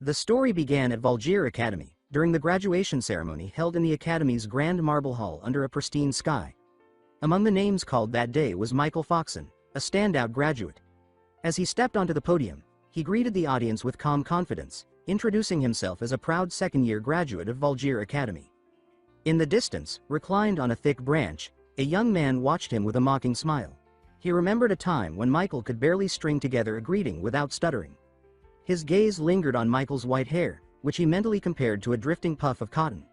The story began at Valjeer Academy, during the graduation ceremony held in the Academy's grand marble hall under a pristine sky. Among the names called that day was Michael Foxon, a standout graduate. As he stepped onto the podium, he greeted the audience with calm confidence, introducing himself as a proud second-year graduate of Valjeer Academy. In the distance, reclined on a thick branch, a young man watched him with a mocking smile. He remembered a time when Michael could barely string together a greeting without stuttering. His gaze lingered on Michael's white hair, which he mentally compared to a drifting puff of cotton.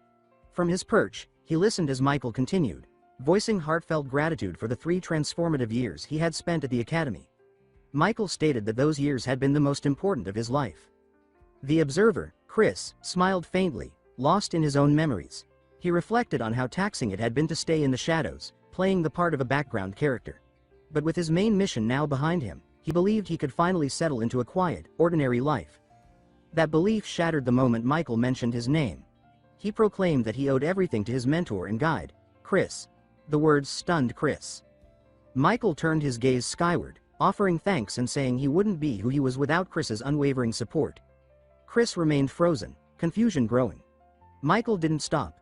From his perch, he listened as Michael continued, voicing heartfelt gratitude for the 3 transformative years he had spent at the Academy. Michael stated that those years had been the most important of his life. The observer, Chris, smiled faintly, lost in his own memories. He reflected on how taxing it had been to stay in the shadows, playing the part of a background character. But with his main mission now behind him, he believed he could finally settle into a quiet, ordinary life. That belief shattered the moment Michael mentioned his name. He proclaimed that he owed everything to his mentor and guide, Chris. The words stunned Chris. Michael turned his gaze skyward, offering thanks and saying he wouldn't be who he was without Chris's unwavering support. Chris remained frozen, confusion growing. Michael didn't stop.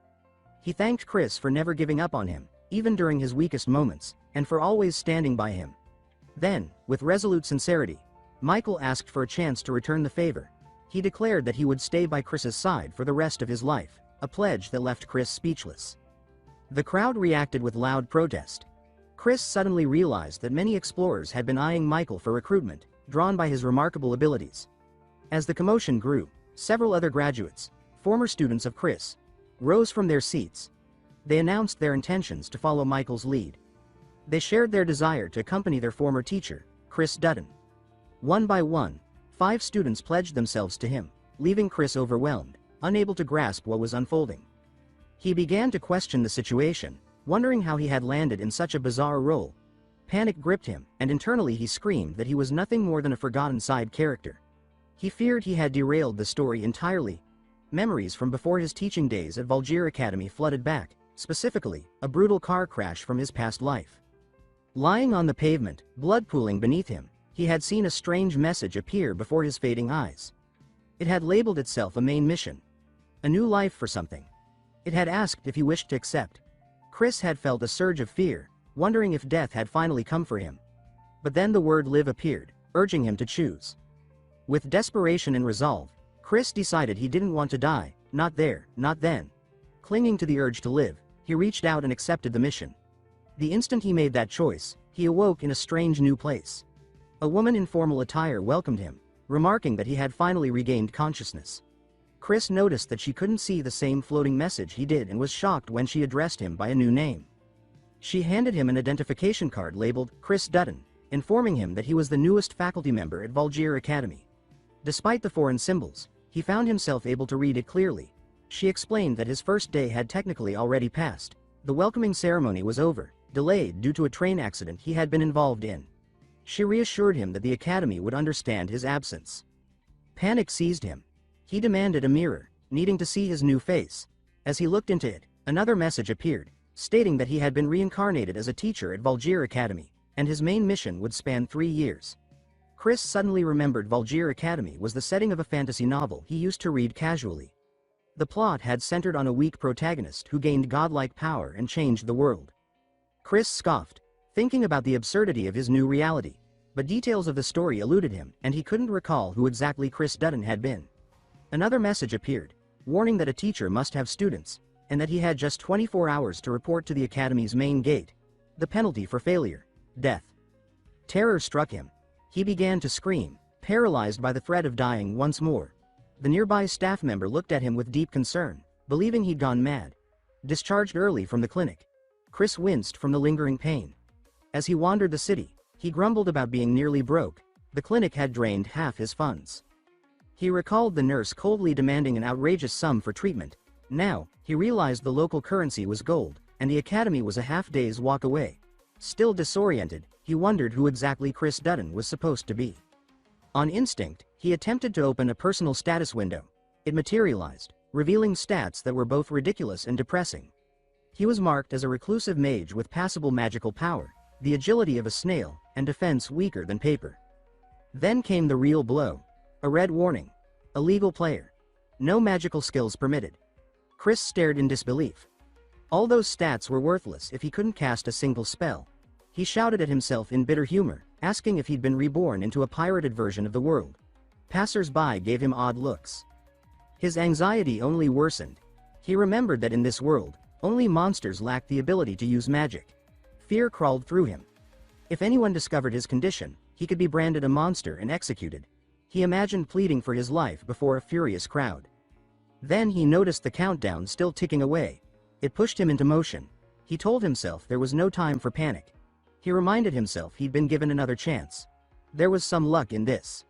He thanked Chris for never giving up on him, even during his weakest moments, and for always standing by him. Then, with resolute sincerity, Michael asked for a chance to return the favor. He declared that he would stay by Chris's side for the rest of his life, a pledge that left Chris speechless. The crowd reacted with loud protest. Chris suddenly realized that many explorers had been eyeing Michael for recruitment, drawn by his remarkable abilities. As the commotion grew, several other graduates, former students of Chris, rose from their seats. They announced their intentions to follow Michael's lead. They shared their desire to accompany their former teacher, Chris Dutton. One by one, 5 students pledged themselves to him, leaving Chris overwhelmed, unable to grasp what was unfolding. He began to question the situation, wondering how he had landed in such a bizarre role. Panic gripped him, and internally he screamed that he was nothing more than a forgotten side character. He feared he had derailed the story entirely. Memories from before his teaching days at Valjeer Academy flooded back, specifically, a brutal car crash from his past life. Lying on the pavement, blood pooling beneath him, he had seen a strange message appear before his fading eyes. It had labeled itself a main mission. A new life for something. It had asked if he wished to accept. Chris had felt a surge of fear, wondering if death had finally come for him. But then the word live appeared, urging him to choose. With desperation and resolve, Chris decided he didn't want to die, not there, not then. Clinging to the urge to live, he reached out and accepted the mission. The instant he made that choice, he awoke in a strange new place. A woman in formal attire welcomed him, remarking that he had finally regained consciousness. Chris noticed that she couldn't see the same floating message he did and was shocked when she addressed him by a new name. She handed him an identification card labeled Chris Dutton, informing him that he was the newest faculty member at Valjeer Academy. Despite the foreign symbols, he found himself able to read it clearly. She explained that his first day had technically already passed. The welcoming ceremony was over, delayed due to a train accident he had been involved in. She reassured him that the Academy would understand his absence. Panic seized him. He demanded a mirror, needing to see his new face. As he looked into it, another message appeared, stating that he had been reincarnated as a teacher at Valjeer Academy, and his main mission would span 3 years. Chris suddenly remembered Valjeer Academy was the setting of a fantasy novel he used to read casually. The plot had centered on a weak protagonist who gained godlike power and changed the world. Chris scoffed, thinking about the absurdity of his new reality, but details of the story eluded him and he couldn't recall who exactly Chris Dutton had been. Another message appeared, warning that a teacher must have students, and that he had just 24 hours to report to the Academy's main gate. The penalty for failure: death. Terror struck him. He began to scream, paralyzed by the threat of dying once more. The nearby staff member looked at him with deep concern, believing he'd gone mad. Discharged early from the clinic, Chris winced from the lingering pain. As he wandered the city, he grumbled about being nearly broke. The clinic had drained half his funds. He recalled the nurse coldly demanding an outrageous sum for treatment. Now, he realized the local currency was gold, and the Academy was a half-day's walk away. Still disoriented, he wondered who exactly Chris Dutton was supposed to be. On instinct, he attempted to open a personal status window. It materialized, revealing stats that were both ridiculous and depressing. He was marked as a reclusive mage with passable magical power, the agility of a snail, and defense weaker than paper. Then came the real blow. A red warning. A legal player. No magical skills permitted. Chris stared in disbelief. All those stats were worthless if he couldn't cast a single spell. He shouted at himself in bitter humor, asking if he'd been reborn into a pirated version of the world. Passers-by gave him odd looks. His anxiety only worsened. He remembered that in this world, only monsters lacked the ability to use magic. Fear crawled through him. If anyone discovered his condition, he could be branded a monster and executed. He imagined pleading for his life before a furious crowd. Then he noticed the countdown still ticking away. It pushed him into motion. He told himself there was no time for panic. He reminded himself he'd been given another chance. There was some luck in this.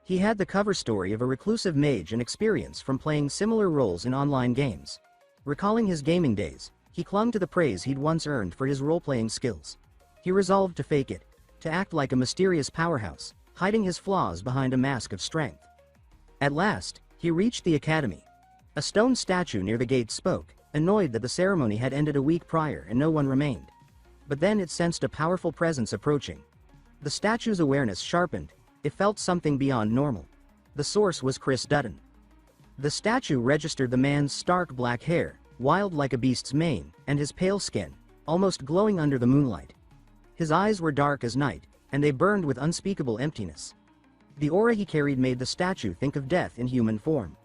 He had the cover story of a reclusive mage and experience from playing similar roles in online games. Recalling his gaming days, he clung to the praise he'd once earned for his role-playing skills. He resolved to fake it, to act like a mysterious powerhouse, hiding his flaws behind a mask of strength. At last, he reached the academy. A stone statue near the gate spoke, annoyed that the ceremony had ended a week prior and no one remained. But then it sensed a powerful presence approaching. The statue's awareness sharpened. It felt something beyond normal. The source was Chris Dutton. The statue registered the man's stark black hair, wild like a beast's mane, and his pale skin, almost glowing under the moonlight. His eyes were dark as night, and they burned with unspeakable emptiness. The aura he carried made the statue think of death in human form.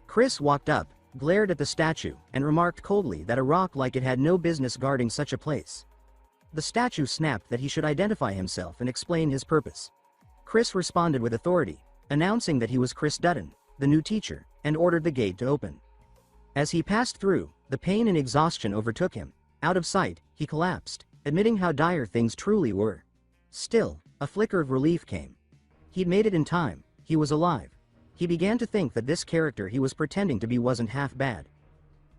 Chris walked up, glared at the statue, and remarked coldly that a rock like it had no business guarding such a place. The statue snapped that he should identify himself and explain his purpose. Chris responded with authority, announcing that he was Chris Dutton, the new teacher, and ordered the gate to open. As he passed through, the pain and exhaustion overtook him. Out of sight, he collapsed, admitting how dire things truly were. Still, a flicker of relief came. He'd made it in time. He was alive. He began to think that this character he was pretending to be wasn't half bad.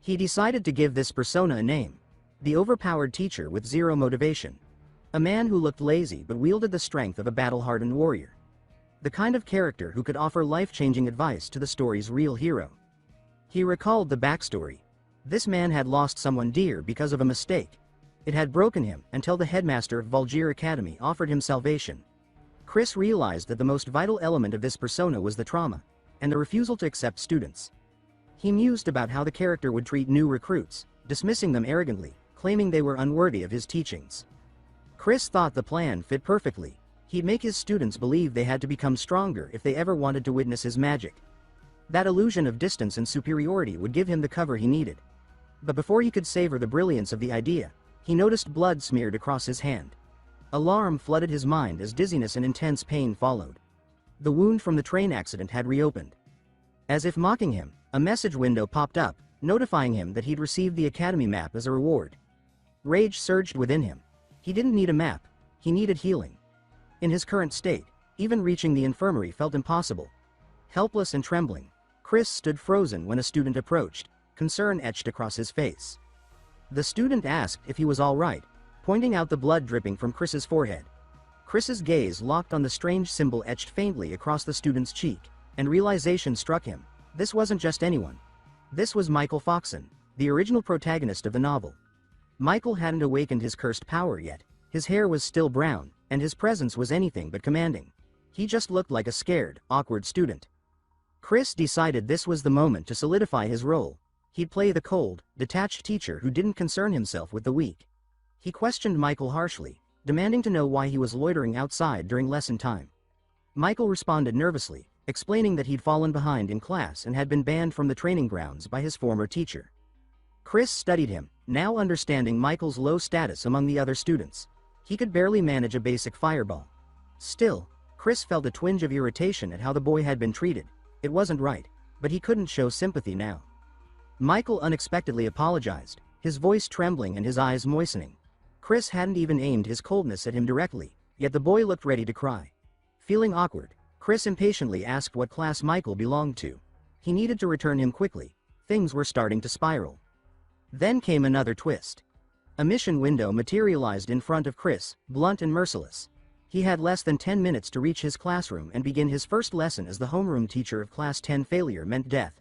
He decided to give this persona a name. The overpowered teacher with zero motivation. A man who looked lazy but wielded the strength of a battle-hardened warrior. The kind of character who could offer life-changing advice to the story's real hero. He recalled the backstory. This man had lost someone dear because of a mistake. It had broken him until the headmaster of Valgir Academy offered him salvation. Chris realized that the most vital element of this persona was the trauma, and the refusal to accept students. He mused about how the character would treat new recruits, dismissing them arrogantly, claiming they were unworthy of his teachings. Chris thought the plan fit perfectly. He'd make his students believe they had to become stronger if they ever wanted to witness his magic. That illusion of distance and superiority would give him the cover he needed. But before he could savor the brilliance of the idea, he noticed blood smeared across his hand. Alarm flooded his mind as dizziness and intense pain followed. The wound from the train accident had reopened. As if mocking him, a message window popped up, notifying him that he'd received the academy map as a reward. Rage surged within him. He didn't need a map. He needed healing. In his current state, even reaching the infirmary felt impossible. Helpless and trembling, Chris stood frozen when a student approached, concern etched across his face. The student asked if he was all right, pointing out the blood dripping from Chris's forehead. Chris's gaze locked on the strange symbol etched faintly across the student's cheek, and realization struck him. This wasn't just anyone. This was Michael Foxon, the original protagonist of the novel. Michael hadn't awakened his cursed power yet. His hair was still brown, and his presence was anything but commanding. He just looked like a scared, awkward student. Chris decided this was the moment to solidify his role. He'd play the cold, detached teacher who didn't concern himself with the weak. He questioned Michael harshly, demanding to know why he was loitering outside during lesson time. Michael responded nervously, explaining that he'd fallen behind in class and had been banned from the training grounds by his former teacher. Chris studied him, now understanding Michael's low status among the other students. He could barely manage a basic fireball. Still, Chris felt a twinge of irritation at how the boy had been treated. It wasn't right, but he couldn't show sympathy now. Michael unexpectedly apologized, his voice trembling and his eyes moistening. Chris hadn't even aimed his coldness at him directly, yet the boy looked ready to cry. Feeling awkward, Chris impatiently asked what class Michael belonged to. He needed to return him quickly. Things were starting to spiral. Then came another twist. A mission window materialized in front of Chris, blunt and merciless. He had less than 10 minutes to reach his classroom and begin his first lesson as the homeroom teacher of Class 10. Failure meant death.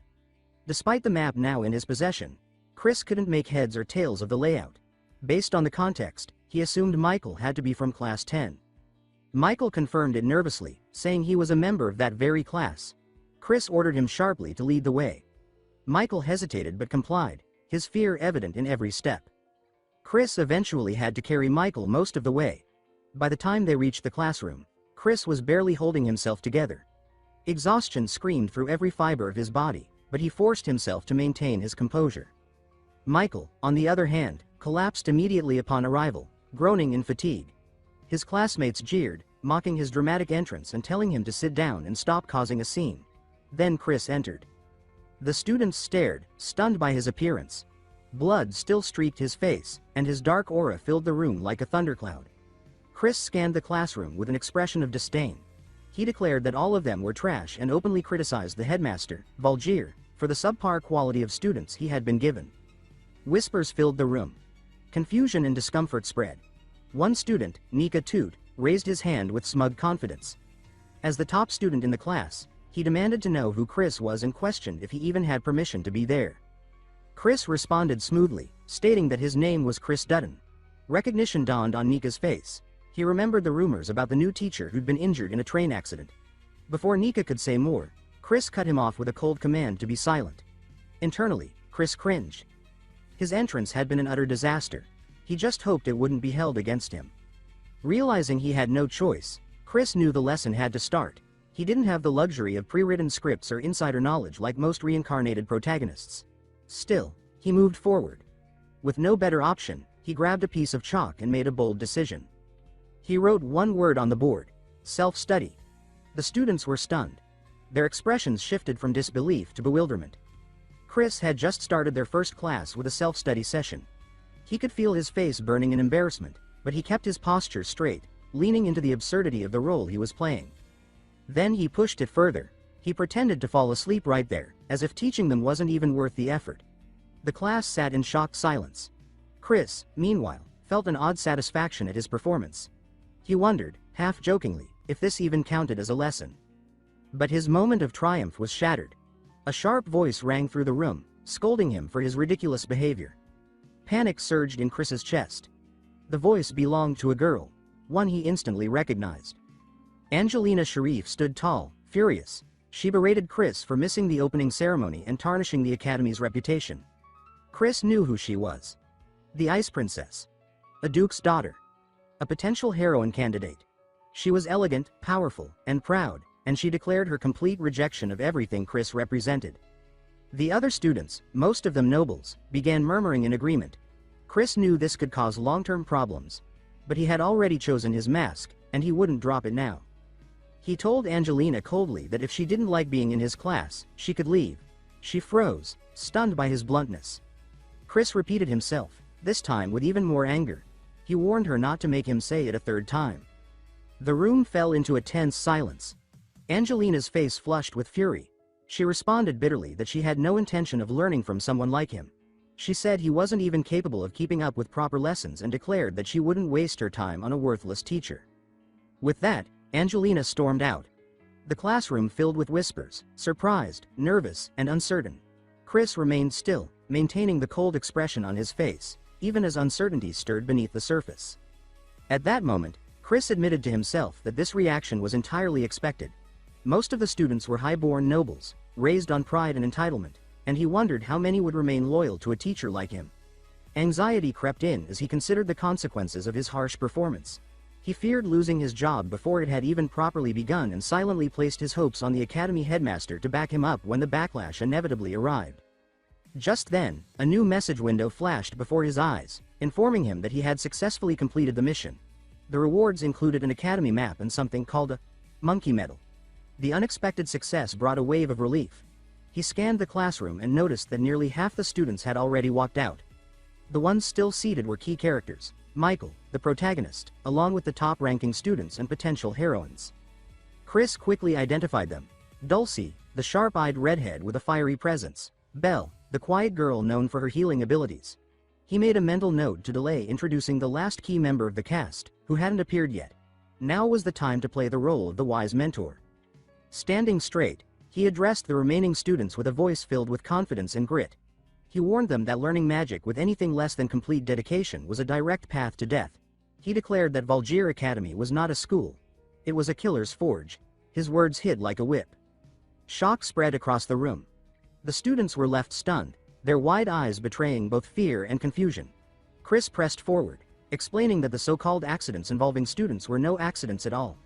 Despite the map now in his possession, Chris couldn't make heads or tails of the layout. Based on the context, he assumed Michael had to be from Class 10. Michael confirmed it nervously, saying he was a member of that very class. Chris ordered him sharply to lead the way. Michael hesitated but complied, his fear evident in every step. Chris eventually had to carry Michael most of the way. By the time they reached the classroom, Chris was barely holding himself together. Exhaustion screamed through every fiber of his body, but he forced himself to maintain his composure. Michael, on the other hand, collapsed immediately upon arrival, groaning in fatigue. His classmates jeered, mocking his dramatic entrance and telling him to sit down and stop causing a scene. Then Chris entered. The students stared, stunned by his appearance. Blood still streaked his face, and his dark aura filled the room like a thundercloud. Chris scanned the classroom with an expression of disdain. He declared that all of them were trash and openly criticized the headmaster, Valjeer, for the subpar quality of students he had been given. Whispers filled the room. Confusion and discomfort spread. One student, Nika Toot, raised his hand with smug confidence. As the top student in the class, he demanded to know who Chris was and questioned if he even had permission to be there. Chris responded smoothly, stating that his name was Chris Dutton. Recognition dawned on Nika's face. He remembered the rumors about the new teacher who'd been injured in a train accident. Before Nika could say more, Chris cut him off with a cold command to be silent. Internally, Chris cringed. His entrance had been an utter disaster. He just hoped it wouldn't be held against him. Realizing he had no choice, Chris knew the lesson had to start. He didn't have the luxury of pre-written scripts or insider knowledge like most reincarnated protagonists. Still, he moved forward. With no better option, he grabbed a piece of chalk and made a bold decision. He wrote one word on the board: self-study. The students were stunned. Their expressions shifted from disbelief to bewilderment. Chris had just started their first class with a self-study session. He could feel his face burning in embarrassment, but he kept his posture straight, leaning into the absurdity of the role he was playing. Then he pushed it further. He pretended to fall asleep right there, as if teaching them wasn't even worth the effort. The class sat in shocked silence. Chris, meanwhile, felt an odd satisfaction at his performance. He wondered, half-jokingly, if this even counted as a lesson. But his moment of triumph was shattered. A sharp voice rang through the room, scolding him for his ridiculous behavior. Panic surged in Chris's chest. The voice belonged to a girl, one he instantly recognized. Angelina Sharif stood tall, furious. She berated Chris for missing the opening ceremony and tarnishing the Academy's reputation. Chris knew who she was. The Ice Princess. A duke's daughter. A potential heroine candidate. She was elegant, powerful, and proud, and she declared her complete rejection of everything Chris represented. The other students, most of them nobles, began murmuring in agreement. Chris knew this could cause long-term problems. But he had already chosen his mask, and he wouldn't drop it now. He told Angelina coldly that if she didn't like being in his class, she could leave. She froze, stunned by his bluntness. Chris repeated himself, this time with even more anger. He warned her not to make him say it a third time. The room fell into a tense silence. Angelina's face flushed with fury. She responded bitterly that she had no intention of learning from someone like him. She said he wasn't even capable of keeping up with proper lessons and declared that she wouldn't waste her time on a worthless teacher. With that, Angelina stormed out. The classroom filled with whispers, surprised, nervous, and uncertain. Chris remained still, maintaining the cold expression on his face, even as uncertainty stirred beneath the surface. At that moment, Chris admitted to himself that this reaction was entirely expected. Most of the students were high-born nobles, raised on pride and entitlement, and he wondered how many would remain loyal to a teacher like him. Anxiety crept in as he considered the consequences of his harsh performance. He feared losing his job before it had even properly begun and silently placed his hopes on the Academy headmaster to back him up when the backlash inevitably arrived. Just then, a new message window flashed before his eyes, informing him that he had successfully completed the mission. The rewards included an Academy map and something called a monkey medal. The unexpected success brought a wave of relief. He scanned the classroom and noticed that nearly half the students had already walked out. The ones still seated were key characters: Michael, the protagonist, along with the top-ranking students and potential heroines. Chris quickly identified them: Dulcie, the sharp-eyed redhead with a fiery presence; Belle, the quiet girl known for her healing abilities. He made a mental note to delay introducing the last key member of the cast, who hadn't appeared yet. Now was the time to play the role of the wise mentor. Standing straight, he addressed the remaining students with a voice filled with confidence and grit. He warned them that learning magic with anything less than complete dedication was a direct path to death. He declared that Valjeer Academy was not a school. It was a killer's forge. His words hit like a whip. Shock spread across the room. The students were left stunned, their wide eyes betraying both fear and confusion. Chris pressed forward, explaining that the so-called accidents involving students were no accidents at all.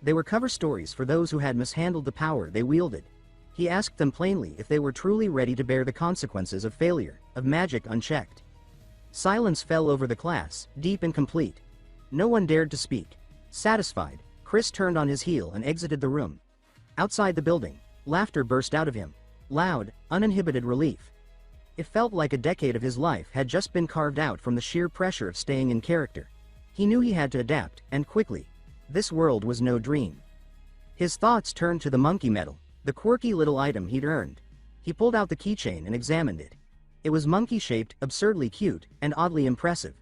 They were cover stories for those who had mishandled the power they wielded. He asked them plainly if they were truly ready to bear the consequences of failure, of magic unchecked. Silence fell over the class, deep and complete. No one dared to speak. Satisfied, Chris turned on his heel and exited the room. Outside the building, laughter burst out of him. Loud, uninhibited relief. It felt like a decade of his life had just been carved out from the sheer pressure of staying in character. He knew he had to adapt, and quickly. This world was no dream. His thoughts turned to the monkey medal, the quirky little item he'd earned. He pulled out the keychain and examined it. It was monkey-shaped, absurdly cute, and oddly impressive.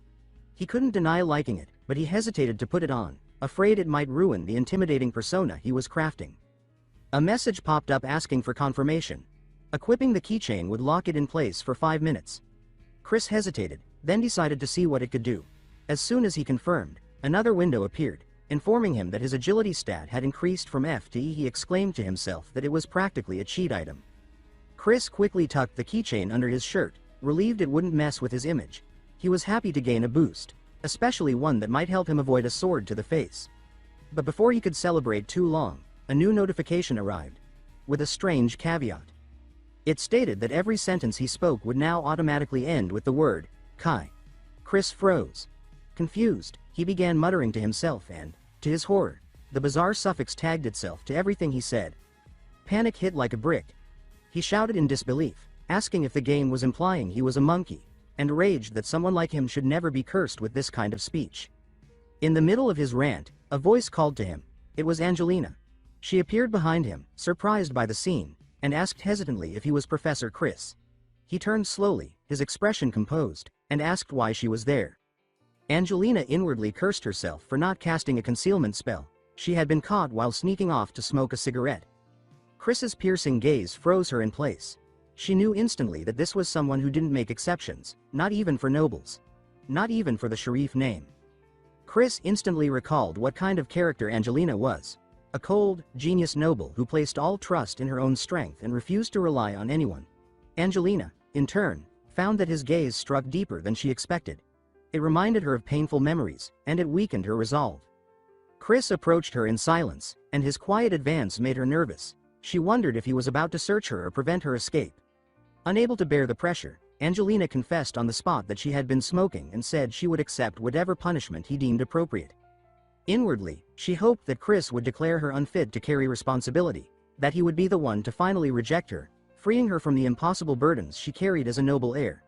He couldn't deny liking it, but he hesitated to put it on, afraid it might ruin the intimidating persona he was crafting. A message popped up asking for confirmation. Equipping the keychain would lock it in place for 5 minutes. Chris hesitated, then decided to see what it could do. As soon as he confirmed, another window appeared, informing him that his agility stat had increased from F to E. He exclaimed to himself that it was practically a cheat item. Chris quickly tucked the keychain under his shirt, relieved it wouldn't mess with his image. He was happy to gain a boost, especially one that might help him avoid a sword to the face. But before he could celebrate too long, a new notification arrived, with a strange caveat. It stated that every sentence he spoke would now automatically end with the word, Kai. Chris froze. Confused, he began muttering to himself and, to his horror, the bizarre suffix tagged itself to everything he said. Panic hit like a brick. He shouted in disbelief, asking if the game was implying he was a monkey, and raged that someone like him should never be cursed with this kind of speech. In the middle of his rant, a voice called to him. It was Angelina. She appeared behind him, surprised by the scene, and asked hesitantly if he was Professor Chris. He turned slowly, his expression composed, and asked why she was there. Angelina inwardly cursed herself for not casting a concealment spell. She had been caught while sneaking off to smoke a cigarette. Chris's piercing gaze froze her in place. She knew instantly that this was someone who didn't make exceptions, not even for nobles. Not even for the Sharif name. Chris instantly recalled what kind of character Angelina was. A cold, genius noble who placed all trust in her own strength and refused to rely on anyone. Angelina, in turn, found that his gaze struck deeper than she expected. It reminded her of painful memories, and it weakened her resolve. Chris approached her in silence, and his quiet advance made her nervous. She wondered if he was about to search her or prevent her escape. Unable to bear the pressure, Angelina confessed on the spot that she had been smoking and said she would accept whatever punishment he deemed appropriate. Inwardly, she hoped that Chris would declare her unfit to carry responsibility, that he would be the one to finally reject her, freeing her from the impossible burdens she carried as a noble heir.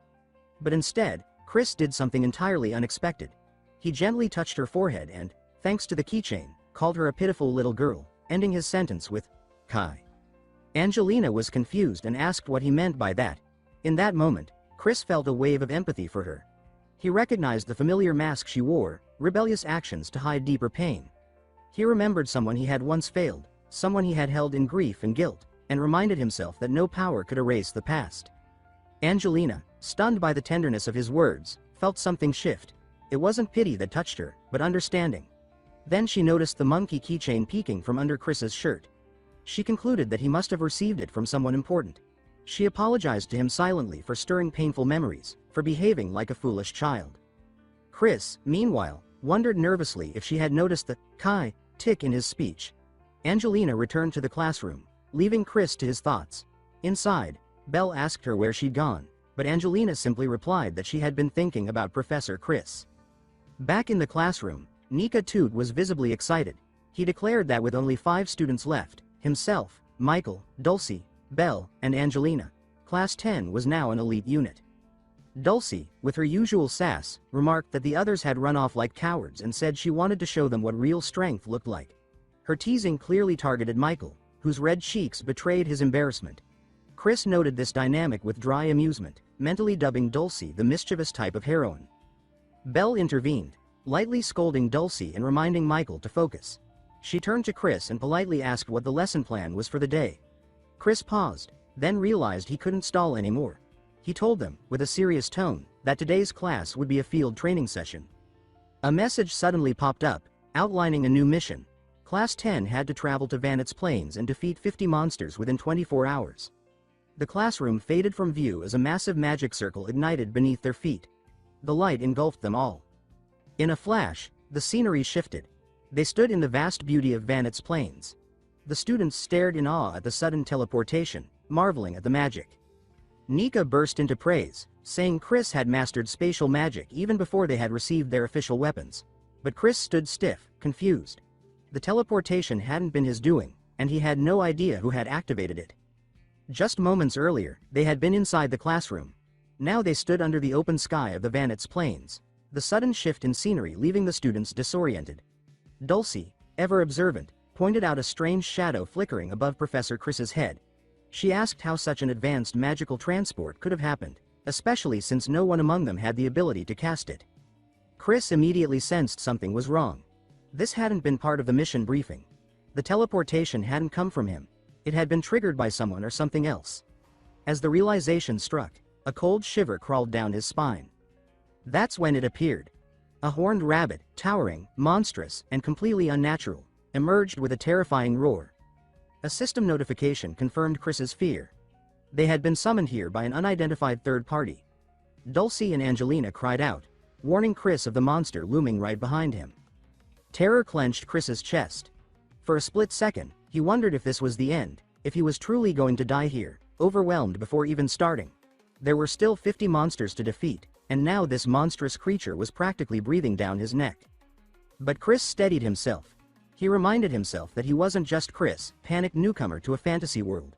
But instead, Chris did something entirely unexpected. He gently touched her forehead and, thanks to the keychain, called her a pitiful little girl, ending his sentence with, Kai. Angelina was confused and asked what he meant by that. In that moment, Chris felt a wave of empathy for her. He recognized the familiar mask she wore, rebellious actions to hide deeper pain. He remembered someone he had once failed, someone he had held in grief and guilt, and reminded himself that no power could erase the past. Angelina, stunned by the tenderness of his words, felt something shift. It wasn't pity that touched her, but understanding. Then she noticed the monkey keychain peeking from under Chris's shirt. She concluded that he must have received it from someone important. She apologized to him silently for stirring painful memories, for behaving like a foolish child. Chris, meanwhile, wondered nervously if she had noticed the Kai tick in his speech. Angelina returned to the classroom, leaving Chris to his thoughts. Inside, Belle asked her where she'd gone, but Angelina simply replied that she had been thinking about Professor Chris. Back in the classroom, Nika Toot was visibly excited. He declared that with only 5 students left, himself, Michael, Dulcie, Belle, and Angelina, Class 10 was now an elite unit. Dulcie, with her usual sass, remarked that the others had run off like cowards and said she wanted to show them what real strength looked like. Her teasing clearly targeted Michael, whose red cheeks betrayed his embarrassment. Chris noted this dynamic with dry amusement, mentally dubbing Dulcie the mischievous type of heroine. Belle intervened, lightly scolding Dulcie and reminding Michael to focus. She turned to Chris and politely asked what the lesson plan was for the day. Chris paused, then realized he couldn't stall anymore. He told them, with a serious tone, that today's class would be a field training session. A message suddenly popped up, outlining a new mission. Class 10 had to travel to Vanet's Plains and defeat 50 monsters within 24 hours. The classroom faded from view as a massive magic circle ignited beneath their feet. The light engulfed them all. In a flash, the scenery shifted. They stood in the vast beauty of Vanet's Plains. The students stared in awe at the sudden teleportation, marveling at the magic. Nika burst into praise, saying Chris had mastered spatial magic even before they had received their official weapons. But Chris stood stiff, confused. The teleportation hadn't been his doing, and he had no idea who had activated it. Just moments earlier, they had been inside the classroom. Now they stood under the open sky of the Vanet's Plains, the sudden shift in scenery leaving the students disoriented. Dulcie, ever observant, pointed out a strange shadow flickering above Professor Chris's head. She asked how such an advanced magical transport could have happened, especially since no one among them had the ability to cast it. Chris immediately sensed something was wrong. This hadn't been part of the mission briefing. The teleportation hadn't come from him. It had been triggered by someone or something else. As the realization struck, a cold shiver crawled down his spine. That's when it appeared. A horned rabbit, towering, monstrous, and completely unnatural, emerged with a terrifying roar. A system notification confirmed Chris's fear. They had been summoned here by an unidentified third party. Dulcie and Angelina cried out, warning Chris of the monster looming right behind him. Terror clenched Chris's chest. For a split second, he wondered if this was the end, if he was truly going to die here, overwhelmed before even starting. There were still 50 monsters to defeat, and now this monstrous creature was practically breathing down his neck. But Chris steadied himself. He reminded himself that he wasn't just Chris, panicked newcomer to a fantasy world.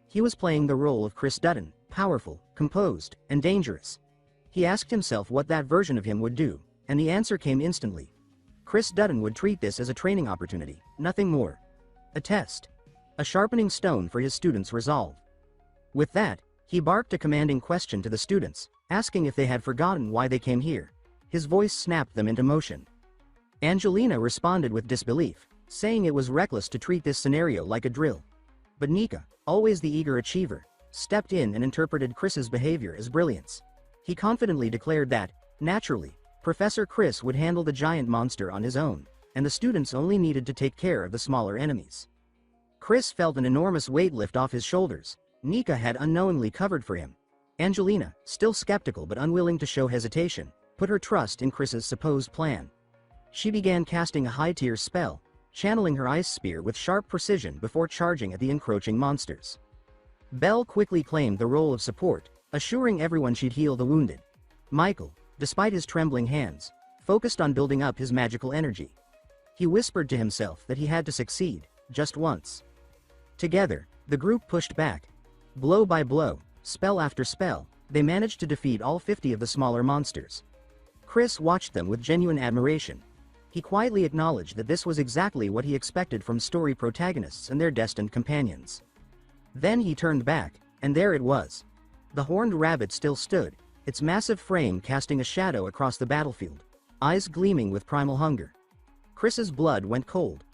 He was playing the role of Chris Dutton, powerful, composed, and dangerous. He asked himself what that version of him would do, and the answer came instantly. Chris Dutton would treat this as a training opportunity, nothing more. A test. A sharpening stone for his students' resolve. With that, he barked a commanding question to the students, asking if they had forgotten why they came here. His voice snapped them into motion. Angelina responded with disbelief, saying it was reckless to treat this scenario like a drill. But Nika, always the eager achiever, stepped in and interpreted Chris's behavior as brilliance. He confidently declared that, naturally, Professor Chris would handle the giant monster on his own, and the students only needed to take care of the smaller enemies. Chris felt an enormous weight lift off his shoulders. Nika had unknowingly covered for him. Angelina, still skeptical but unwilling to show hesitation, put her trust in Chris's supposed plan. She began casting a high-tier spell, channeling her ice spear with sharp precision before charging at the encroaching monsters. Belle quickly claimed the role of support, assuring everyone she'd heal the wounded. Michael, despite his trembling hands, focused on building up his magical energy. He whispered to himself that he had to succeed, just once. Together, the group pushed back. Blow by blow, spell after spell, they managed to defeat all 50 of the smaller monsters. Chris watched them with genuine admiration. He quietly acknowledged that this was exactly what he expected from story protagonists and their destined companions. Then he turned back, and there it was. The horned rabbit still stood, its massive frame casting a shadow across the battlefield, eyes gleaming with primal hunger. Chris's blood went cold.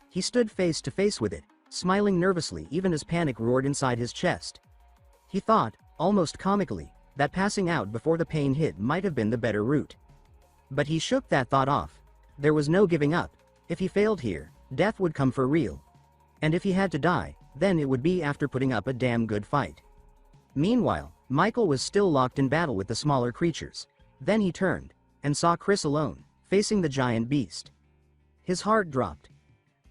He stood face to face with it, smiling nervously even as panic roared inside his chest. He thought, almost comically, that passing out before the pain hit might have been the better route. But he shook that thought off. There was no giving up. If he failed here, death would come for real. And if he had to die, then it would be after putting up a damn good fight. Meanwhile, Michael was still locked in battle with the smaller creatures. Then he turned, and saw Chris alone, facing the giant beast. His heart dropped.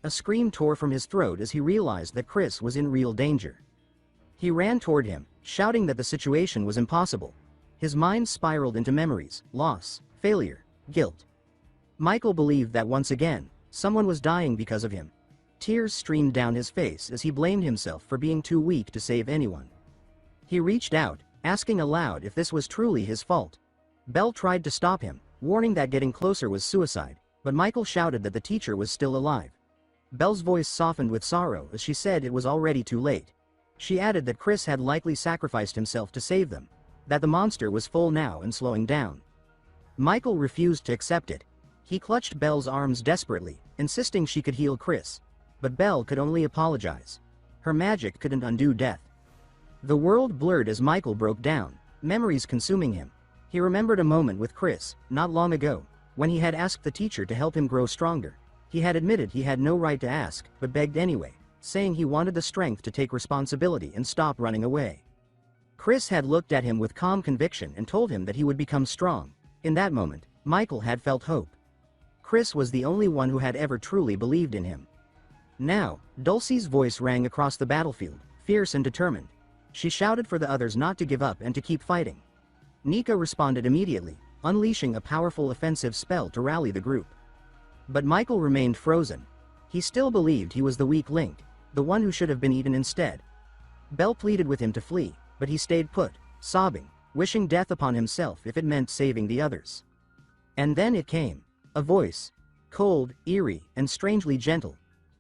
A scream tore from his throat as he realized that Chris was in real danger. He ran toward him, shouting that the situation was impossible. His mind spiraled into memories, loss, failure, guilt. Michael believed that once again, someone was dying because of him. Tears streamed down his face as he blamed himself for being too weak to save anyone. He reached out, asking aloud if this was truly his fault. Belle tried to stop him, warning that getting closer was suicide, but Michael shouted that the teacher was still alive. Belle's voice softened with sorrow as she said it was already too late. She added that Chris had likely sacrificed himself to save them, that the monster was full now and slowing down. Michael refused to accept it. He clutched Belle's arms desperately, insisting she could heal Chris. But Belle could only apologize. Her magic couldn't undo death. The world blurred as Michael broke down, memories consuming him. He remembered a moment with Chris, not long ago, when he had asked the teacher to help him grow stronger. He had admitted he had no right to ask, but begged anyway, saying he wanted the strength to take responsibility and stop running away. Chris had looked at him with calm conviction and told him that he would become strong. In that moment, Michael had felt hope. Chris was the only one who had ever truly believed in him. Now, Dulcie's voice rang across the battlefield, fierce and determined. She shouted for the others not to give up and to keep fighting. Nika responded immediately, unleashing a powerful offensive spell to rally the group. But Michael remained frozen. He still believed he was the weak link, the one who should have been eaten instead. Belle pleaded with him to flee, but he stayed put, sobbing, wishing death upon himself if it meant saving the others. And then it came. A voice. Cold, eerie, and strangely gentle.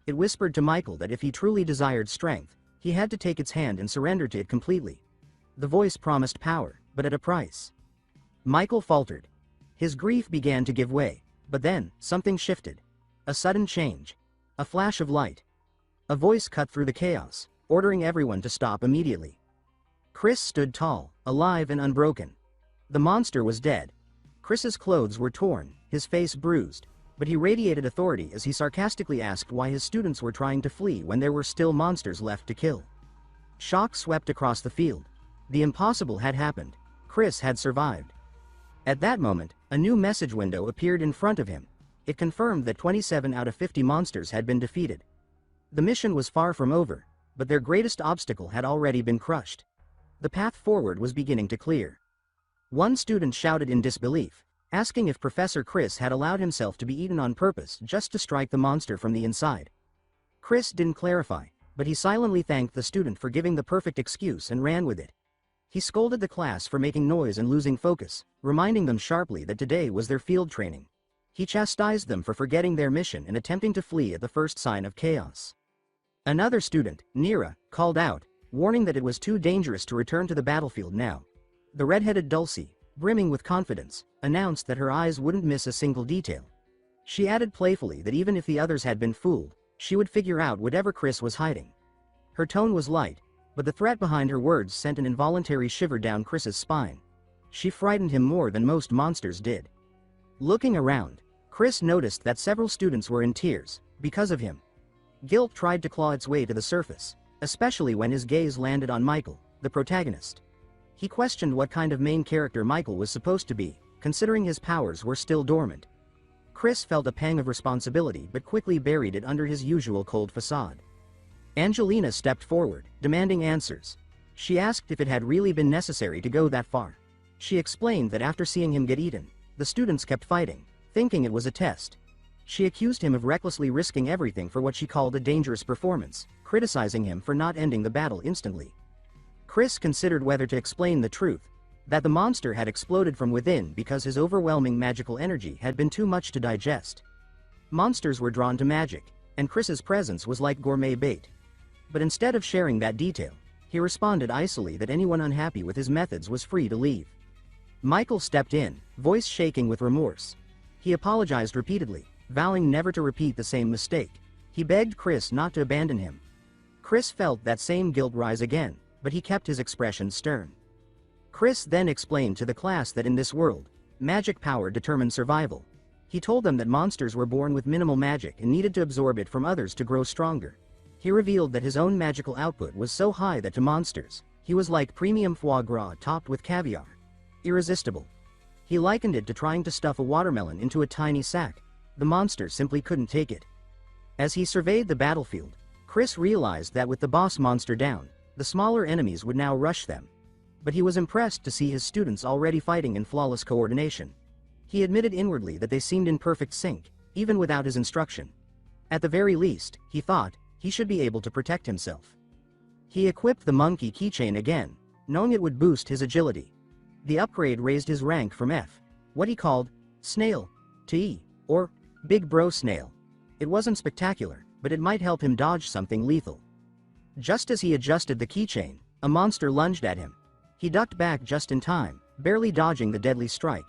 It whispered to Michael that if he truly desired strength, he had to take its hand and surrender to it completely. The voice promised power, but at a price. Michael faltered. His grief began to give way, but then, something shifted. A sudden change. A flash of light. A voice cut through the chaos, ordering everyone to stop immediately. Chris stood tall, alive and unbroken. The monster was dead. Chris's clothes were torn, his face bruised, but he radiated authority as he sarcastically asked why his students were trying to flee when there were still monsters left to kill. Shock swept across the field. The impossible had happened. Chris had survived. At that moment, a new message window appeared in front of him. It confirmed that 27 out of 50 monsters had been defeated. The mission was far from over, but their greatest obstacle had already been crushed. The path forward was beginning to clear. One student shouted in disbelief, asking if Professor Chris had allowed himself to be eaten on purpose just to strike the monster from the inside. Chris didn't clarify, but he silently thanked the student for giving the perfect excuse and ran with it. He scolded the class for making noise and losing focus, reminding them sharply that today was their field training. He chastised them for forgetting their mission and attempting to flee at the first sign of chaos. Another student, Nira, called out, warning that it was too dangerous to return to the battlefield now. The red-headed Dulcie, brimming with confidence, announced that her eyes wouldn't miss a single detail. She added playfully that even if the others had been fooled, she would figure out whatever Chris was hiding. Her tone was light, but the threat behind her words sent an involuntary shiver down Chris's spine. She frightened him more than most monsters did. Looking around, Chris noticed that several students were in tears, because of him. Guilt tried to claw its way to the surface, especially when his gaze landed on Michael, the protagonist. He questioned what kind of main character Michael was supposed to be, considering his powers were still dormant. Chris felt a pang of responsibility but quickly buried it under his usual cold facade. Angelina stepped forward, demanding answers. She asked if it had really been necessary to go that far. She explained that after seeing him get eaten, the students kept fighting, thinking it was a test. She accused him of recklessly risking everything for what she called a dangerous performance, criticizing him for not ending the battle instantly. Chris considered whether to explain the truth, that the monster had exploded from within because his overwhelming magical energy had been too much to digest. Monsters were drawn to magic, and Chris's presence was like gourmet bait. But instead of sharing that detail, he responded icily that anyone unhappy with his methods was free to leave. Michael stepped in, voice shaking with remorse. He apologized repeatedly, vowing never to repeat the same mistake. He begged Chris not to abandon him. Chris felt that same guilt rise again, but he kept his expression stern. Chris then explained to the class that in this world, magic power determined survival. He told them that monsters were born with minimal magic and needed to absorb it from others to grow stronger. He revealed that his own magical output was so high that to monsters, he was like premium foie gras topped with caviar. Irresistible. He likened it to trying to stuff a watermelon into a tiny sack. The monster simply couldn't take it. As he surveyed the battlefield, Chris realized that with the boss monster down, the smaller enemies would now rush them. But he was impressed to see his students already fighting in flawless coordination. He admitted inwardly that they seemed in perfect sync, even without his instruction. At the very least, he thought, he should be able to protect himself. He equipped the monkey keychain again, knowing it would boost his agility. The upgrade raised his rank from F, what he called, snail, to E, or big bro snail. It wasn't spectacular, but it might help him dodge something lethal. Just as he adjusted the keychain, a monster lunged at him. He ducked back just in time, barely dodging the deadly strike.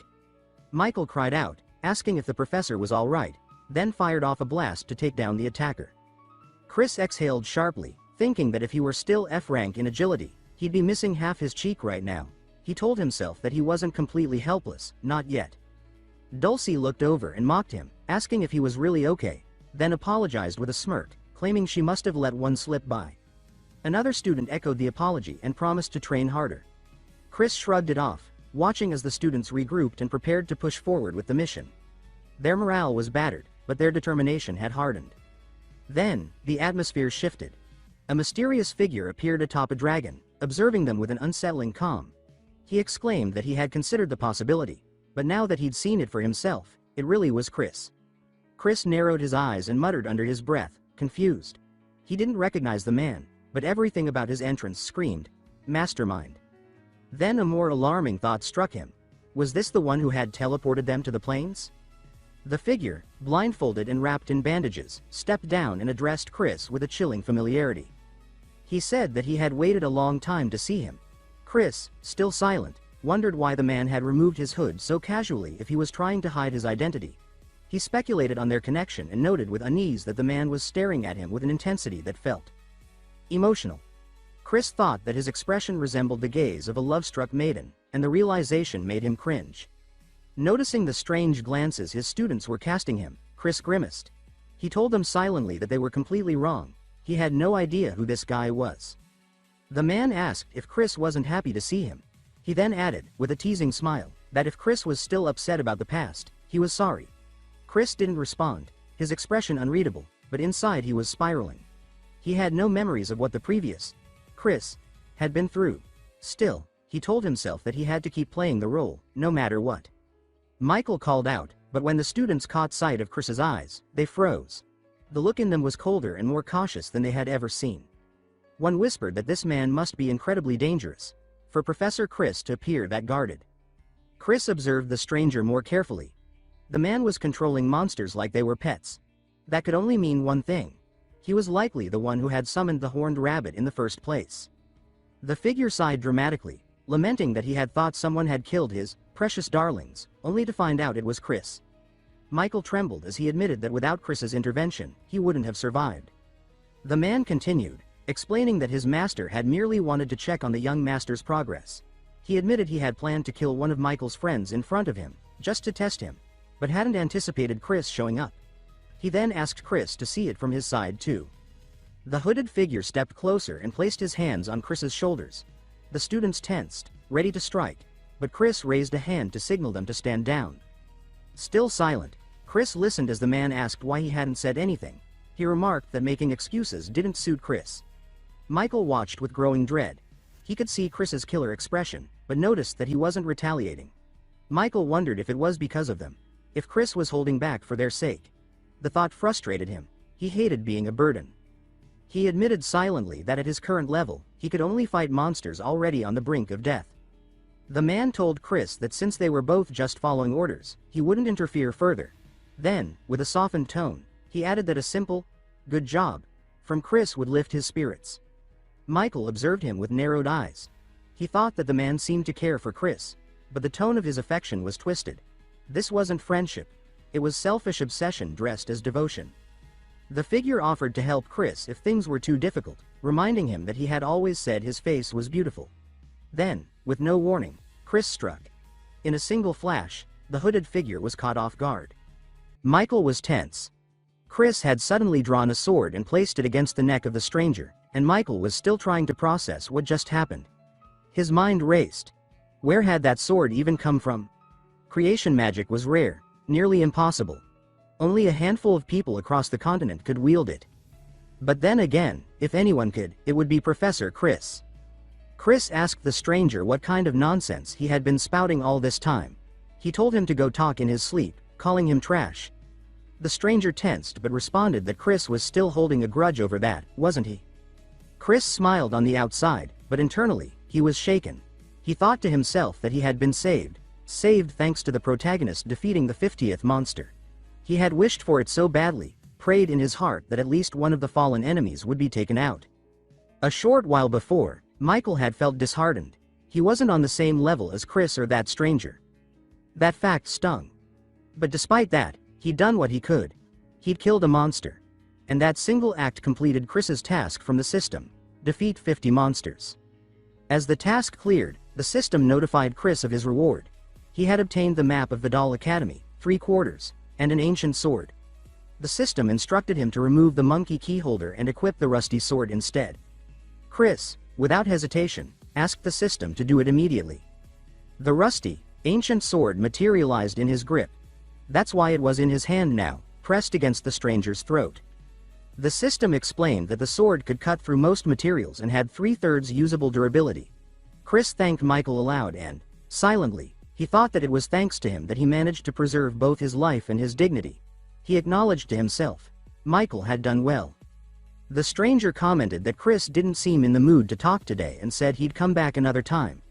Michael cried out, asking if the professor was all right, then fired off a blast to take down the attacker. Chris exhaled sharply, thinking that if he were still F rank in agility, he'd be missing half his cheek right now. He told himself that he wasn't completely helpless, not yet. Dulcie looked over and mocked him, asking if he was really okay. then apologized with a smirk, claiming she must have let one slip by. Another student echoed the apology and promised to train harder. Chris shrugged it off, watching as the students regrouped and prepared to push forward with the mission. Their morale was battered, but their determination had hardened. Then, the atmosphere shifted. A mysterious figure appeared atop a dragon, observing them with an unsettling calm. He exclaimed that he had considered the possibility, but now that he'd seen it for himself, it really was Chris. Chris narrowed his eyes and muttered under his breath, confused. He didn't recognize the man, but everything about his entrance screamed, mastermind. Then a more alarming thought struck him. Was this the one who had teleported them to the plains? The figure, blindfolded and wrapped in bandages, stepped down and addressed Chris with a chilling familiarity. He said that he had waited a long time to see him. Chris, still silent, wondered why the man had removed his hood so casually if he was trying to hide his identity. He speculated on their connection and noted with unease that the man was staring at him with an intensity that felt emotional. Chris thought that his expression resembled the gaze of a love-struck maiden, and the realization made him cringe. Noticing the strange glances his students were casting him, Chris grimaced. He told them silently that they were completely wrong. He had no idea who this guy was. The man asked if Chris wasn't happy to see him. He then added, with a teasing smile, that if Chris was still upset about the past, he was sorry. Chris didn't respond, his expression unreadable, but inside he was spiraling. He had no memories of what the previous Chris had been through. Still, he told himself that he had to keep playing the role, no matter what. Michael called out, but when the students caught sight of Chris's eyes, they froze. The look in them was colder and more cautious than they had ever seen. One whispered that this man must be incredibly dangerous, for Professor Chris to appear that guarded. Chris observed the stranger more carefully. The man was controlling monsters like they were pets. That could only mean one thing. He was likely the one who had summoned the horned rabbit in the first place. The figure sighed dramatically, lamenting that he had thought someone had killed his precious darlings, only to find out it was Chris. Michael trembled as he admitted that without Chris's intervention, he wouldn't have survived. The man continued, explaining that his master had merely wanted to check on the young master's progress. He admitted he had planned to kill one of Michael's friends in front of him, just to test him, but hadn't anticipated Chris showing up. He then asked Chris to see it from his side too. The hooded figure stepped closer and placed his hands on Chris's shoulders. The students tensed, ready to strike, but Chris raised a hand to signal them to stand down. Still silent, Chris listened as the man asked why he hadn't said anything. He remarked that making excuses didn't suit Chris. Michael watched with growing dread. He could see Chris's killer expression, but noticed that he wasn't retaliating. Michael wondered if it was because of them, if Chris was holding back for their sake. The thought frustrated him. He hated being a burden. He admitted silently that at his current level, he could only fight monsters already on the brink of death. The man told Chris that since they were both just following orders, he wouldn't interfere further. Then, with a softened tone, he added that a simple, "good job," from Chris would lift his spirits. Michael observed him with narrowed eyes. He thought that the man seemed to care for Chris, but the tone of his affection was twisted. This wasn't friendship. It was selfish obsession dressed as devotion. The figure offered to help Chris if things were too difficult, reminding him that he had always said his face was beautiful. Then, with no warning, Chris struck. In a single flash, the hooded figure was caught off guard. Michael was tense. Chris had suddenly drawn a sword and placed it against the neck of the stranger, and Michael was still trying to process what just happened. His mind raced. Where had that sword even come from? Creation magic was rare, nearly impossible. Only a handful of people across the continent could wield it. But then again, if anyone could, it would be Professor Chris. Chris asked the stranger what kind of nonsense he had been spouting all this time. He told him to go talk in his sleep, calling him trash. The stranger tensed but responded that Chris was still holding a grudge over that, wasn't he? Chris smiled on the outside, but internally, he was shaken. He thought to himself that he had been saved thanks to the protagonist defeating the 50th monster. He had wished for it so badly, prayed in his heart that at least one of the fallen enemies would be taken out. A short while before, Michael had felt disheartened. He wasn't on the same level as Chris or that stranger. That fact stung. But despite that, he'd done what he could. He'd killed a monster. And that single act completed Chris's task from the system: defeat 50 monsters. As the task cleared, the system notified Chris of his reward. He had obtained the map of Vidal Academy, 3/4, and an ancient sword. The system instructed him to remove the monkey keyholder and equip the rusty sword instead. Chris, without hesitation, asked the system to do it immediately. The rusty, ancient sword materialized in his grip. That's why it was in his hand now, pressed against the stranger's throat. The system explained that the sword could cut through most materials and had 3/3 usable durability. Chris thanked Michael aloud and, silently, he thought that it was thanks to him that he managed to preserve both his life and his dignity. He acknowledged to himself, Michael had done well. The stranger commented that Chris didn't seem in the mood to talk today and said he'd come back another time.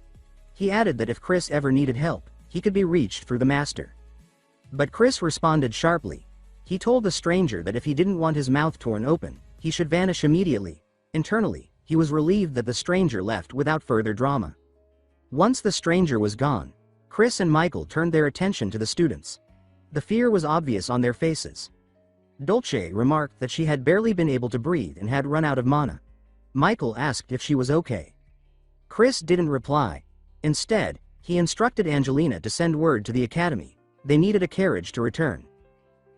He added that if Chris ever needed help, he could be reached through the master. But Chris responded sharply. He told the stranger that if he didn't want his mouth torn open, he should vanish immediately. Internally, he was relieved that the stranger left without further drama. Once the stranger was gone, Chris and Michael turned their attention to the students. The fear was obvious on their faces. Dolce remarked that she had barely been able to breathe and had run out of mana. Michael asked if she was okay. Chris didn't reply. Instead, he instructed Angelina to send word to the academy. They needed a carriage to return.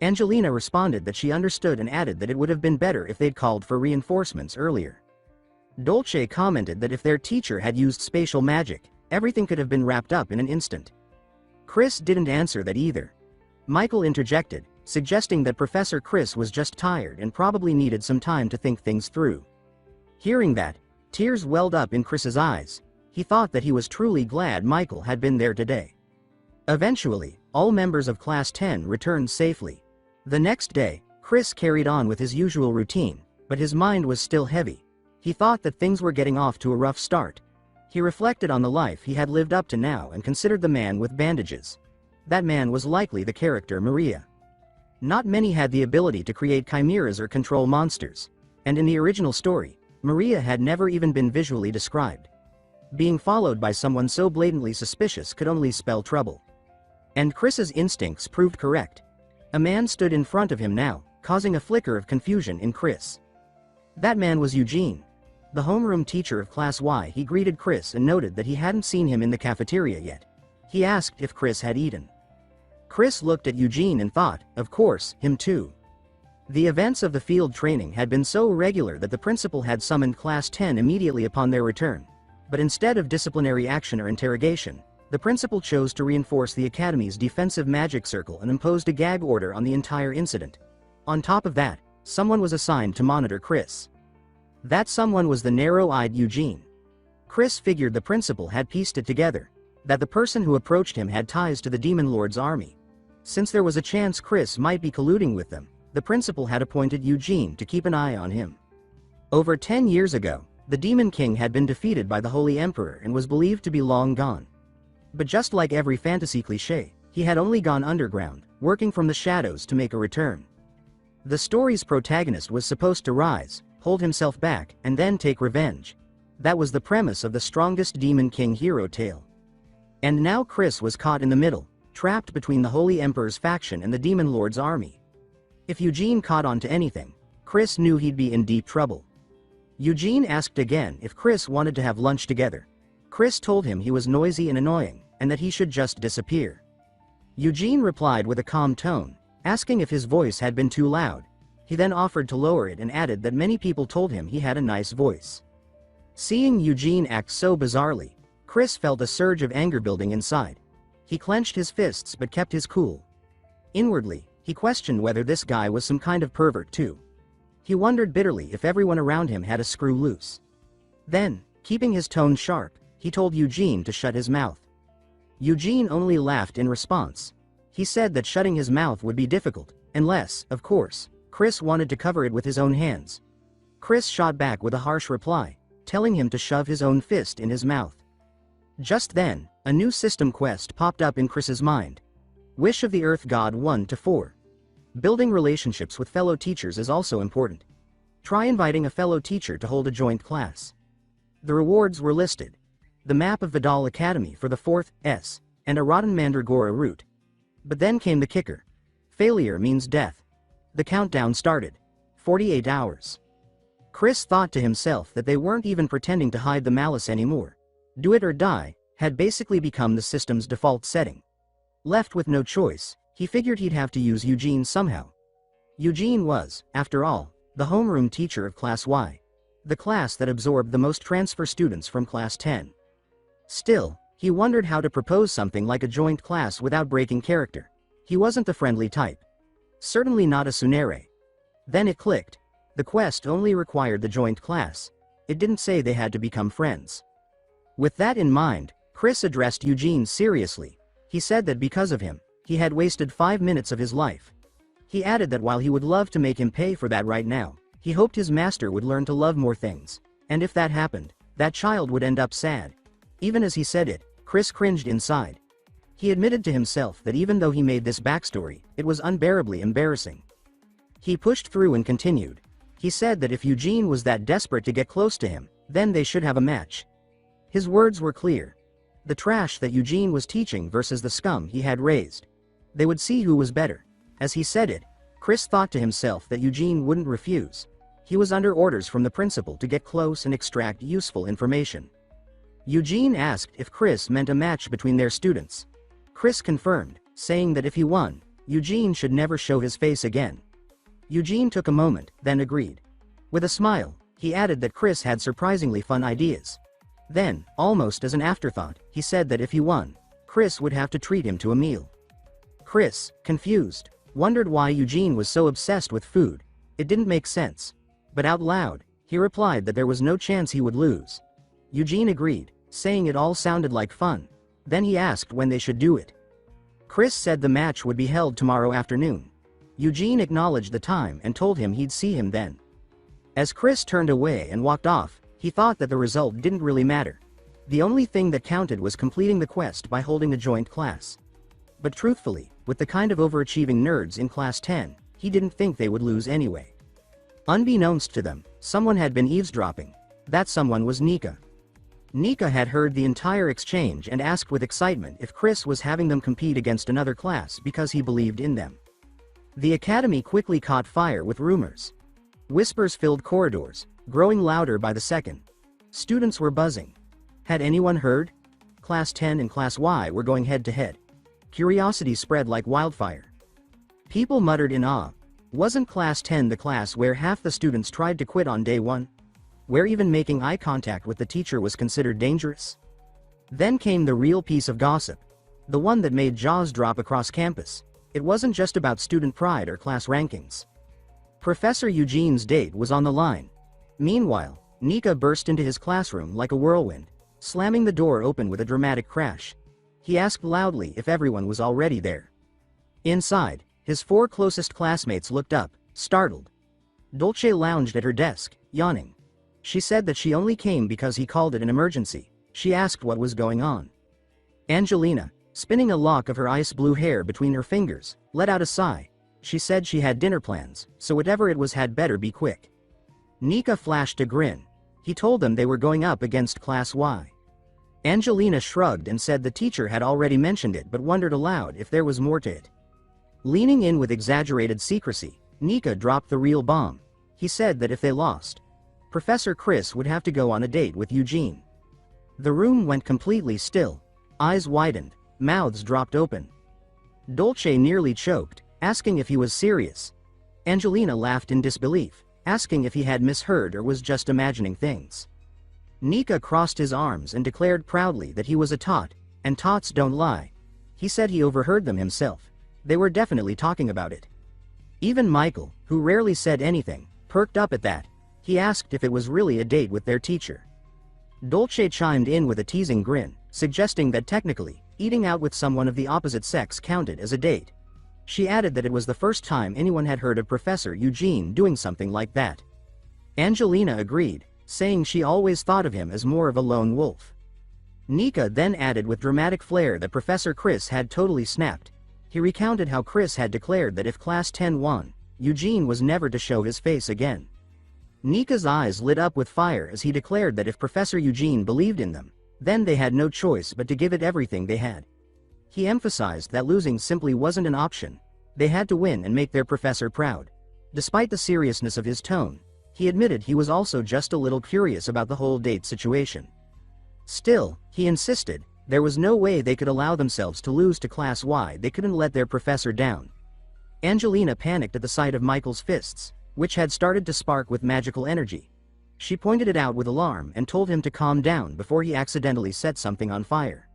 Angelina responded that she understood and added that it would have been better if they'd called for reinforcements earlier. Dolce commented that if their teacher had used spatial magic, everything could have been wrapped up in an instant. Chris didn't answer that either. Michael interjected, suggesting that Professor Chris was just tired and probably needed some time to think things through. Hearing that, tears welled up in Chris's eyes. He thought that he was truly glad Michael had been there today. Eventually, all members of Class 10 returned safely. The next day, Chris carried on with his usual routine, but his mind was still heavy. He thought that things were getting off to a rough start. He reflected on the life he had lived up to now and considered the man with bandages. That man was likely the character Maria. Not many had the ability to create chimeras or control monsters, and in the original story, Maria had never even been visually described. Being followed by someone so blatantly suspicious could only spell trouble. And Chris's instincts proved correct. A man stood in front of him now, causing a flicker of confusion in Chris. That man was Eugene, the homeroom teacher of Class Y. He greeted Chris and noted that he hadn't seen him in the cafeteria yet. He asked if Chris had eaten. Chris looked at Eugene and thought, of course, him too. The events of the field training had been so regular that the principal had summoned Class 10 immediately upon their return. But instead of disciplinary action or interrogation, the principal chose to reinforce the academy's defensive magic circle and imposed a gag order on the entire incident. On top of that, someone was assigned to monitor Chris. That someone was the narrow-eyed Eugene. Chris figured the principal had pieced it together, that the person who approached him had ties to the Demon Lord's army. Since there was a chance Chris might be colluding with them, the principal had appointed Eugene to keep an eye on him. Over 10 years ago, the Demon King had been defeated by the Holy Emperor and was believed to be long gone. But just like every fantasy cliché, he had only gone underground, working from the shadows to make a return. The story's protagonist was supposed to rise, hold himself back, and then take revenge. That was the premise of the strongest Demon King hero tale. And now Chris was caught in the middle, trapped between the Holy Emperor's faction and the Demon Lord's army. If Eugene caught on to anything, Chris knew he'd be in deep trouble. Eugene asked again if Chris wanted to have lunch together. Chris told him he was noisy and annoying, and that he should just disappear. Eugene replied with a calm tone, asking if his voice had been too loud. He then offered to lower it and added that many people told him he had a nice voice. Seeing Eugene act so bizarrely, Chris felt a surge of anger building inside. He clenched his fists but kept his cool. Inwardly, he questioned whether this guy was some kind of pervert too. He wondered bitterly if everyone around him had a screw loose. Then, keeping his tone sharp, he told Eugene to shut his mouth. Eugene only laughed in response. He said that shutting his mouth would be difficult, unless, of course, Chris wanted to cover it with his own hands. Chris shot back with a harsh reply, telling him to shove his own fist in his mouth. Just then, a new system quest popped up in Chris's mind. Wish of the Earth God 1-4. Building relationships with fellow teachers is also important. Try inviting a fellow teacher to hold a joint class. The rewards were listed. The map of Vidal Academy for the 4th S, and a rotten Mandragora route. But then came the kicker. Failure means death. The countdown started. 48 hours. Chris thought to himself that they weren't even pretending to hide the malice anymore. Do it or die had basically become the system's default setting. Left with no choice, he figured he'd have to use Eugene somehow. Eugene was, after all, the homeroom teacher of Class Y. The class that absorbed the most transfer students from Class 10. Still, he wondered how to propose something like a joint class without breaking character. He wasn't the friendly type. Certainly not a tsundere. Then it clicked. The quest only required the joint class. It didn't say they had to become friends. With that in mind, Chris addressed Eugene seriously. He said that because of him, he had wasted 5 minutes of his life. He added that while he would love to make him pay for that right now, he hoped his master would learn to love more things. And if that happened, that child would end up sad. Even as he said it, Chris cringed inside. He admitted to himself that even though he made this backstory, it was unbearably embarrassing. He pushed through and continued. He said that if Eugene was that desperate to get close to him, then they should have a match. His words were clear. The trash that Eugene was teaching versus the scum he had raised. They would see who was better. As he said it, Chris thought to himself that Eugene wouldn't refuse. He was under orders from the principal to get close and extract useful information. Eugene asked if Chris meant a match between their students. Chris confirmed, saying that if he won, Eugene should never show his face again. Eugene took a moment, then agreed. With a smile, he added that Chris had surprisingly fun ideas. Then, almost as an afterthought, he said that if he won, Chris would have to treat him to a meal. Chris, confused, wondered why Eugene was so obsessed with food. It didn't make sense. But out loud, he replied that there was no chance he would lose. Eugene agreed, saying it all sounded like fun. Then he asked when they should do it. Chris said the match would be held tomorrow afternoon. Eugene acknowledged the time and told him he'd see him then. As Chris turned away and walked off, he thought that the result didn't really matter. The only thing that counted was completing the quest by holding a joint class. But truthfully, with the kind of overachieving nerds in Class 10, he didn't think they would lose anyway. Unbeknownst to them, someone had been eavesdropping. That someone was Nika. Nika had heard the entire exchange and asked with excitement if Chris was having them compete against another class because he believed in them. The academy quickly caught fire with rumors. Whispers filled corridors, growing louder by the second. Students were buzzing. Had anyone heard? Class 10 and Class Y were going head to head. Curiosity spread like wildfire. People muttered in awe. Wasn't Class 10 the class where half the students tried to quit on day one? Where even making eye contact with the teacher was considered dangerous? Then came the real piece of gossip. The one that made jaws drop across campus. It wasn't just about student pride or class rankings. Professor Eugene's date was on the line. Meanwhile, Nika burst into his classroom like a whirlwind, slamming the door open with a dramatic crash. He asked loudly if everyone was already there. Inside, his 4 closest classmates looked up, startled. Dolce lounged at her desk, yawning. She said that she only came because he called it an emergency. She asked what was going on. Angelina, spinning a lock of her ice blue hair between her fingers, let out a sigh. She said she had dinner plans, so whatever it was had better be quick. Nika flashed a grin. He told them they were going up against Class Y. Angelina shrugged and said the teacher had already mentioned it but wondered aloud if there was more to it. Leaning in with exaggerated secrecy, Nika dropped the real bomb. He said that if they lost, Professor Chris would have to go on a date with Eugene. The room went completely still. Eyes widened, mouths dropped open. Dolce nearly choked, asking if he was serious. Angelina laughed in disbelief, asking if he had misheard or was just imagining things. Nika crossed his arms and declared proudly that he was a tot, and tots don't lie. He said he overheard them himself. They were definitely talking about it. Even Michael, who rarely said anything, perked up at that. He asked if it was really a date with their teacher. Dolce chimed in with a teasing grin, suggesting that technically, eating out with someone of the opposite sex counted as a date. She added that it was the first time anyone had heard of Professor Eugene doing something like that. Angelina agreed, saying she always thought of him as more of a lone wolf. Nika then added with dramatic flair that Professor Chris had totally snapped. He recounted how Chris had declared that if Class 10 won, Eugene was never to show his face again. Nika's eyes lit up with fire as he declared that if Professor Eugene believed in them, then they had no choice but to give it everything they had. He emphasized that losing simply wasn't an option. They had to win and make their professor proud. Despite the seriousness of his tone, he admitted he was also just a little curious about the whole date situation. Still, he insisted, there was no way they could allow themselves to lose to Class Y. They couldn't let their professor down. Angelina panicked at the sight of Michael's fists, which had started to spark with magical energy. She pointed it out with alarm and told him to calm down before he accidentally set something on fire.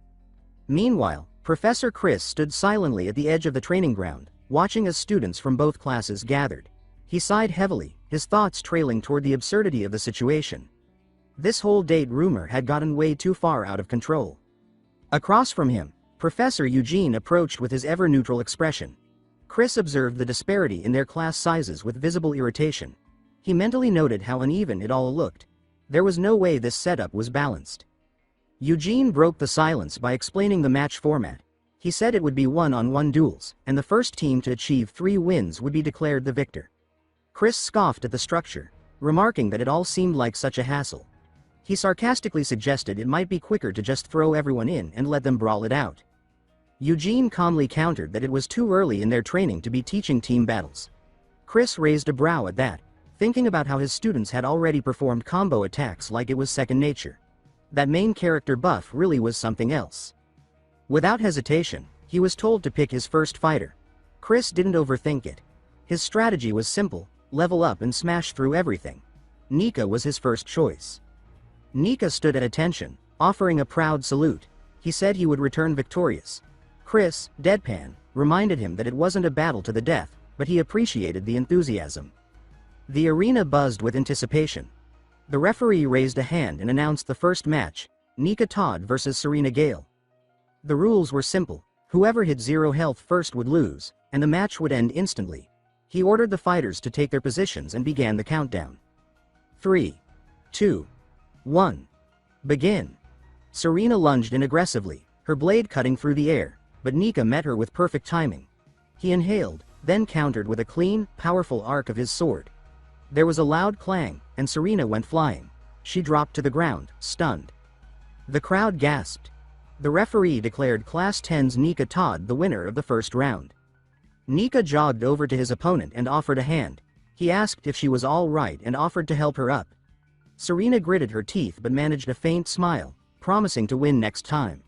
Meanwhile, Professor Chris stood silently at the edge of the training ground, watching as students from both classes gathered. He sighed heavily, his thoughts trailing toward the absurdity of the situation. This whole date rumor had gotten way too far out of control. Across from him, Professor Eugene approached with his ever-neutral expression. Chris observed the disparity in their class sizes with visible irritation. He mentally noted how uneven it all looked. There was no way this setup was balanced. Eugene broke the silence by explaining the match format. He said it would be one-on-one duels, and the first team to achieve 3 wins would be declared the victor. Chris scoffed at the structure, remarking that it all seemed like such a hassle. He sarcastically suggested it might be quicker to just throw everyone in and let them brawl it out. Eugene calmly countered that it was too early in their training to be teaching team battles. Chris raised a brow at that, thinking about how his students had already performed combo attacks like it was second nature. That main character buff really was something else. Without hesitation, he was told to pick his first fighter. Chris didn't overthink it. His strategy was simple: level up and smash through everything. Nika was his first choice. Nika stood at attention, offering a proud salute. He said he would return victorious. Chris, deadpan, reminded him that it wasn't a battle to the death, but he appreciated the enthusiasm. The arena buzzed with anticipation. The referee raised a hand and announced the first match: Nika Todd versus Serena Gale. The rules were simple: whoever hit 0 health first would lose, and the match would end instantly. He ordered the fighters to take their positions and began the countdown. 3, 2, 1. Begin. Serena lunged in aggressively, her blade cutting through the air, but Nika met her with perfect timing. He inhaled, then countered with a clean, powerful arc of his sword. There was a loud clang, and Serena went flying. She dropped to the ground, stunned. The crowd gasped. The referee declared Class 10's Nika Todd the winner of the first round. Nika jogged over to his opponent and offered a hand. He asked if she was all right and offered to help her up. Serena gritted her teeth but managed a faint smile, promising to win next time.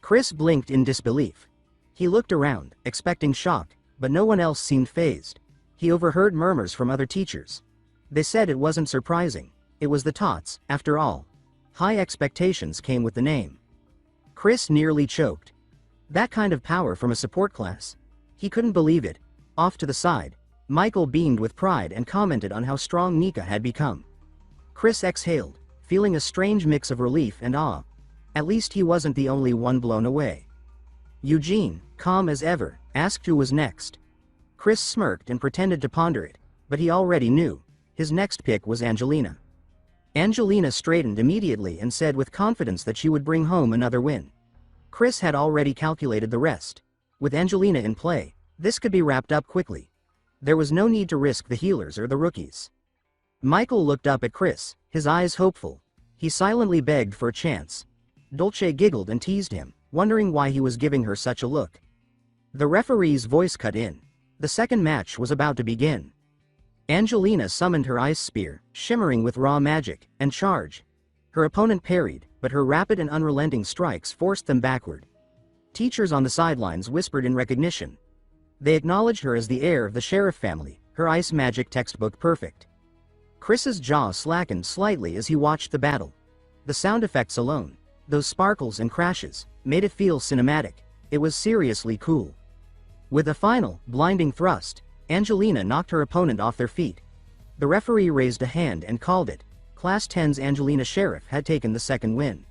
Chris blinked in disbelief. He looked around, expecting shock, but no one else seemed fazed. He overheard murmurs from other teachers. They said it wasn't surprising. It was the Tots, after all. High expectations came with the name. Chris nearly choked. That kind of power from a support class? He couldn't believe it. Off to the side, Michael beamed with pride and commented on how strong Nika had become. Chris exhaled, feeling a strange mix of relief and awe. At least he wasn't the only one blown away. Eugene, calm as ever, asked who was next. Chris smirked and pretended to ponder it, but he already knew. His next pick was Angelina. Angelina straightened immediately and said with confidence that she would bring home another win. Chris had already calculated the rest. With Angelina in play, this could be wrapped up quickly. There was no need to risk the healers or the rookies. Michael looked up at Chris, his eyes hopeful. He silently begged for a chance. Dolce giggled and teased him, wondering why he was giving her such a look. The referee's voice cut in. The second match was about to begin. Angelina summoned her ice spear, shimmering with raw magic, and charged. Her opponent parried, but her rapid and unrelenting strikes forced them backward. Teachers on the sidelines whispered in recognition. They acknowledged her as the heir of the sheriff family, her ice magic textbook perfect. Chris's jaw slackened slightly as he watched the battle. The sound effects alone, those sparkles and crashes, made it feel cinematic. It was seriously cool. With a final, blinding thrust, Angelina knocked her opponent off their feet. The referee raised a hand and called it. Class 10's Angelina Sheriff had taken the second win.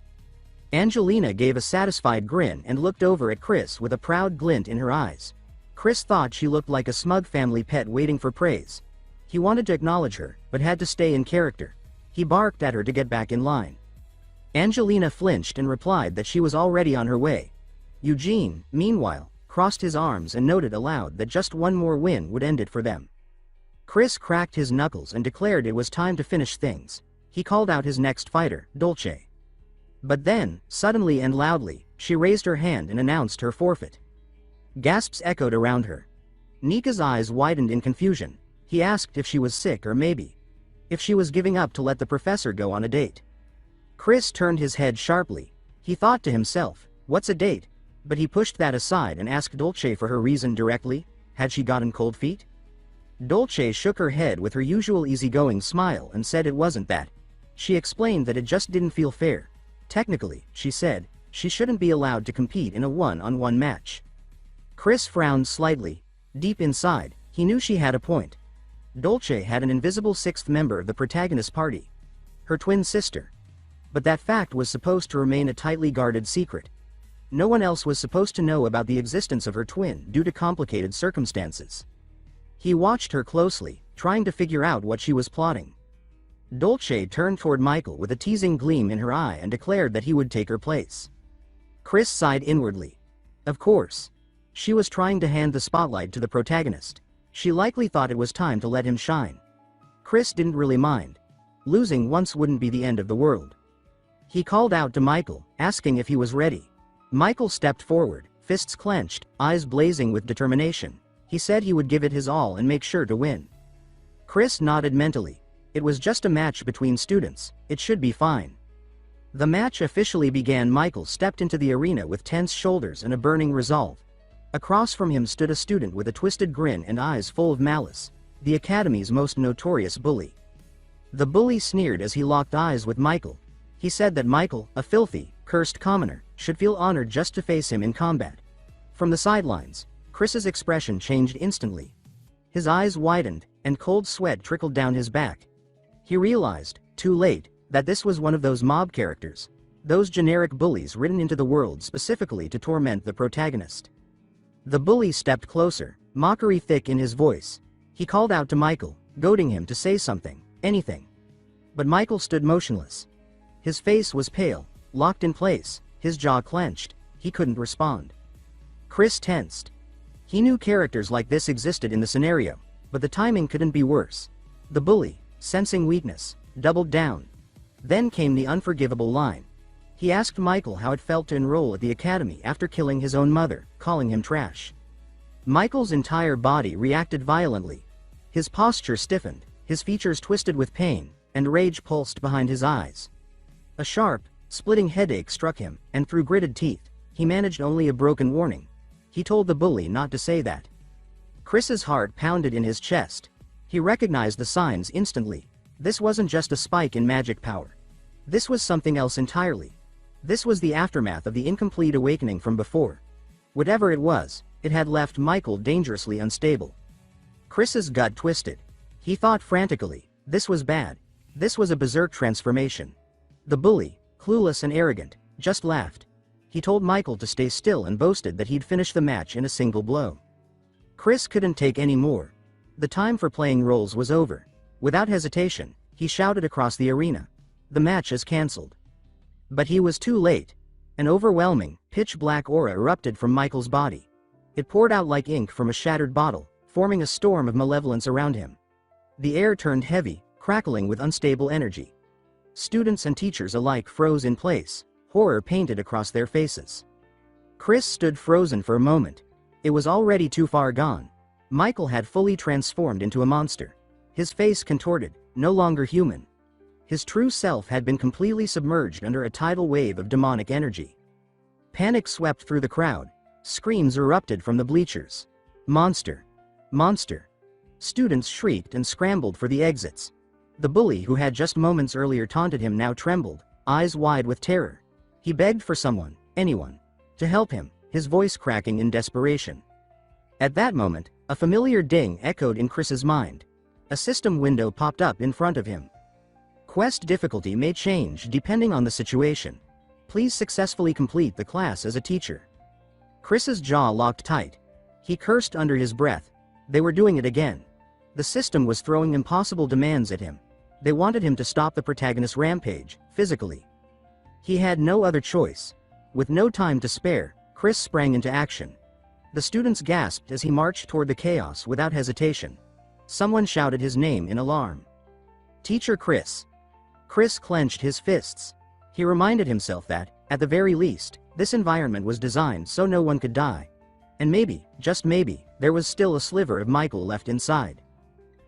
Angelina gave a satisfied grin and looked over at Chris with a proud glint in her eyes. Chris thought she looked like a smug family pet waiting for praise. He wanted to acknowledge her, but had to stay in character. He barked at her to get back in line. Angelina flinched and replied that she was already on her way. Eugene, meanwhile, crossed his arms and noted aloud that just one more win would end it for them. Chris cracked his knuckles and declared it was time to finish things. He called out his next fighter, Dolce. But then, suddenly and loudly, she raised her hand and announced her forfeit. Gasps echoed around her. Nika's eyes widened in confusion. He asked if she was sick or maybe if she was giving up to let the professor go on a date. Chris turned his head sharply. He thought to himself, what's a date? But he pushed that aside and asked Dolce for her reason directly. Had she gotten cold feet? Dolce shook her head with her usual easygoing smile and said it wasn't that. She explained that it just didn't feel fair. Technically, she said, she shouldn't be allowed to compete in a one-on-one match. Chris frowned slightly. Deep inside, he knew she had a point. Dolce had an invisible sixth member of the protagonist party. Her twin sister. But that fact was supposed to remain a tightly guarded secret. No one else was supposed to know about the existence of her twin due to complicated circumstances. He watched her closely, trying to figure out what she was plotting. Dolce turned toward Michael with a teasing gleam in her eye and declared that he would take her place. Chris sighed inwardly. Of course. She was trying to hand the spotlight to the protagonist. She likely thought it was time to let him shine. Chris didn't really mind. Losing once wouldn't be the end of the world. He called out to Michael, asking if he was ready. Michael stepped forward, fists clenched, eyes blazing with determination. He said he would give it his all and make sure to win. Chris nodded mentally. It was just a match between students, it should be fine. The match officially began. Michael stepped into the arena with tense shoulders and a burning resolve. Across from him stood a student with a twisted grin and eyes full of malice, the academy's most notorious bully. The bully sneered as he locked eyes with Michael. He said that Michael, a filthy, cursed commoner, should feel honored just to face him in combat. From the sidelines, Chris's expression changed instantly. His eyes widened, and cold sweat trickled down his back. He realized, too late, that this was one of those mob characters, those generic bullies written into the world specifically to torment the protagonist. The bully stepped closer, mockery thick in his voice. He called out to Michael, goading him to say something, anything. But Michael stood motionless. His face was pale, locked in place, his jaw clenched. He couldn't respond. Chris tensed. He knew characters like this existed in the scenario, but the timing couldn't be worse. The bully, sensing weakness, doubled down. Then came the unforgivable line. He asked Michael how it felt to enroll at the academy after killing his own mother, calling him trash. Michael's entire body reacted violently. His posture stiffened, his features twisted with pain, and rage pulsed behind his eyes. A sharp, splitting headache struck him, and through gritted teeth, he managed only a broken warning. He told the bully not to say that. Chris's heart pounded in his chest. He recognized the signs instantly. This wasn't just a spike in magic power. This was something else entirely. This was the aftermath of the incomplete awakening from before. Whatever it was, it had left Michael dangerously unstable. Chris's gut twisted. He thought frantically, this was bad. This was a berserk transformation. The bully, clueless and arrogant, just laughed. He told Michael to stay still and boasted that he'd finish the match in a single blow. Chris couldn't take any more. The time for playing roles was over. Without hesitation, he shouted across the arena. The match is cancelled. But he was too late. An overwhelming, pitch-black aura erupted from Michael's body. It poured out like ink from a shattered bottle, forming a storm of malevolence around him. The air turned heavy, crackling with unstable energy. Students and teachers alike froze in place, horror painted across their faces. Chris stood frozen for a moment. It was already too far gone. Michael had fully transformed into a monster. His face contorted, no longer human. His true self had been completely submerged under a tidal wave of demonic energy. Panic swept through the crowd. Screams erupted from the bleachers. Monster! Monster! Students shrieked and scrambled for the exits. The bully who had just moments earlier taunted him now trembled, eyes wide with terror. He begged for someone, anyone, to help him, his voice cracking in desperation. At that moment, a familiar ding echoed in Chris's mind. A system window popped up in front of him. Quest difficulty may change depending on the situation. Please successfully complete the class as a teacher. Chris's jaw locked tight. He cursed under his breath. They were doing it again. The system was throwing impossible demands at him. They wanted him to stop the protagonist's rampage, physically. He had no other choice. With no time to spare, Chris sprang into action. The students gasped as he marched toward the chaos without hesitation. Someone shouted his name in alarm. Teacher Chris. Chris clenched his fists. He reminded himself that, at the very least, this environment was designed so no one could die. And maybe, just maybe, there was still a sliver of Michael left inside.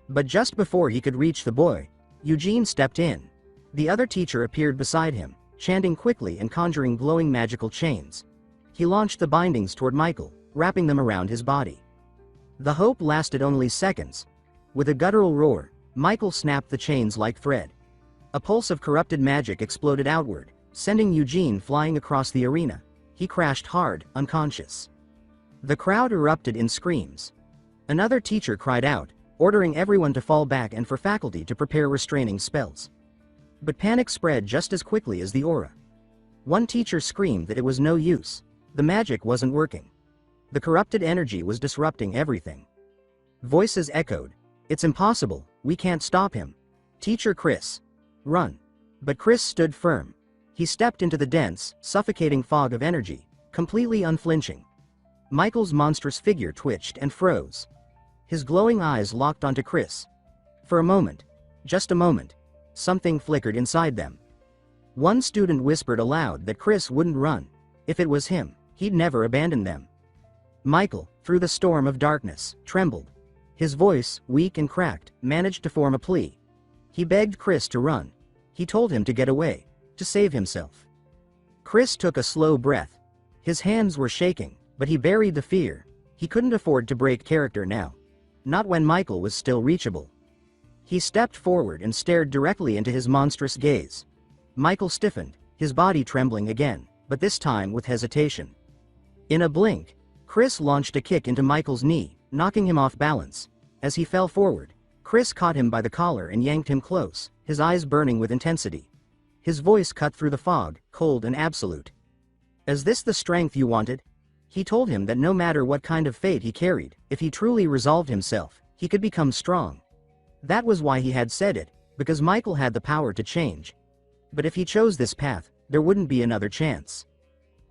But just before he could reach the boy, Eugene stepped in. The other teacher appeared beside him, chanting quickly and conjuring glowing magical chains. He launched the bindings toward Michael, wrapping them around his body. The hope lasted only seconds. With a guttural roar, Michael snapped the chains like thread. A pulse of corrupted magic exploded outward, sending Eugene flying across the arena. He crashed hard, unconscious. The crowd erupted in screams. Another teacher cried out, ordering everyone to fall back and for faculty to prepare restraining spells. But panic spread just as quickly as the aura. One teacher screamed that it was no use. The magic wasn't working. The corrupted energy was disrupting everything. Voices echoed. It's impossible, we can't stop him. Teacher Chris. Run. But Chris stood firm. He stepped into the dense, suffocating fog of energy, completely unflinching. Michael's monstrous figure twitched and froze. His glowing eyes locked onto Chris. For a moment, just a moment, something flickered inside them. One student whispered aloud that Chris wouldn't run. If it was him, he'd never abandon them. Michael, through the storm of darkness, trembled. His voice, weak and cracked, managed to form a plea. He begged Chris to run. He told him to get away, to save himself. Chris took a slow breath. His hands were shaking, but he buried the fear. He couldn't afford to break character now. Not when Michael was still reachable. He stepped forward and stared directly into his monstrous gaze. Michael stiffened, his body trembling again, but this time with hesitation. In a blink, Chris launched a kick into Michael's knee, knocking him off balance. As he fell forward, Chris caught him by the collar and yanked him close, his eyes burning with intensity. His voice cut through the fog, cold and absolute. Is this the strength you wanted? He told him that no matter what kind of fate he carried, if he truly resolved himself, he could become strong. That was why he had said it, because Michael had the power to change. But if he chose this path, there wouldn't be another chance.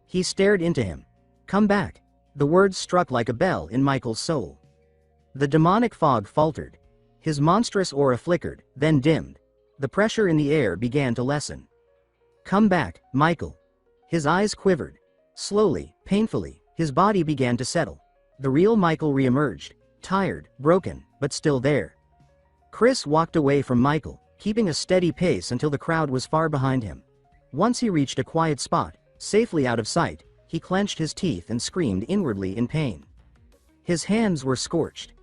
He stared into him. Come back. The words struck like a bell in Michael's soul. The demonic fog faltered. His monstrous aura flickered, then dimmed. The pressure in the air began to lessen. Come back, Michael. His eyes quivered. Slowly, painfully, his body began to settle. The real Michael reemerged, tired, broken, but still there. Chris walked away from Michael, keeping a steady pace until the crowd was far behind him. Once he reached a quiet spot, safely out of sight, he clenched his teeth and screamed inwardly in pain. His hands were scorched.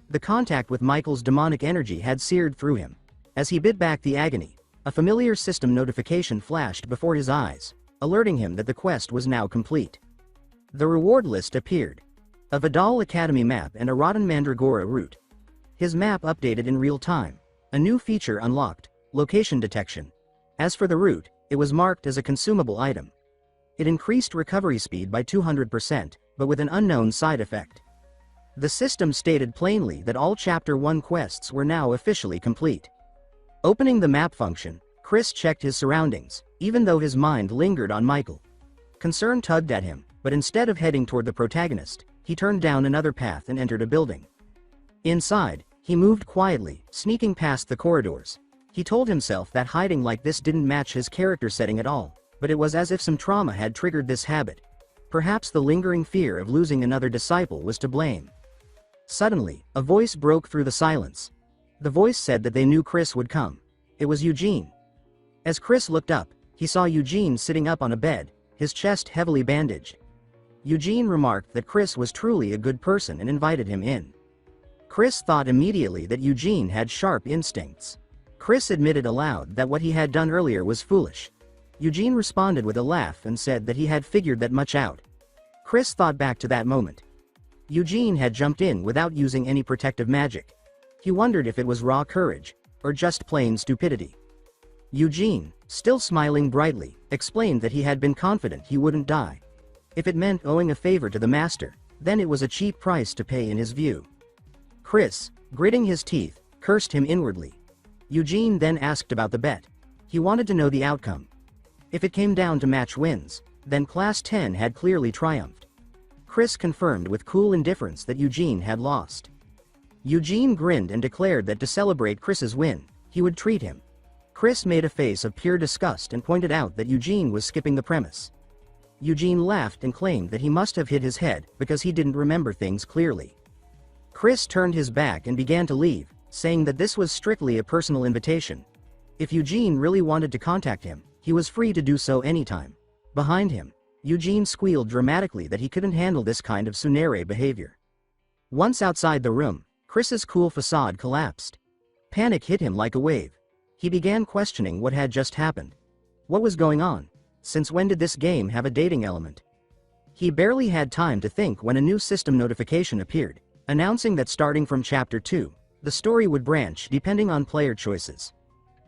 The contact with Michael's demonic energy had seared through him. As he bit back the agony, a familiar system notification flashed before his eyes, alerting him that the quest was now complete. The reward list appeared. A Vidal Academy map and a Rotten Mandragora route. His map updated in real time. A new feature unlocked, location detection. As for the route, it was marked as a consumable item. It increased recovery speed by 200%, but with an unknown side effect. The system stated plainly that all Chapter 1 quests were now officially complete. Opening the map function, Chris checked his surroundings, even though his mind lingered on Michael. Concern tugged at him, but instead of heading toward the protagonist, he turned down another path and entered a building. Inside, he moved quietly, sneaking past the corridors. He told himself that hiding like this didn't match his character setting at all, but it was as if some trauma had triggered this habit. Perhaps the lingering fear of losing another disciple was to blame. Suddenly, a voice broke through the silence. The voice said that they knew Chris would come. It was Eugene. As Chris looked up, he saw Eugene sitting up on a bed, his chest heavily bandaged. Eugene remarked that Chris was truly a good person and invited him in. Chris thought immediately that Eugene had sharp instincts. Chris admitted aloud that what he had done earlier was foolish. Eugene responded with a laugh and said that he had figured that much out. Chris thought back to that moment. Eugene had jumped in without using any protective magic. He wondered if it was raw courage, or just plain stupidity. Eugene, still smiling brightly, explained that he had been confident he wouldn't die. If it meant owing a favor to the master, then it was a cheap price to pay in his view. Chris, gritting his teeth, cursed him inwardly. Eugene then asked about the bet. He wanted to know the outcome. If it came down to match wins, then Class 10 had clearly triumphed. Chris confirmed with cool indifference that Eugene had lost. Eugene grinned and declared that to celebrate Chris's win, he would treat him. Chris made a face of pure disgust and pointed out that Eugene was skipping the premise. Eugene laughed and claimed that he must have hit his head because he didn't remember things clearly. Chris turned his back and began to leave, saying that this was strictly a personal invitation. If Eugene really wanted to contact him, he was free to do so anytime. Behind him, Eugene squealed dramatically that he couldn't handle this kind of tsundere behavior. Once outside the room, Chris's cool facade collapsed. Panic hit him like a wave. He began questioning what had just happened. What was going on? Since when did this game have a dating element? He barely had time to think when a new system notification appeared, announcing that starting from Chapter 2, the story would branch depending on player choices.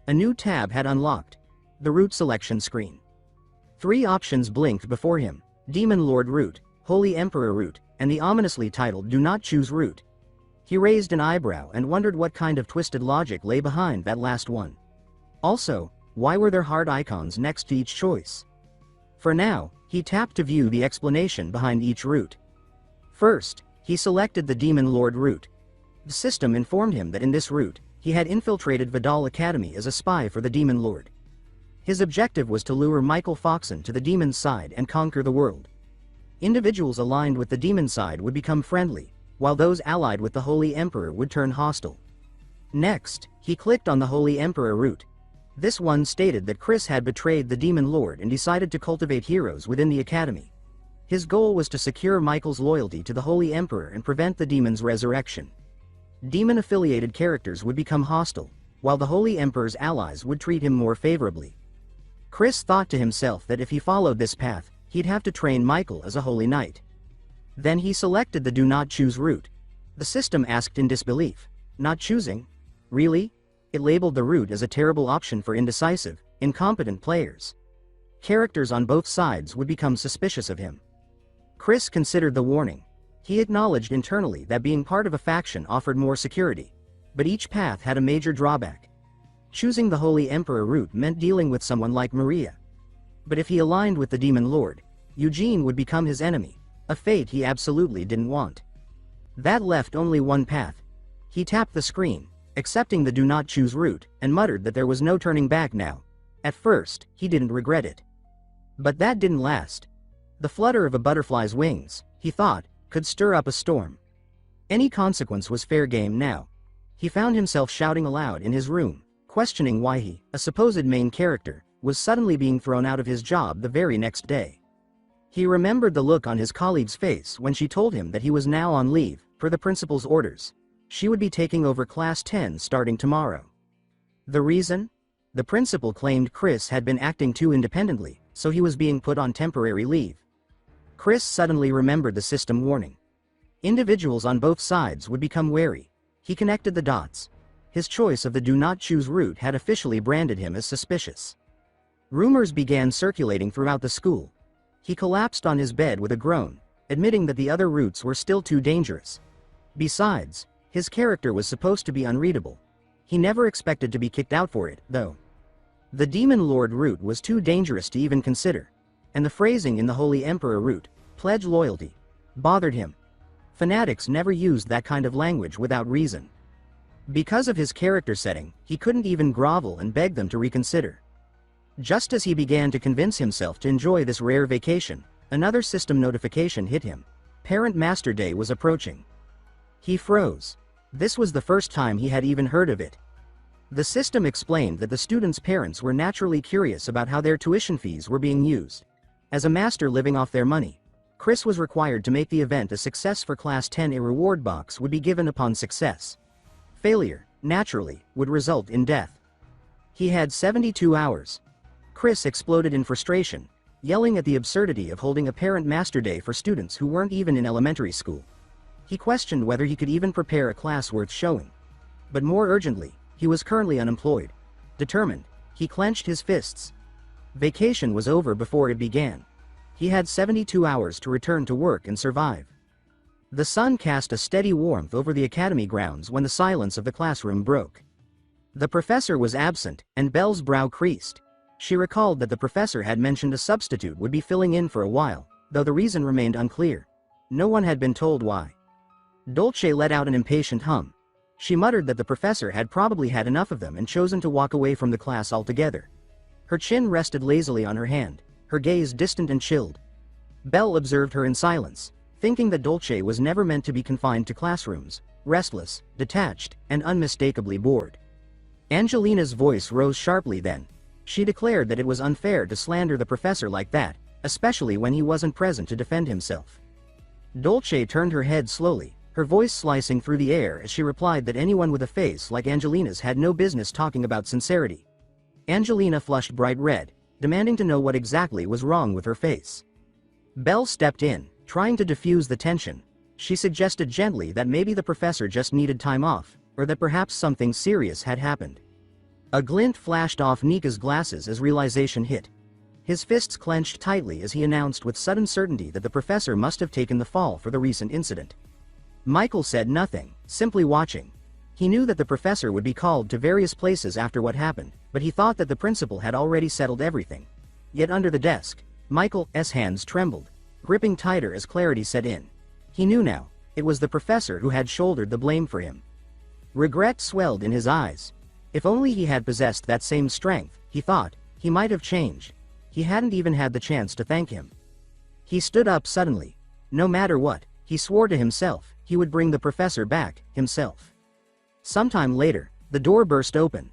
A new tab had unlocked. The route selection screen. 3 options blinked before him: Demon Lord route, Holy Emperor route, and the ominously titled Do Not Choose route. He raised an eyebrow and wondered what kind of twisted logic lay behind that last one. Also, why were there heart icons next to each choice? For now, he tapped to view the explanation behind each route. First, he selected the Demon Lord route. The system informed him that in this route, he had infiltrated Vidal Academy as a spy for the Demon Lord. His objective was to lure Michael Foxon to the demon's side and conquer the world. Individuals aligned with the demon side would become friendly, while those allied with the Holy Emperor would turn hostile. Next, he clicked on the Holy Emperor route. This one stated that Chris had betrayed the Demon Lord and decided to cultivate heroes within the Academy. His goal was to secure Michael's loyalty to the Holy Emperor and prevent the demon's resurrection. Demon-affiliated characters would become hostile, while the Holy Emperor's allies would treat him more favorably. Chris thought to himself that if he followed this path, he'd have to train Michael as a Holy Knight. Then he selected the Do Not Choose route. The system asked in disbelief. Not choosing? Really? It labeled the route as a terrible option for indecisive, incompetent players. Characters on both sides would become suspicious of him. Chris considered the warning. He acknowledged internally that being part of a faction offered more security, but each path had a major drawback. Choosing the Holy Emperor route meant dealing with someone like Maria. But if he aligned with the Demon Lord, Eugene would become his enemy, a fate he absolutely didn't want. That left only one path. He tapped the screen, accepting the Do Not Choose route, and muttered that there was no turning back now. At first, he didn't regret it. But that didn't last. The flutter of a butterfly's wings, he thought, could stir up a storm. Any consequence was fair game now. He found himself shouting aloud in his room, questioning why he, a supposed main character, was suddenly being thrown out of his job the very next day. He remembered the look on his colleague's face when she told him that he was now on leave, per the principal's orders. She would be taking over Class 10 starting tomorrow. The reason? The principal claimed Chris had been acting too independently, so he was being put on temporary leave. Chris suddenly remembered the system warning. Individuals on both sides would become wary. He connected the dots. His choice of the Do Not Choose route had officially branded him as suspicious. Rumors began circulating throughout the school. He collapsed on his bed with a groan, admitting that the other routes were still too dangerous. Besides, his character was supposed to be unreadable. He never expected to be kicked out for it, though. The Demon Lord route was too dangerous to even consider, and the phrasing in the Holy Emperor route, pledge loyalty, bothered him. Fanatics never used that kind of language without reason. Because of his character setting, he couldn't even grovel and beg them to reconsider. Just as he began to convince himself to enjoy this rare vacation, another system notification hit him. Parent Master Day was approaching. He froze. This was the first time he had even heard of it. The system explained that the students' parents were naturally curious about how their tuition fees were being used. As a master living off their money, Chris was required to make the event a success for Class 10. A reward box would be given upon success. Failure, naturally, would result in death. He had 72 hours. Chris exploded in frustration, yelling at the absurdity of holding a Parent Master Day for students who weren't even in elementary school. He questioned whether he could even prepare a class worth showing. But more urgently, he was currently unemployed. Determined, he clenched his fists. Vacation was over before it began. He had 72 hours to return to work and survive. The sun cast a steady warmth over the academy grounds when the silence of the classroom broke. The professor was absent, and Belle's brow creased. She recalled that the professor had mentioned a substitute would be filling in for a while, though the reason remained unclear. No one had been told why. Dolce let out an impatient hum. She muttered that the professor had probably had enough of them and chosen to walk away from the class altogether. Her chin rested lazily on her hand, her gaze distant and chilled. Belle observed her in silence, thinking that Dolce was never meant to be confined to classrooms, restless, detached, and unmistakably bored. Angelina's voice rose sharply then. She declared that it was unfair to slander the professor like that, especially when he wasn't present to defend himself. Dolce turned her head slowly, her voice slicing through the air as she replied that anyone with a face like Angelina's had no business talking about sincerity. Angelina flushed bright red, demanding to know what exactly was wrong with her face. Belle stepped in, trying to diffuse the tension. She suggested gently that maybe the professor just needed time off, or that perhaps something serious had happened. A glint flashed off Nika's glasses as realization hit. His fists clenched tightly as he announced with sudden certainty that the professor must have taken the fall for the recent incident. Michael said nothing, simply watching. He knew that the professor would be called to various places after what happened, but he thought that the principal had already settled everything. Yet under the desk, Michael's hands trembled, gripping tighter as clarity set in. He knew now, it was the professor who had shouldered the blame for him. Regret swelled in his eyes. If only he had possessed that same strength, he thought, he might have changed. He hadn't even had the chance to thank him. He stood up suddenly. No matter what, he swore to himself, he would bring the professor back, himself. Sometime later, the door burst open.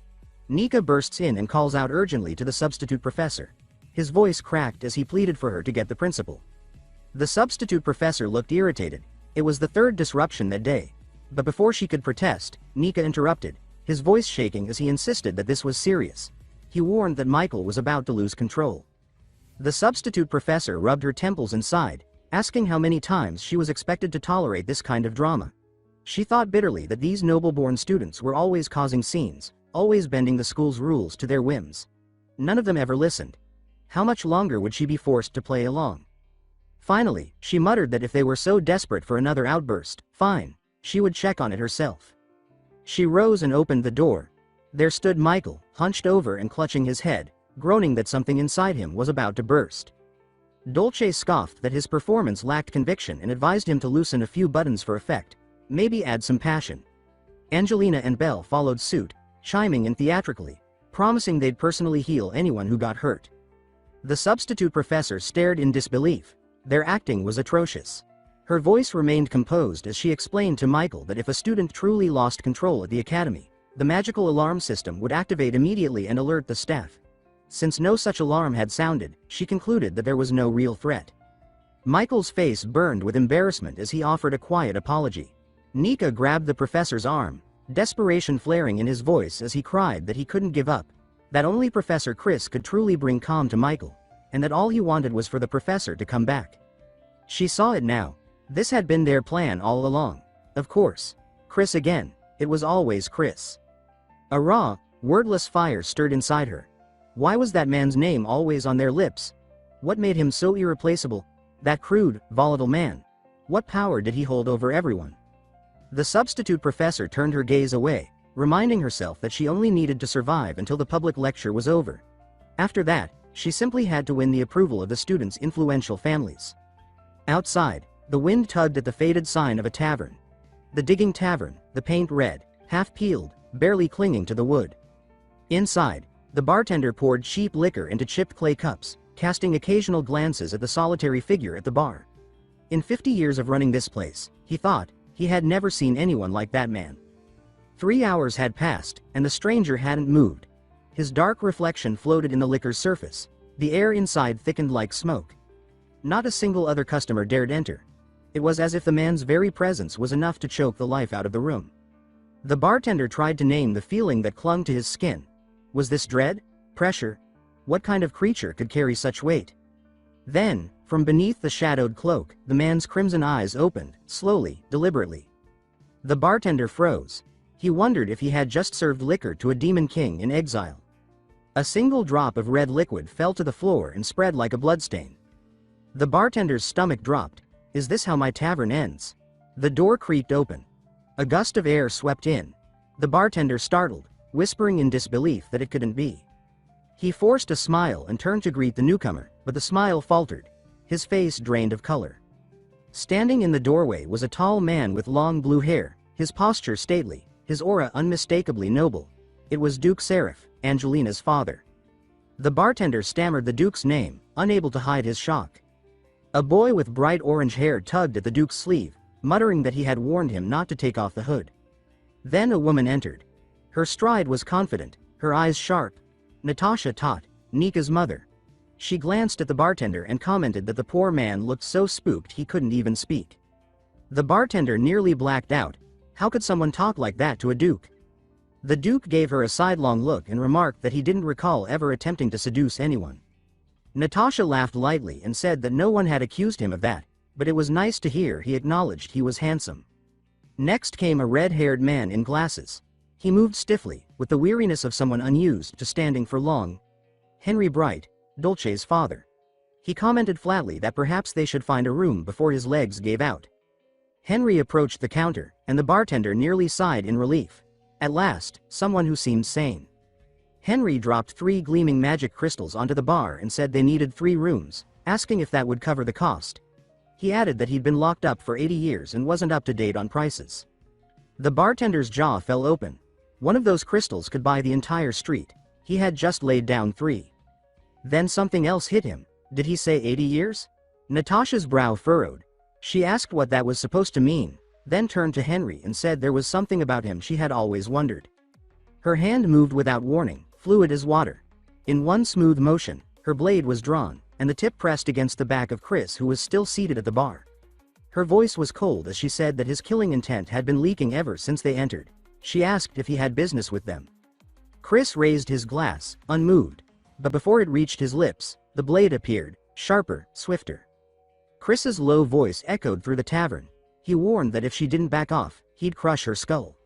Nika bursts in and calls out urgently to the substitute professor. His voice cracked as he pleaded for her to get the principal. The substitute professor looked irritated. It was the third disruption that day. But before she could protest, Nika interrupted, his voice shaking as he insisted that this was serious. He warned that Michael was about to lose control. The substitute professor rubbed her temples and sighed, asking how many times she was expected to tolerate this kind of drama. She thought bitterly that these noble-born students were always causing scenes, always bending the school's rules to their whims. None of them ever listened. How much longer would she be forced to play along? Finally, she muttered that if they were so desperate for another outburst, fine, she would check on it herself. She rose and opened the door. There stood Michael, hunched over and clutching his head, groaning that something inside him was about to burst. Dolce scoffed that his performance lacked conviction and advised him to loosen a few buttons for effect, maybe add some passion. Angelina and Belle followed suit, chiming in theatrically, promising they'd personally heal anyone who got hurt. The substitute professor stared in disbelief. Their acting was atrocious. Her voice remained composed as she explained to Michael that if a student truly lost control at the academy, the magical alarm system would activate immediately and alert the staff. Since no such alarm had sounded, she concluded that there was no real threat. Michael's face burned with embarrassment as he offered a quiet apology. Nika grabbed the professor's arm, desperation flaring in his voice as he cried that he couldn't give up, that only Professor Chris could truly bring calm to Michael, and that all he wanted was for the professor to come back. She saw it now. This had been their plan all along. Of course. Chris again. It was always Chris. A raw, wordless fire stirred inside her. Why was that man's name always on their lips? What made him so irreplaceable? That crude, volatile man. What power did he hold over everyone? The substitute professor turned her gaze away, reminding herself that she only needed to survive until the public lecture was over. After that, she simply had to win the approval of the students' influential families. Outside, the wind tugged at the faded sign of a tavern. The Digging Tavern, the paint red, half-peeled, barely clinging to the wood. Inside, the bartender poured cheap liquor into chipped clay cups, casting occasional glances at the solitary figure at the bar. In 50 years of running this place, he thought, he had never seen anyone like that man. 3 hours had passed, and the stranger hadn't moved. His dark reflection floated in the liquor's surface. The air inside thickened like smoke. Not a single other customer dared enter. It was as if the man's very presence was enough to choke the life out of the room. The bartender tried to name the feeling that clung to his skin. Was this dread? Pressure? What kind of creature could carry such weight? Then, from beneath the shadowed cloak, the man's crimson eyes opened, slowly, deliberately. The bartender froze. He wondered if he had just served liquor to a demon king in exile. A single drop of red liquid fell to the floor and spread like a bloodstain. The bartender's stomach dropped. Is this how my tavern ends? The door creaked open. A gust of air swept in. The bartender startled, whispering in disbelief that it couldn't be. He forced a smile and turned to greet the newcomer, but the smile faltered. His face drained of color. Standing in the doorway was a tall man with long blue hair, his posture stately, his aura unmistakably noble. It was Duke Seraph, Angelina's father. The bartender stammered the Duke's name, unable to hide his shock. A boy with bright orange hair tugged at the Duke's sleeve, muttering that he had warned him not to take off the hood. Then a woman entered. Her stride was confident, her eyes sharp. Natasha Tot, Nika's mother. She glanced at the bartender and commented that the poor man looked so spooked he couldn't even speak. The bartender nearly blacked out. How could someone talk like that to a duke? The duke gave her a sidelong look and remarked that he didn't recall ever attempting to seduce anyone. Natasha laughed lightly and said that no one had accused him of that, but it was nice to hear he acknowledged he was handsome. Next came a red-haired man in glasses. He moved stiffly, with the weariness of someone unused to standing for long. Henry Bright, Dolce's father. He commented flatly that perhaps they should find a room before his legs gave out. Henry approached the counter, and the bartender nearly sighed in relief. At last, someone who seemed sane. Henry dropped 3 gleaming magic crystals onto the bar and said they needed 3 rooms, asking if that would cover the cost. He added that he'd been locked up for 80 years and wasn't up to date on prices. The bartender's jaw fell open. One of those crystals could buy the entire street. He had just laid down 3. Then something else hit him. Did he say 80 years? Natasha's brow furrowed. She asked what that was supposed to mean, then turned to Henry and said there was something about him she had always wondered. Her hand moved without warning, fluid as water. In one smooth motion, her blade was drawn, and the tip pressed against the back of Chris, who was still seated at the bar. Her voice was cold as she said that his killing intent had been leaking ever since they entered. She asked if he had business with them. Chris raised his glass, unmoved. But before it reached his lips, the blade appeared, sharper, swifter. Chris's low voice echoed through the tavern. He warned that if she didn't back off, he'd crush her skull.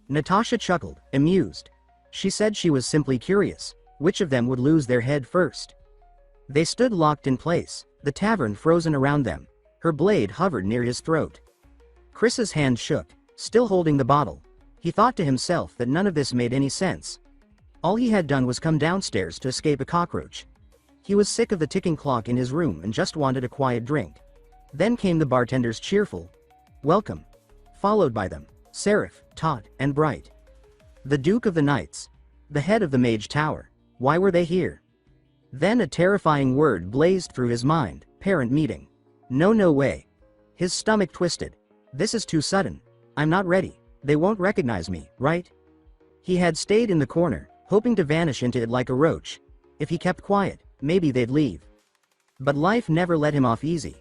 Natasha chuckled, amused. She said she was simply curious. Which of them would lose their head first? They stood locked in place, the tavern frozen around them. Her blade hovered near his throat. Chris's hand shook, still holding the bottle. He thought to himself that none of this made any sense. All he had done was come downstairs to escape a cockroach. He was sick of the ticking clock in his room and just wanted a quiet drink. Then came the bartender's cheerful welcome, followed by them, Seraph, Tot, and Bright. The Duke of the Knights. The head of the Mage Tower. Why were they here? Then a terrifying word blazed through his mind, parent meeting. No way. His stomach twisted. This is too sudden. I'm not ready. They won't recognize me, right? He had stayed in the corner, hoping to vanish into it like a roach. If he kept quiet, maybe they'd leave. But life never let him off easy.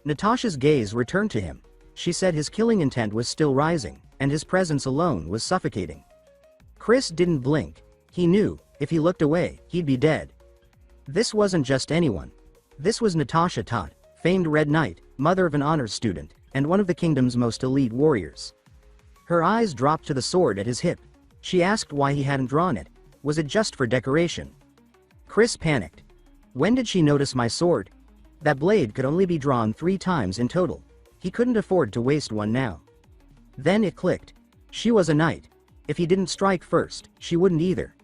Natasha's gaze returned to him. She said his killing intent was still rising, and his presence alone was suffocating. Chris didn't blink. He knew, if he looked away, he'd be dead. This wasn't just anyone. This was Natasha Tot, famed Red Knight, mother of an honors student, and one of the kingdom's most elite warriors. Her eyes dropped to the sword at his hip. She asked why he hadn't drawn it. Was it just for decoration? Chris panicked. When did she notice my sword? That blade could only be drawn 3 times in total. He couldn't afford to waste one now. Then it clicked. She was a knight. If he didn't strike first, she wouldn't either.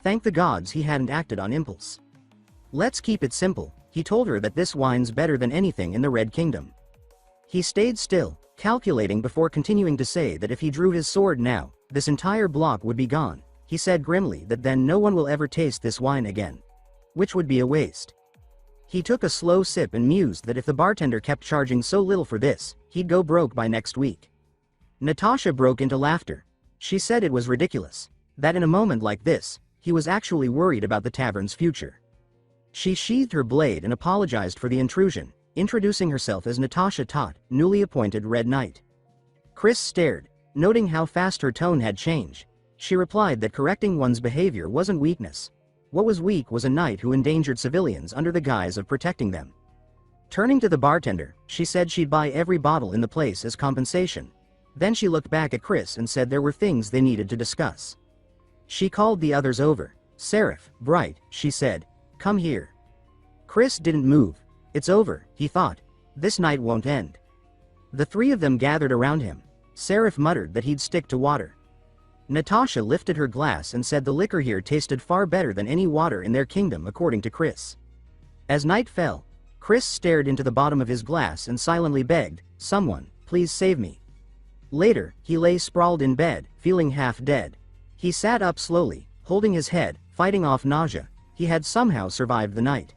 Thank the gods he hadn't acted on impulse. Let's keep it simple. He told her that this wine's better than anything in the Red Kingdom. He stayed still, calculating before continuing to say that if he drew his sword now, this entire block would be gone. He said grimly that then no one will ever taste this wine again. Which would be a waste. He took a slow sip and mused that if the bartender kept charging so little for this, he'd go broke by next week. Natasha broke into laughter. She said it was ridiculous. That in a moment like this, he was actually worried about the tavern's future. She sheathed her blade and apologized for the intrusion, introducing herself as Natasha Tot, newly appointed Red Knight. Chris stared, noting how fast her tone had changed. She replied that correcting one's behavior wasn't weakness. What was weak was a knight who endangered civilians under the guise of protecting them. Turning to the bartender, she said she'd buy every bottle in the place as compensation. Then she looked back at Chris and said there were things they needed to discuss. She called the others over. Seraph, Bright, she said, come here. Chris didn't move. It's over, he thought. This night won't end. The 3 of them gathered around him. Seraph muttered that he'd stick to water. Natasha lifted her glass and said the liquor here tasted far better than any water in their kingdom, according to Chris. As night fell, Chris stared into the bottom of his glass and silently begged, someone, please save me. Later, he lay sprawled in bed, feeling half dead. He sat up slowly, holding his head, fighting off nausea. He had somehow survived the night.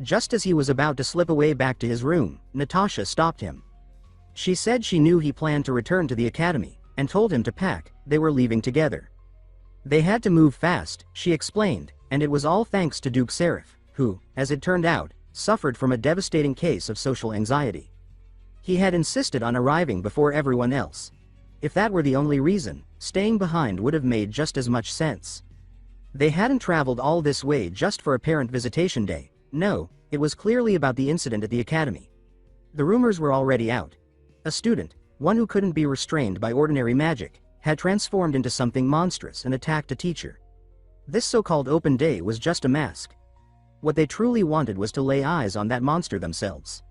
Just as he was about to slip away back to his room, Natasha stopped him. She said she knew he planned to return to the academy, and told him to pack. They were leaving together. They had to move fast, she explained, and it was all thanks to Duke Seraph, who, as it turned out, suffered from a devastating case of social anxiety. He had insisted on arriving before everyone else. If that were the only reason, staying behind would have made just as much sense. They hadn't traveled all this way just for a parent visitation day. No, it was clearly about the incident at the academy. The rumors were already out. A student, one who couldn't be restrained by ordinary magic, had transformed into something monstrous and attacked a teacher. This so-called open day was just a mask. What they truly wanted was to lay eyes on that monster themselves.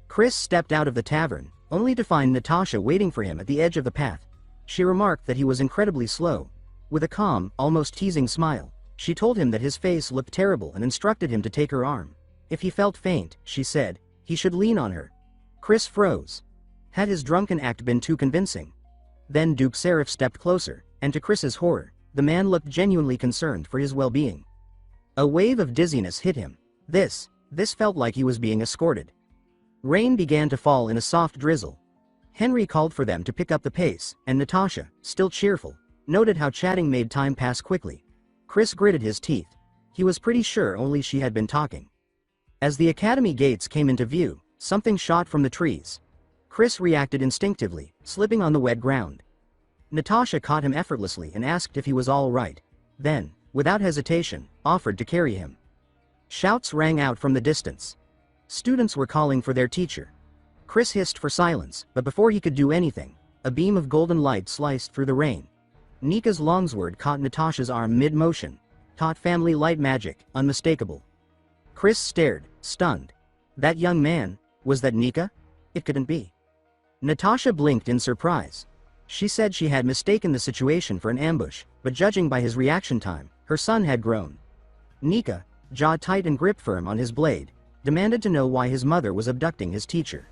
Chris stepped out of the tavern, only to find Natasha waiting for him at the edge of the path. She remarked that he was incredibly slow. With a calm, almost teasing smile, she told him that his face looked terrible and instructed him to take her arm. If he felt faint, she said, he should lean on her. Chris froze. Had his drunken act been too convincing? Then Duke Seraph stepped closer, and to Chris's horror, the man looked genuinely concerned for his well-being. A wave of dizziness hit him. This felt like he was being escorted. Rain began to fall in a soft drizzle. Henry called for them to pick up the pace, and Natasha, still cheerful, noted how chatting made time pass quickly. Chris gritted his teeth. He was pretty sure only she had been talking. As the academy gates came into view, something shot from the trees. Chris reacted instinctively, slipping on the wet ground. Natasha caught him effortlessly and asked if he was all right. Then, without hesitation, offered to carry him. Shouts rang out from the distance. Students were calling for their teacher. Chris hissed for silence, but before he could do anything, a beam of golden light sliced through the rain. Nika's longsword caught Natasha's arm mid-motion. Taught family light magic, unmistakable. Chris stared, stunned. That young man, was that Nika? It couldn't be. Natasha blinked in surprise. She said she had mistaken the situation for an ambush, but judging by his reaction time, her son had grown. Nika, jaw tight and grip firm on his blade, demanded to know why his mother was abducting his teacher.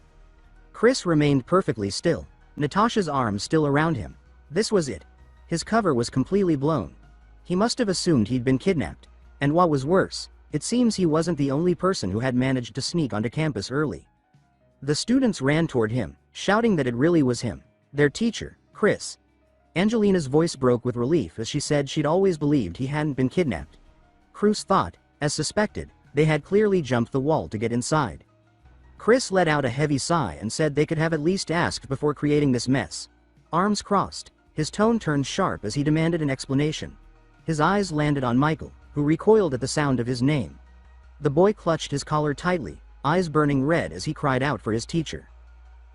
Chris remained perfectly still, Natasha's arm still around him. This was it. His cover was completely blown. He must have assumed he'd been kidnapped, and what was worse, it seems he wasn't the only person who had managed to sneak onto campus early. The students ran toward him, shouting that it really was him, their teacher, Chris. Angelina's voice broke with relief as she said she'd always believed he hadn't been kidnapped. Cruz thought, as suspected, they had clearly jumped the wall to get inside. Chris let out a heavy sigh and said they could have at least asked before creating this mess. Arms crossed, his tone turned sharp as he demanded an explanation. His eyes landed on Michael, who recoiled at the sound of his name. The boy clutched his collar tightly, eyes burning red as he cried out for his teacher.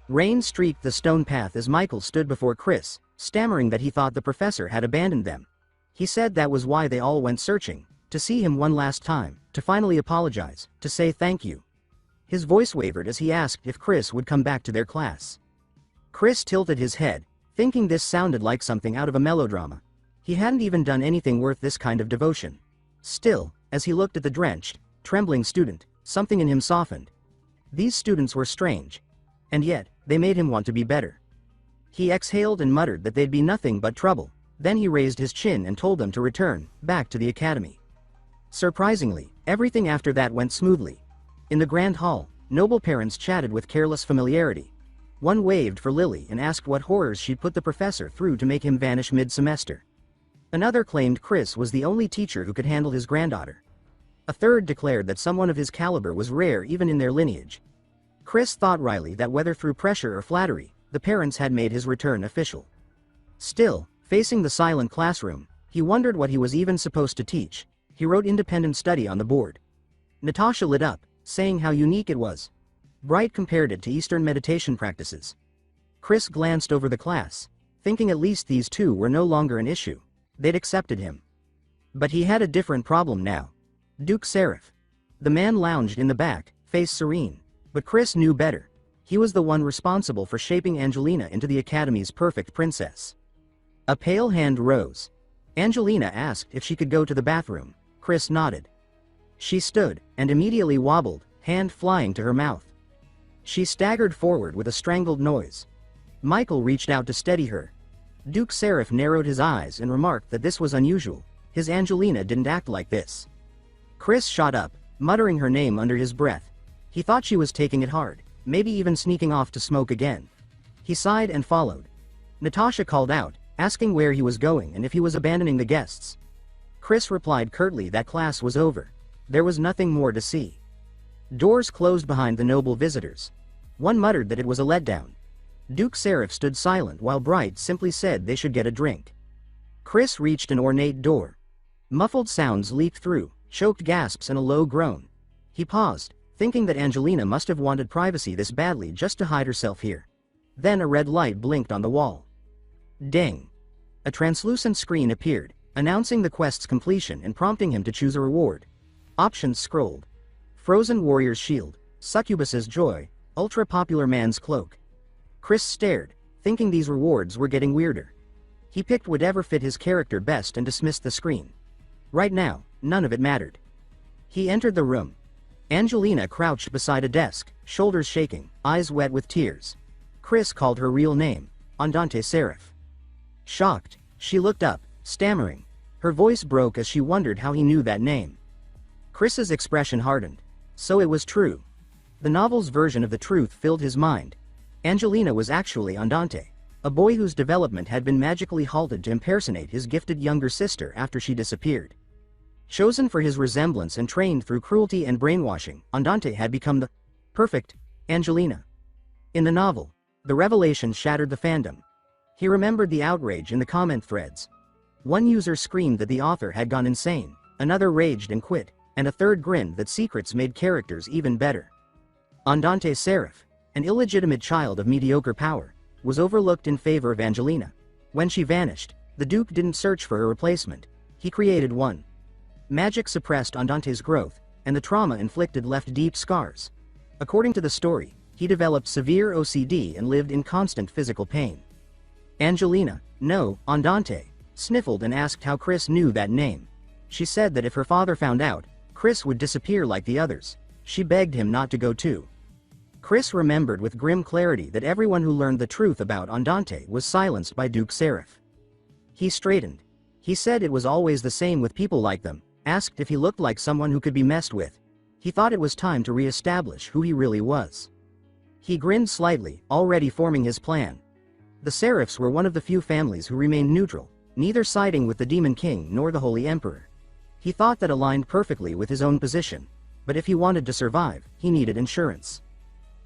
Rain streaked the stone path as Michael stood before Chris, stammering that he thought the professor had abandoned them. He said that was why they all went searching, to see him one last time, to finally apologize, to say thank you. His voice wavered as he asked if Chris would come back to their class. Chris tilted his head, thinking this sounded like something out of a melodrama. He hadn't even done anything worth this kind of devotion. Still, as he looked at the drenched, trembling student, something in him softened. These students were strange. And yet, they made him want to be better. He exhaled and muttered that they'd be nothing but trouble. Then he raised his chin and told them to return, back to the academy. Surprisingly, everything after that went smoothly. In the grand hall, noble parents chatted with careless familiarity. One waved for Lily and asked what horrors she'd put the professor through to make him vanish mid-semester. Another claimed Chris was the only teacher who could handle his granddaughter. A third declared that someone of his caliber was rare even in their lineage. Chris thought wryly that whether through pressure or flattery, the parents had made his return official. Still, facing the silent classroom, he wondered what he was even supposed to teach. He wrote independent study on the board. Natasha lit up, saying how unique it was. Bright compared it to Eastern meditation practices. Chris glanced over the class, thinking at least these two were no longer an issue. They'd accepted him. But he had a different problem now. Duke Seraph. The man lounged in the back, face serene. But Chris knew better. He was the one responsible for shaping Angelina into the Academy's perfect princess. A pale hand rose. Angelina asked if she could go to the bathroom. Chris nodded. She stood, and immediately wobbled, hand flying to her mouth. She staggered forward with a strangled noise. Michael reached out to steady her. Duke Seraph narrowed his eyes and remarked that this was unusual. His Angelina didn't act like this. Chris shot up, muttering her name under his breath. He thought she was taking it hard, maybe even sneaking off to smoke again. He sighed and followed. Natasha called out, asking where he was going and if he was abandoning the guests. Chris replied curtly that class was over. There was nothing more to see. Doors closed behind the noble visitors. One muttered that it was a letdown. Duke Seraph stood silent while Bright simply said they should get a drink. Chris reached an ornate door. Muffled sounds leaked through, choked gasps and a low groan. He paused, thinking that Angelina must have wanted privacy this badly just to hide herself here. Then a red light blinked on the wall. Ding! A translucent screen appeared, announcing the quest's completion and prompting him to choose a reward. Options scrolled. Frozen Warrior's Shield, Succubus's Joy, Ultra-Popular Man's Cloak. Chris stared, thinking these rewards were getting weirder. He picked whatever fit his character best and dismissed the screen. Right now, none of it mattered. He entered the room. Angelina crouched beside a desk, shoulders shaking, eyes wet with tears. Chris called her real name, Andante Seraph. Shocked, she looked up, stammering. Her voice broke as she wondered how he knew that name. Chris's expression hardened. So it was true. The novel's version of the truth filled his mind. Angelina was actually Andante, a boy whose development had been magically halted to impersonate his gifted younger sister after she disappeared. Chosen for his resemblance and trained through cruelty and brainwashing, Andante had become the perfect Angelina. In the novel, the revelation shattered the fandom. He remembered the outrage in the comment threads. One user screamed that the author had gone insane, another raged and quit, and a third grinned that secrets made characters even better. Andante Seraph, an illegitimate child of mediocre power, was overlooked in favor of Angelina. When she vanished, the Duke didn't search for her replacement. He created one. Magic suppressed Andante's growth, and the trauma inflicted left deep scars. According to the story, he developed severe OCD and lived in constant physical pain. Angelina, no, Andante, sniffled and asked how Chris knew that name. She said that if her father found out, Chris would disappear like the others. She begged him not to go too. Chris remembered with grim clarity that everyone who learned the truth about Andante was silenced by Duke Seraph. He straightened. He said it was always the same with people like them, asked if he looked like someone who could be messed with. He thought it was time to re-establish who he really was. He grinned slightly, already forming his plan. The Seraphs were one of the few families who remained neutral, neither siding with the Demon King nor the Holy Emperor. He thought that aligned perfectly with his own position. But if he wanted to survive, he needed insurance.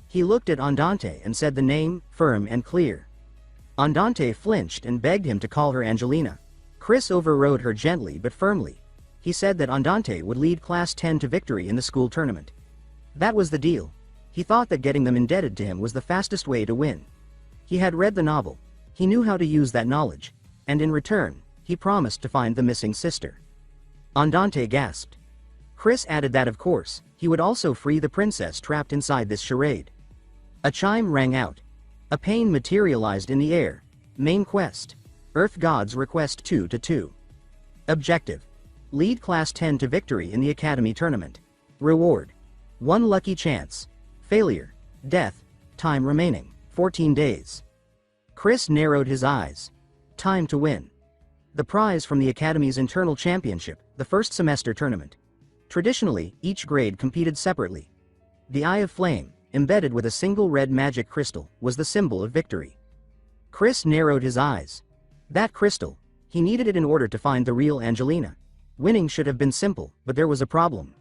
He looked at Andante and said the name, firm and clear. Andante flinched and begged him to call her Angelina. Chris overrode her gently but firmly. He said that Andante would lead Class 10 to victory in the school tournament. That was the deal. He thought that getting them indebted to him was the fastest way to win. He had read the novel. He knew how to use that knowledge. And in return, he promised to find the missing sister. Andante gasped. Chris added that of course, he would also free the princess trapped inside this charade. A chime rang out. A pane materialized in the air. Main quest. Earth Gods Request 2-2. Objective. Lead Class 10 to victory in the Academy Tournament. Reward. 1 lucky chance. Failure. Death. Time remaining, 14 days. Chris narrowed his eyes. Time to win. The prize from the Academy's internal championship, the first semester tournament. Traditionally, each grade competed separately. The Eye of Flame, embedded with a single red magic crystal, was the symbol of victory. Chris narrowed his eyes. That crystal, he needed it in order to find the real Angelina. Winning should have been simple, but there was a problem.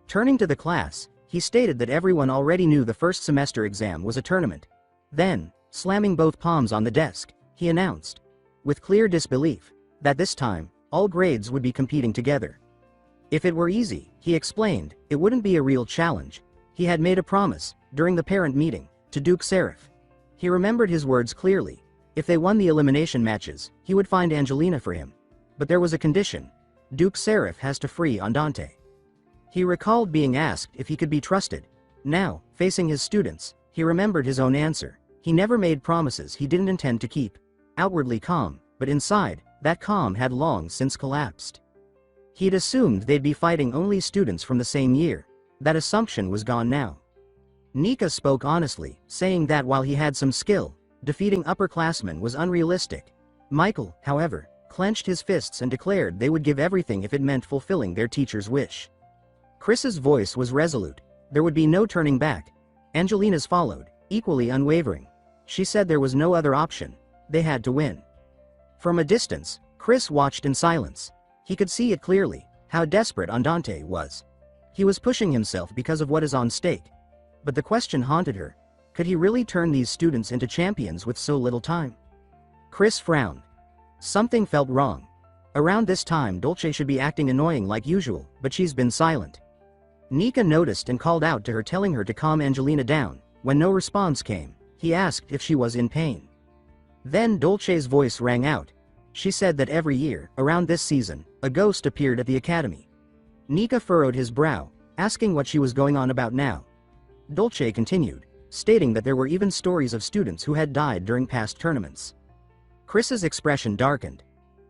Turning to the class, he stated that everyone already knew the first semester exam was a tournament. Then, slamming both palms on the desk, he announced, with clear disbelief, that this time, all grades would be competing together. If it were easy, he explained, it wouldn't be a real challenge. He had made a promise, during the parent meeting, to Duke Seraph. He remembered his words clearly. If they won the elimination matches, he would find Angelina for him. But there was a condition. Duke Seraph has to free Andante. He recalled being asked if he could be trusted. Now, facing his students, he remembered his own answer. He never made promises he didn't intend to keep. Outwardly calm, but inside, that calm had long since collapsed. He'd assumed they'd be fighting only students from the same year. That assumption was gone now. Nika spoke honestly, saying that while he had some skill, defeating upperclassmen was unrealistic. Michael, however, clenched his fists and declared they would give everything if it meant fulfilling their teacher's wish. Chris's voice was resolute. There would be no turning back. Angelina's followed, equally unwavering. She said there was no other option. They had to win. From a distance, Chris watched in silence. He could see it clearly, how desperate Andante was. He was pushing himself because of what is on stake. But the question haunted her. Could he really turn these students into champions with so little time? Chris frowned. Something felt wrong. Around this time Dolce should be acting annoying like usual, but she's been silent. Nika noticed and called out to her, telling her to calm Angelina down. When no response came, he asked if she was in pain. Then Dolce's voice rang out. She said that every year, around this season, a ghost appeared at the academy. Nika furrowed his brow, asking what she was going on about now. Dolce continued, stating that there were even stories of students who had died during past tournaments. Chris's expression darkened.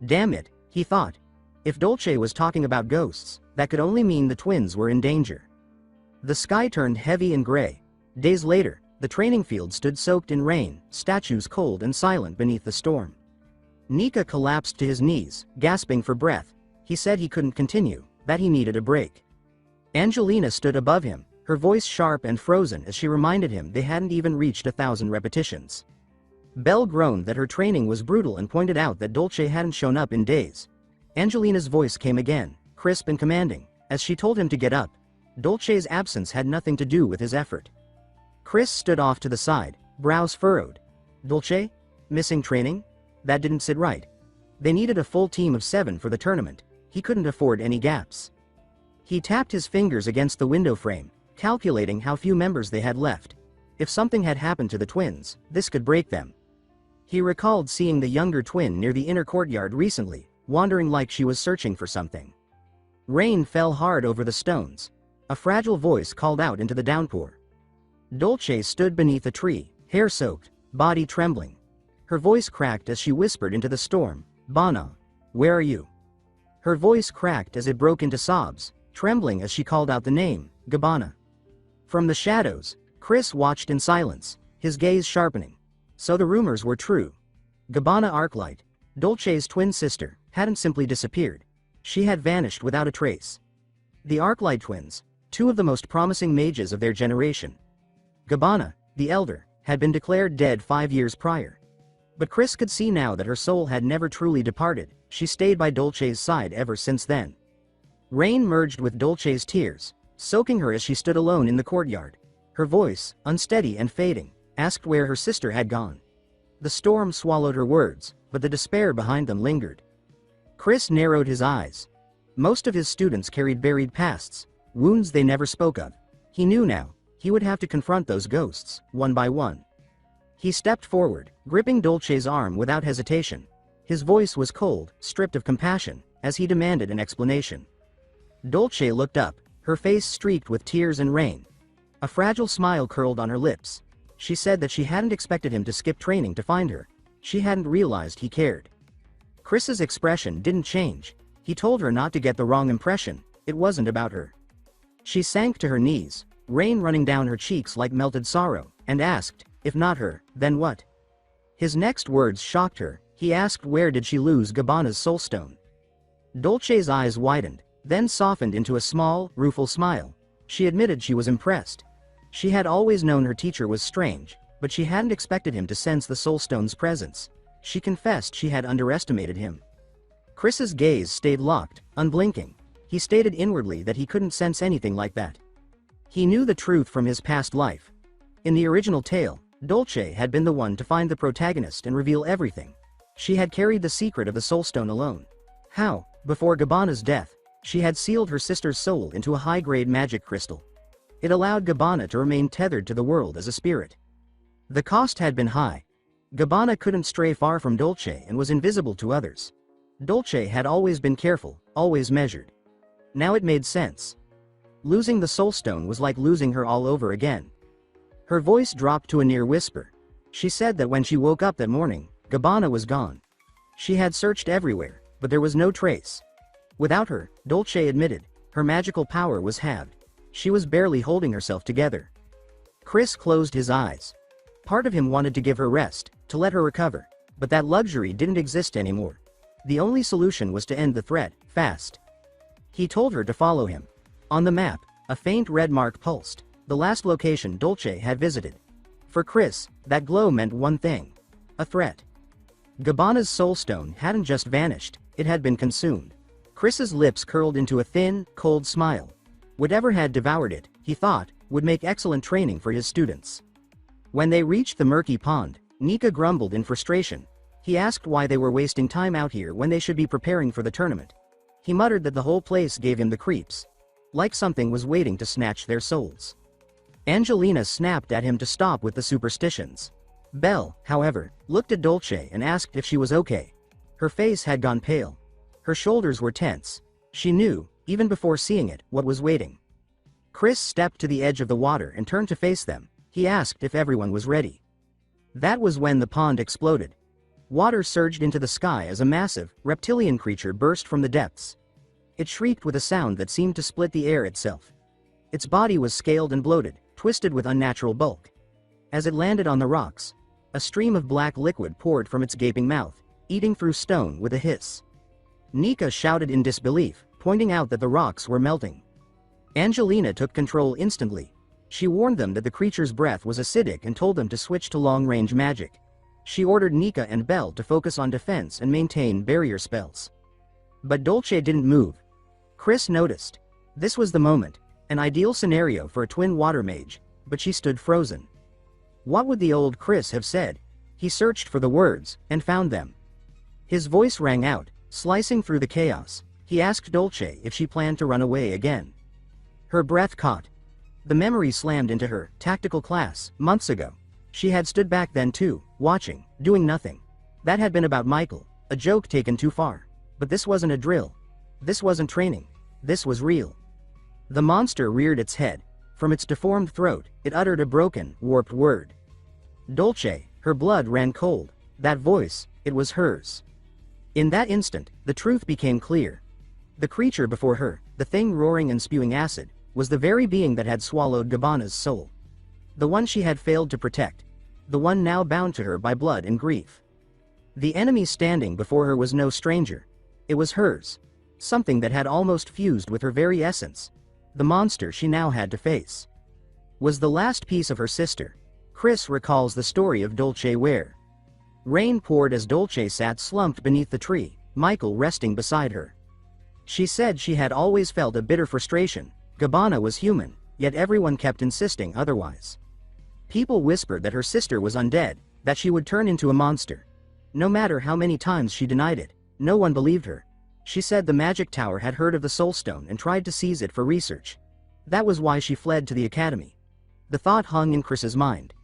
Damn it, he thought. If Dolce was talking about ghosts, that could only mean the twins were in danger. The sky turned heavy and gray. Days later, the training field stood soaked in rain, statues cold and silent beneath the storm. Nika collapsed to his knees, gasping for breath. He said he couldn't continue, that he needed a break. Angelina stood above him, her voice sharp and frozen as she reminded him they hadn't even reached 1,000 repetitions. Belle groaned that her training was brutal and pointed out that Dolce hadn't shown up in days. Angelina's voice came again, crisp and commanding, as she told him to get up. Dolce's absence had nothing to do with his effort. Chris stood off to the side, brows furrowed. Dolce? Missing training? That didn't sit right. They needed a full team of 7 for the tournament. He couldn't afford any gaps. He tapped his fingers against the window frame, calculating how few members they had left. If something had happened to the twins, this could break them. He recalled seeing the younger twin near the inner courtyard recently, wandering like she was searching for something. Rain fell hard over the stones. A fragile voice called out into the downpour. Dolce stood beneath a tree, hair soaked, body trembling. Her voice cracked as she whispered into the storm, "Bana, where are you?" Her voice cracked as it broke into sobs, trembling as she called out the name, Gabbana. From the shadows, Chris watched in silence, his gaze sharpening. So the rumors were true. Gabbana Arclight, Dolce's twin sister, hadn't simply disappeared. She had vanished without a trace. The Arclight twins, 2 of the most promising mages of their generation. Gabbana, the elder, had been declared dead 5 years prior. But Chris could see now that her soul had never truly departed. She stayed by Dolce's side ever since then. Rain merged with Dolce's tears, soaking her as she stood alone in the courtyard. Her voice, unsteady and fading, asked where her sister had gone. The storm swallowed her words, but the despair behind them lingered. Chris narrowed his eyes. Most of his students carried buried pasts, wounds they never spoke of. He knew now, he would have to confront those ghosts, one by one. He stepped forward, gripping Dolce's arm without hesitation. His voice was cold, stripped of compassion, as he demanded an explanation. Dolce looked up, her face streaked with tears and rain. A fragile smile curled on her lips. She said that she hadn't expected him to skip training to find her. She hadn't realized he cared. Chris's expression didn't change. He told her not to get the wrong impression. It wasn't about her. She sank to her knees, rain running down her cheeks like melted sorrow, and asked, if not her, then what? His next words shocked her. He asked where did she lose Gabbana's soulstone. Dolce's eyes widened, then softened into a small, rueful smile. She admitted she was impressed. She had always known her teacher was strange, but she hadn't expected him to sense the soulstone's presence. She confessed she had underestimated him. Chris's gaze stayed locked, unblinking. He stated inwardly that he couldn't sense anything like that. He knew the truth from his past life. In the original tale, Dolce had been the one to find the protagonist and reveal everything. She had carried the secret of the soulstone alone. How, before Gabbana's death, she had sealed her sister's soul into a high-grade magic crystal. It allowed Gabbana to remain tethered to the world as a spirit. The cost had been high. Gabbana couldn't stray far from Dolce and was invisible to others. Dolce had always been careful, always measured. Now it made sense. Losing the soulstone was like losing her all over again. Her voice dropped to a near whisper. She said that when she woke up that morning, Gabbana was gone. She had searched everywhere, but there was no trace. Without her, Dolce admitted, her magical power was halved. She was barely holding herself together. Chris closed his eyes. Part of him wanted to give her rest, to let her recover, but that luxury didn't exist anymore. The only solution was to end the threat, fast. He told her to follow him. On the map, a faint red mark pulsed, the last location Dolce had visited. For Chris, that glow meant one thing: a threat. Gabbana's soulstone hadn't just vanished, it had been consumed. Chris's lips curled into a thin, cold smile. Whatever had devoured it, he thought, would make excellent training for his students. When they reached the murky pond, Nika grumbled in frustration. He asked why they were wasting time out here when they should be preparing for the tournament. He muttered that the whole place gave him the creeps. Like something was waiting to snatch their souls. Angelina snapped at him to stop with the superstitions. Belle, however, looked at Dolce and asked if she was okay. Her face had gone pale. Her shoulders were tense. She knew, even before seeing it, what was waiting. Chris stepped to the edge of the water and turned to face them. He asked if everyone was ready. That was when the pond exploded. Water surged into the sky as a massive, reptilian creature burst from the depths. It shrieked with a sound that seemed to split the air itself. Its body was scaled and bloated, twisted with unnatural bulk. As it landed on the rocks, a stream of black liquid poured from its gaping mouth, eating through stone with a hiss. Nika shouted in disbelief, pointing out that the rocks were melting. Angelina took control instantly. She warned them that the creature's breath was acidic and told them to switch to long-range magic. She ordered Nika and Belle to focus on defense and maintain barrier spells. But Dolce didn't move. Chris noticed. This was the moment, an ideal scenario for a twin water mage, but she stood frozen. What would the old Chris have said? He searched for the words, and found them. His voice rang out, slicing through the chaos. He asked Dolce if she planned to run away again. Her breath caught. The memory slammed into her tactical class months ago. She had stood back then too, watching, doing nothing. That had been about Michael, a joke taken too far. But this wasn't a drill. This wasn't training. This was real. The monster reared its head. From its deformed throat, it uttered a broken, warped word. Dolce, her blood ran cold. That voice, it was hers. In that instant, the truth became clear. The creature before her, the thing roaring and spewing acid, was the very being that had swallowed Gabbana's soul. The one she had failed to protect. The one now bound to her by blood and grief. The enemy standing before her was no stranger. It was hers. Something that had almost fused with her very essence. The monster she now had to face was the last piece of her sister. Chris recalls the story of Dolce where rain poured as Dolce sat slumped beneath the tree, Michael resting beside her. She said she had always felt a bitter frustration. Gabbana was human, yet everyone kept insisting otherwise. People whispered that her sister was undead, that she would turn into a monster. No matter how many times she denied it, no one believed her. She said the magic tower had heard of the soulstone and tried to seize it for research. That was why she fled to the academy. The thought hung in Chris's mind.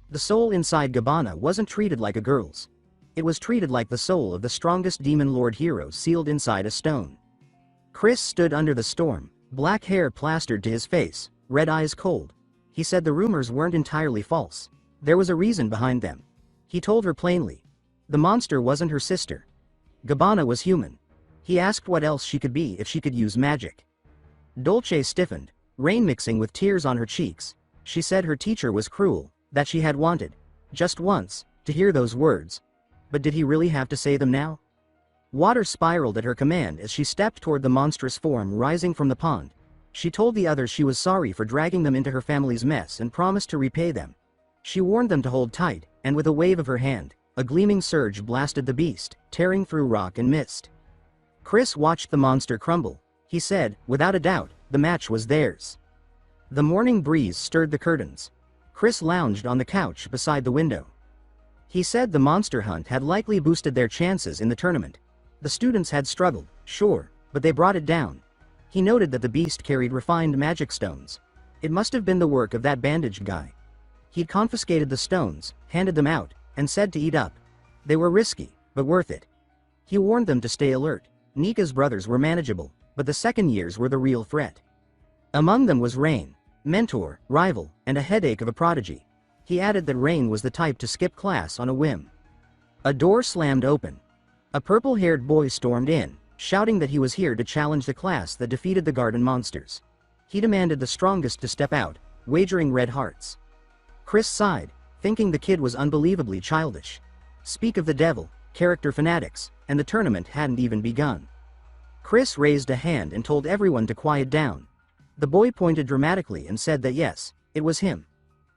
The soul inside Gabbana wasn't treated like a girl's. It was treated like the soul of the strongest demon lord hero sealed inside a stone. Chris stood under the storm, black hair plastered to his face, red eyes cold. He said the rumors weren't entirely false. There was a reason behind them. He told her plainly. The monster wasn't her sister. Gabbana was human. He asked what else she could be if she could use magic. Dolce stiffened, rain mixing with tears on her cheeks. She said her teacher was cruel, that she had wanted, just once, to hear those words. But did he really have to say them now? Water spiraled at her command as she stepped toward the monstrous form rising from the pond. She told the others she was sorry for dragging them into her family's mess and promised to repay them. She warned them to hold tight, and with a wave of her hand, a gleaming surge blasted the beast, tearing through rock and mist. Chris watched the monster crumble. He said, without a doubt, the match was theirs. The morning breeze stirred the curtains. Chris lounged on the couch beside the window. He said the monster hunt had likely boosted their chances in the tournament. The students had struggled, sure, but they brought it down. He noted that the beast carried refined magic stones. It must have been the work of that bandaged guy. He'd confiscated the stones, handed them out, and said to eat up. They were risky, but worth it. He warned them to stay alert. Nika's brothers were manageable, but the second years were the real threat. Among them was Rain, mentor, rival, and a headache of a prodigy. He added that Rain was the type to skip class on a whim. A door slammed open. A purple-haired boy stormed in, shouting that he was here to challenge the class that defeated the garden monsters. He demanded the strongest to step out, wagering red hearts. Chris sighed, thinking the kid was unbelievably childish. Speak of the devil, character fanatics, and the tournament hadn't even begun. Chris raised a hand and told everyone to quiet down. The boy pointed dramatically and said that yes, it was him.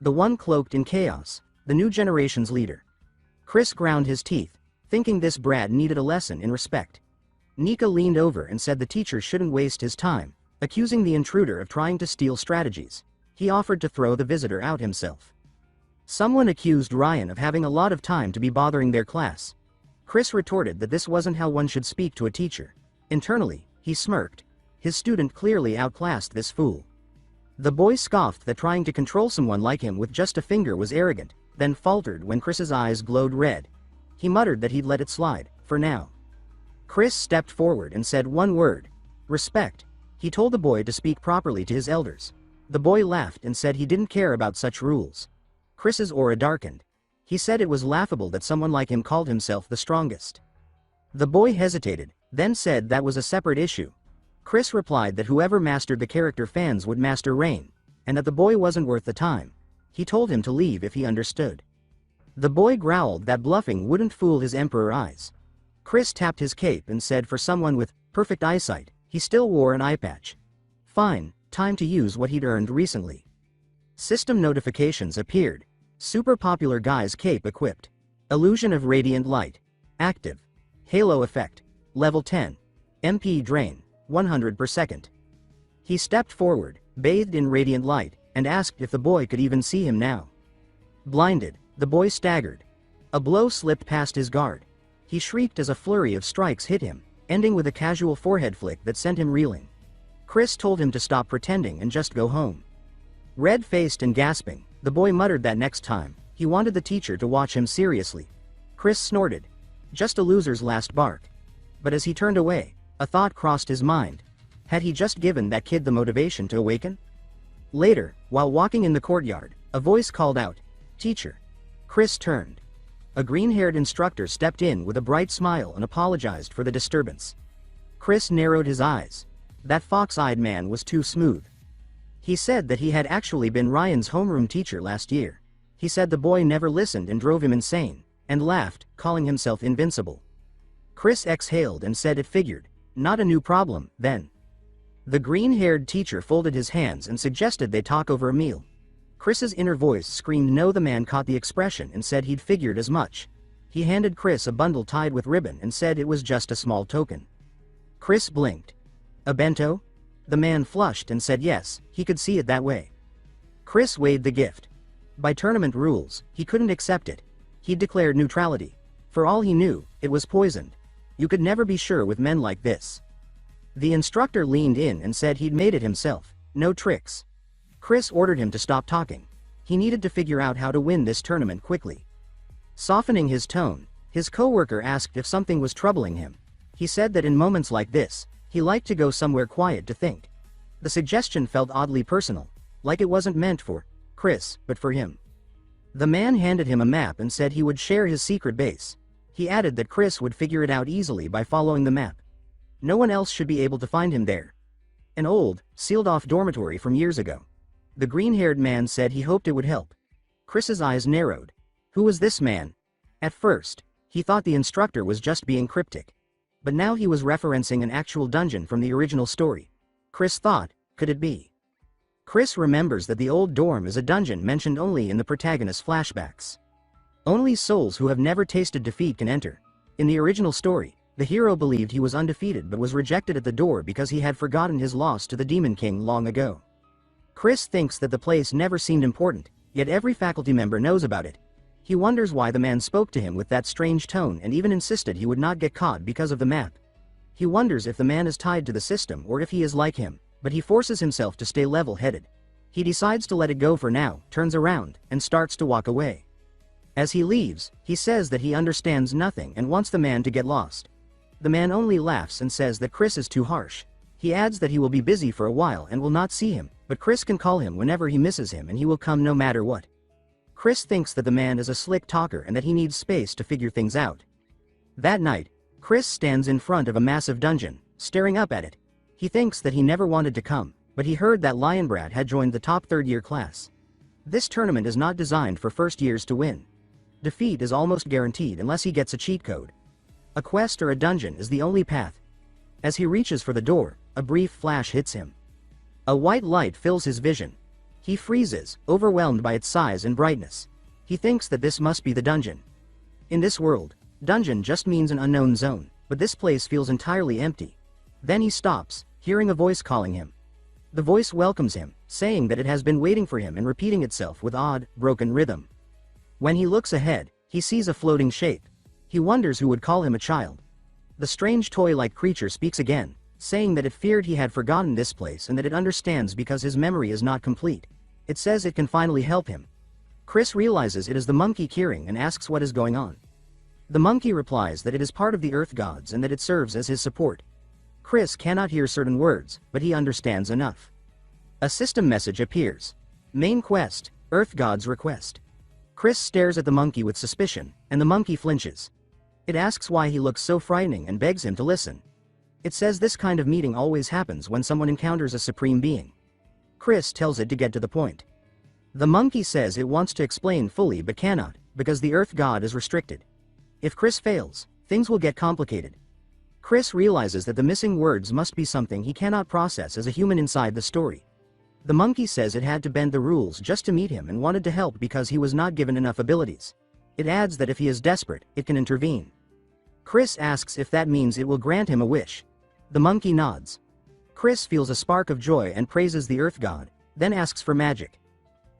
The one cloaked in chaos, the new generation's leader. Chris ground his teeth, thinking this brat needed a lesson in respect. Nika leaned over and said the teacher shouldn't waste his time, accusing the intruder of trying to steal strategies. He offered to throw the visitor out himself. Someone accused Ryan of having a lot of time to be bothering their class. Chris retorted that this wasn't how one should speak to a teacher. Internally, he smirked. His student clearly outclassed this fool. The boy scoffed that trying to control someone like him with just a finger was arrogant, then faltered when Chris's eyes glowed red. He muttered that he'd let it slide, for now. Chris stepped forward and said one word. Respect. He told the boy to speak properly to his elders. The boy laughed and said he didn't care about such rules. Chris's aura darkened. He said it was laughable that someone like him called himself the strongest. The boy hesitated, then said that was a separate issue. Chris replied that whoever mastered the character fans would master Rain, and that the boy wasn't worth the time. He told him to leave if he understood. The boy growled that bluffing wouldn't fool his emperor eyes. Chris tapped his cape and said for someone with perfect eyesight, he still wore an eye patch. Fine, time to use what he'd earned recently. System notifications appeared. Super popular guy's cape equipped. Illusion of radiant light. Active. Halo effect. Level 10. MP drain. 100 per second. He stepped forward, bathed in radiant light, and asked if the boy could even see him now. Blinded, the boy staggered. A blow slipped past his guard. He shrieked as a flurry of strikes hit him, ending with a casual forehead flick that sent him reeling. Chris told him to stop pretending and just go home. Red-faced and gasping, the boy muttered that next time, he wanted the teacher to watch him seriously. Chris snorted. Just a loser's last bark. But as he turned away, a thought crossed his mind. Had he just given that kid the motivation to awaken? Later, while walking in the courtyard, a voice called out, "Teacher." Chris turned. A green-haired instructor stepped in with a bright smile and apologized for the disturbance. Chris narrowed his eyes. That fox-eyed man was too smooth. He said that he had actually been Ryan's homeroom teacher last year. He said the boy never listened and drove him insane, and laughed, calling himself invincible. Chris exhaled and said it figured. Not a new problem, then. The green-haired teacher folded his hands and suggested they talk over a meal. Chris's inner voice screamed no. The man caught the expression and said he'd figured as much. He handed Chris a bundle tied with ribbon and said it was just a small token. Chris blinked. A bento? The man flushed and said yes, he could see it that way. Chris weighed the gift. By tournament rules, he couldn't accept it. He'd declared neutrality. For all he knew, it was poisoned. You could never be sure with men like this. The instructor leaned in and said he'd made it himself, no tricks. Chris ordered him to stop talking. He needed to figure out how to win this tournament quickly. Softening his tone, his coworker asked if something was troubling him. He said that in moments like this, he liked to go somewhere quiet to think. The suggestion felt oddly personal, like it wasn't meant for Chris, but for him. The man handed him a map and said he would share his secret base. He added that Chris would figure it out easily by following the map. No one else should be able to find him there. An old, sealed-off dormitory from years ago. The green-haired man said he hoped it would help. Chris's eyes narrowed. Who was this man? At first, he thought the instructor was just being cryptic. But now he was referencing an actual dungeon from the original story. Chris thought, could it be? Chris remembers that the old dorm is a dungeon mentioned only in the protagonist's flashbacks. Only souls who have never tasted defeat can enter. In the original story, the hero believed he was undefeated but was rejected at the door because he had forgotten his loss to the Demon King long ago. Chris thinks that the place never seemed important, yet every faculty member knows about it. He wonders why the man spoke to him with that strange tone and even insisted he would not get caught because of the map. He wonders if the man is tied to the system or if he is like him, but he forces himself to stay level-headed. He decides to let it go for now, turns around, and starts to walk away. As he leaves, he says that he understands nothing and wants the man to get lost. The man only laughs and says that Chris is too harsh. He adds that he will be busy for a while and will not see him, but Chris can call him whenever he misses him and he will come no matter what. Chris thinks that the man is a slick talker and that he needs space to figure things out. That night, Chris stands in front of a massive dungeon, staring up at it. He thinks that he never wanted to come, but he heard that Lionbrat had joined the top third-year class. This tournament is not designed for first years to win. Defeat is almost guaranteed unless he gets a cheat code. A quest or a dungeon is the only path. As he reaches for the door, a brief flash hits him. A white light fills his vision. He freezes, overwhelmed by its size and brightness. He thinks that this must be the dungeon. In this world, dungeon just means an unknown zone, but this place feels entirely empty. Then he stops, hearing a voice calling him. The voice welcomes him, saying that it has been waiting for him and repeating itself with odd, broken rhythm. When he looks ahead, he sees a floating shape. He wonders who would call him a child. The strange toy-like creature speaks again, saying that it feared he had forgotten this place and that it understands because his memory is not complete. It says it can finally help him. Chris realizes it is the monkey Kiring and asks what is going on. The monkey replies that it is part of the Earth Gods and that it serves as his support. Chris cannot hear certain words, but he understands enough. A system message appears. Main quest, Earth Gods request. Chris stares at the monkey with suspicion, and the monkey flinches. It asks why he looks so frightening and begs him to listen. It says this kind of meeting always happens when someone encounters a supreme being. Chris tells it to get to the point. The monkey says it wants to explain fully but cannot, because the Earth God is restricted. If Chris fails, things will get complicated. Chris realizes that the missing words must be something he cannot process as a human inside the story. The monkey says it had to bend the rules just to meet him and wanted to help because he was not given enough abilities. It adds that if he is desperate, it can intervene. Chris asks if that means it will grant him a wish. The monkey nods. Chris feels a spark of joy and praises the Earth God, then asks for magic.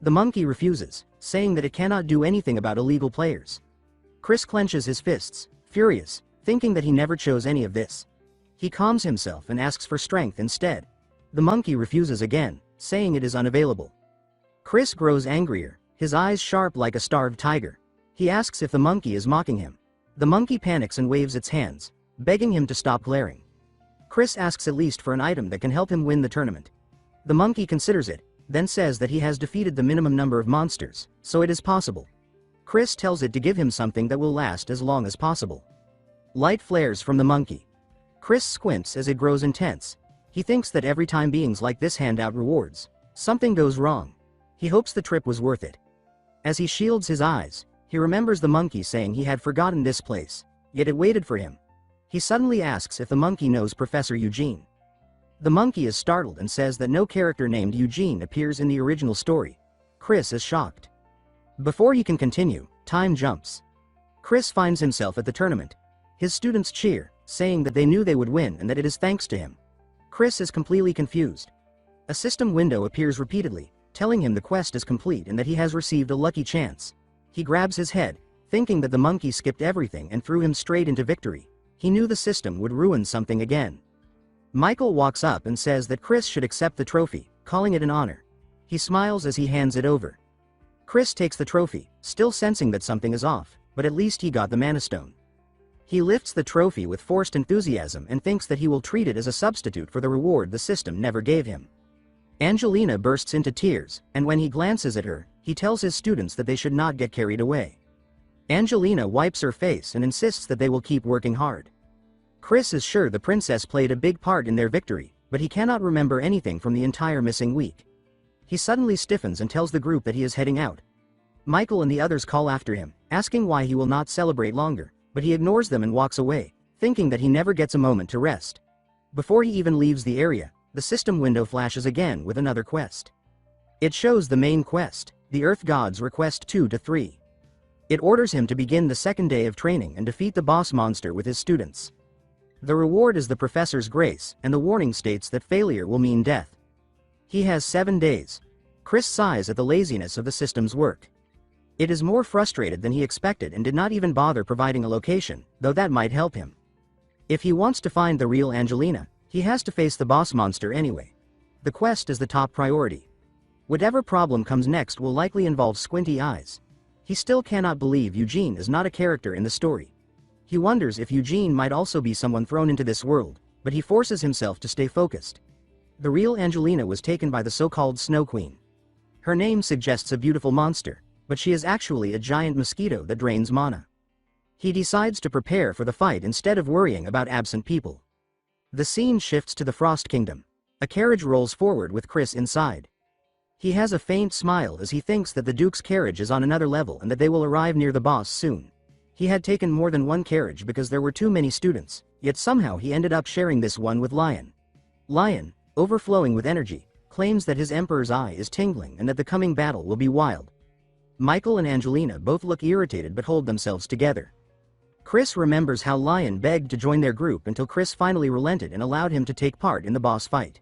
The monkey refuses, saying that it cannot do anything about illegal players. Chris clenches his fists, furious, thinking that he never chose any of this. He calms himself and asks for strength instead. The monkey refuses again, saying it is unavailable. Chris grows angrier, his eyes sharp like a starved tiger. He asks if the monkey is mocking him. The monkey panics and waves its hands, begging him to stop glaring. Chris asks at least for an item that can help him win the tournament. The monkey considers it, then says that he has defeated the minimum number of monsters, so it is possible. Chris tells it to give him something that will last as long as possible. Light flares from the monkey. Chris squints as it grows intense. He thinks that every time beings like this hand out rewards, something goes wrong. He hopes the trip was worth it. As he shields his eyes, he remembers the monkey saying he had forgotten this place, yet it waited for him. He suddenly asks if the monkey knows Professor Eugene. The monkey is startled and says that no character named Eugene appears in the original story. Chris is shocked. Before he can continue, time jumps. Chris finds himself at the tournament. His students cheer, saying that they knew they would win and that it is thanks to him. Chris is completely confused. A system window appears repeatedly, telling him the quest is complete and that he has received a lucky chance. He grabs his head, thinking that the monkey skipped everything and threw him straight into victory. He knew the system would ruin something again. Michael walks up and says that Chris should accept the trophy, calling it an honor. He smiles as he hands it over. Chris takes the trophy, still sensing that something is off, but at least he got the Mana Stone. He lifts the trophy with forced enthusiasm and thinks that he will treat it as a substitute for the reward the system never gave him. Angelina bursts into tears, and when he glances at her, he tells his students that they should not get carried away. Angelina wipes her face and insists that they will keep working hard. Chris is sure the princess played a big part in their victory, but he cannot remember anything from the entire missing week. He suddenly stiffens and tells the group that he is heading out. Michael and the others call after him, asking why he will not celebrate longer, but he ignores them and walks away, thinking that he never gets a moment to rest. Before he even leaves the area, the system window flashes again with another quest. It shows the main quest, the Earth Gods Request 2-3. It orders him to begin the second day of training and defeat the boss monster with his students. The reward is the professor's grace, and the warning states that failure will mean death. He has 7 days. Chris sighs at the laziness of the system's work. It is more frustrated than he expected and did not even bother providing a location, though that might help him. If he wants to find the real Angelina, he has to face the boss monster anyway. The quest is the top priority. Whatever problem comes next will likely involve squinty eyes. He still cannot believe Eugene is not a character in the story. He wonders if Eugene might also be someone thrown into this world, but he forces himself to stay focused. The real Angelina was taken by the so-called Snow Queen. Her name suggests a beautiful monster, but she is actually a giant mosquito that drains mana. He decides to prepare for the fight instead of worrying about absent people. The scene shifts to the Frost Kingdom. A carriage rolls forward with Chris inside. He has a faint smile as he thinks that the Duke's carriage is on another level and that they will arrive near the boss soon. He had taken more than one carriage because there were too many students, yet somehow he ended up sharing this one with Lion. Lion, overflowing with energy, claims that his Emperor's eye is tingling and that the coming battle will be wild. Michael and Angelina both look irritated but hold themselves together. Chris remembers how Lion begged to join their group until Chris finally relented and allowed him to take part in the boss fight.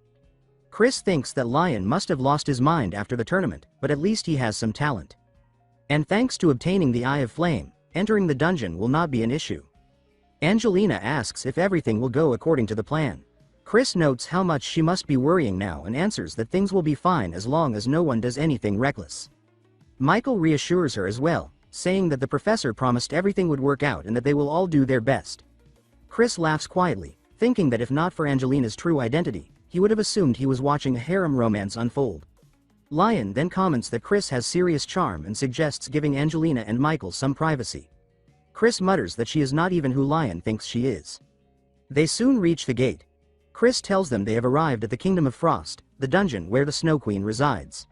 Chris thinks that Lion must have lost his mind after the tournament, but at least he has some talent. And thanks to obtaining the Eye of Flame, entering the dungeon will not be an issue. Angelina asks if everything will go according to the plan. Chris notes how much she must be worrying now and answers that things will be fine as long as no one does anything reckless. Michael reassures her as well, saying that the professor promised everything would work out and that they will all do their best. Chris laughs quietly, thinking that if not for Angelina's true identity, he would have assumed he was watching a harem romance unfold. Lion then comments that Chris has serious charm and suggests giving Angelina and Michael some privacy. Chris mutters that she is not even who Lion thinks she is. They soon reach the gate. Chris tells them they have arrived at the Kingdom of Frost, the dungeon where the Snow Queen resides.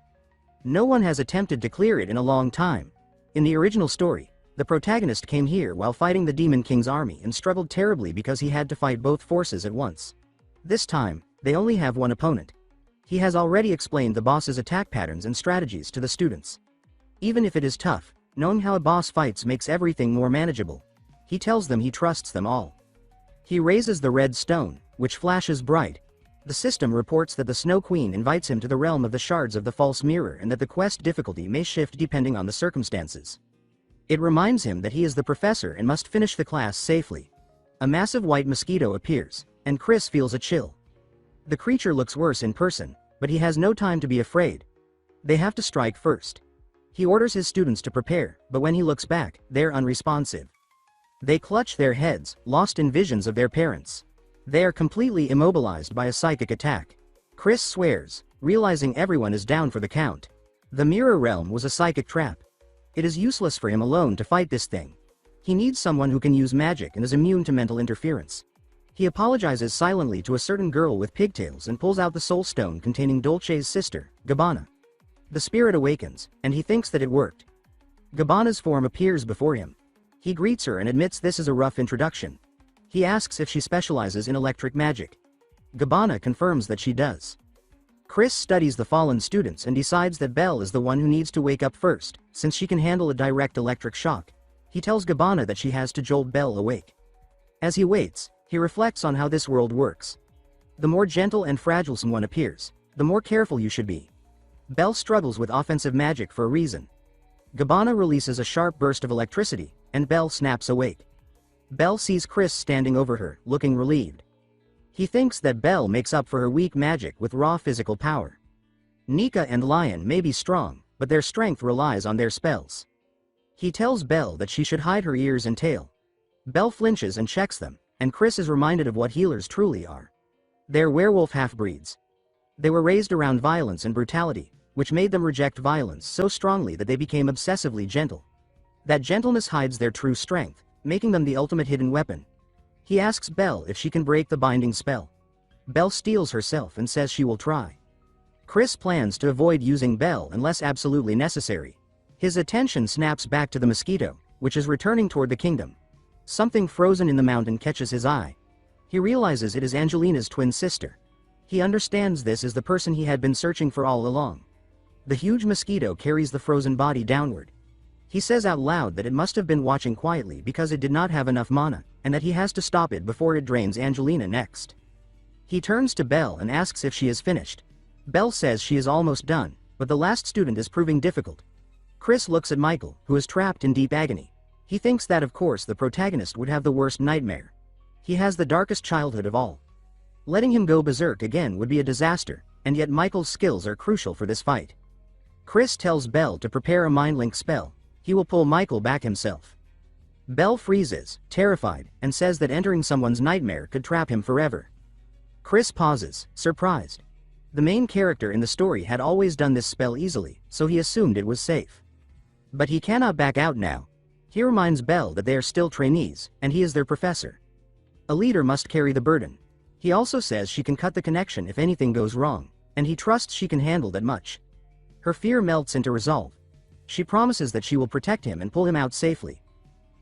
No one has attempted to clear it in a long time. In the original story, the protagonist came here while fighting the Demon King's army and struggled terribly because he had to fight both forces at once. This time, they only have one opponent. He has already explained the boss's attack patterns and strategies to the students. Even if it is tough, knowing how a boss fights makes everything more manageable. He tells them he trusts them all. He raises the red stone, which flashes bright. The system reports that the Snow Queen invites him to the realm of the shards of the false mirror and that the quest difficulty may shift depending on the circumstances. It reminds him that he is the professor and must finish the class safely. A massive white mosquito appears, and Chris feels a chill. The creature looks worse in person, but he has no time to be afraid. They have to strike first. He orders his students to prepare, but when he looks back, they're unresponsive. They clutch their heads, lost in visions of their parents. They are completely immobilized by a psychic attack. Chris swears, realizing everyone is down for the count. The mirror realm was a psychic trap. It is useless for him alone to fight this thing. He needs someone who can use magic and is immune to mental interference. He apologizes silently to a certain girl with pigtails and pulls out the soul stone containing Dolce's sister, Gabbana. The spirit awakens, and he thinks that it worked. Gabbana's form appears before him. He greets her and admits this is a rough introduction. He asks if she specializes in electric magic. Gabbana confirms that she does. Chris studies the fallen students and decides that Belle is the one who needs to wake up first, since she can handle a direct electric shock. He tells Gabbana that she has to jolt Belle awake. As he waits, he reflects on how this world works. The more gentle and fragile someone appears, the more careful you should be. Belle struggles with offensive magic for a reason. Gabbana releases a sharp burst of electricity, and Belle snaps awake. Belle sees Chris standing over her, looking relieved. He thinks that Belle makes up for her weak magic with raw physical power. Nika and Lion may be strong, but their strength relies on their spells. He tells Belle that she should hide her ears and tail. Belle flinches and checks them, and Chris is reminded of what healers truly are. They're werewolf half-breeds. They were raised around violence and brutality, which made them reject violence so strongly that they became obsessively gentle. That gentleness hides their true strength, making them the ultimate hidden weapon. He asks Belle if she can break the binding spell. Belle steels herself and says she will try. Chris plans to avoid using Belle unless absolutely necessary. His attention snaps back to the mosquito, which is returning toward the kingdom. Something frozen in the mountain catches his eye. He realizes it is Angelina's twin sister. He understands this is the person he had been searching for all along. The huge mosquito carries the frozen body downward. He says out loud that it must have been watching quietly because it did not have enough mana, and that he has to stop it before it drains Angelina next. He turns to Belle and asks if she is finished. Belle says she is almost done, but the last student is proving difficult. Chris looks at Michael, who is trapped in deep agony. He thinks that of course the protagonist would have the worst nightmare. He has the darkest childhood of all. Letting him go berserk again would be a disaster, and yet Michael's skills are crucial for this fight. Chris tells Belle to prepare a mind link spell. He will pull Michael back himself. Belle freezes, terrified, and says that entering someone's nightmare could trap him forever. Chris pauses, surprised. The main character in the story had always done this spell easily, so he assumed it was safe. But he cannot back out now. He reminds Belle that they are still trainees, and he is their professor. A leader must carry the burden. He also says she can cut the connection if anything goes wrong, and he trusts she can handle that much. Her fear melts into resolve. She promises that she will protect him and pull him out safely.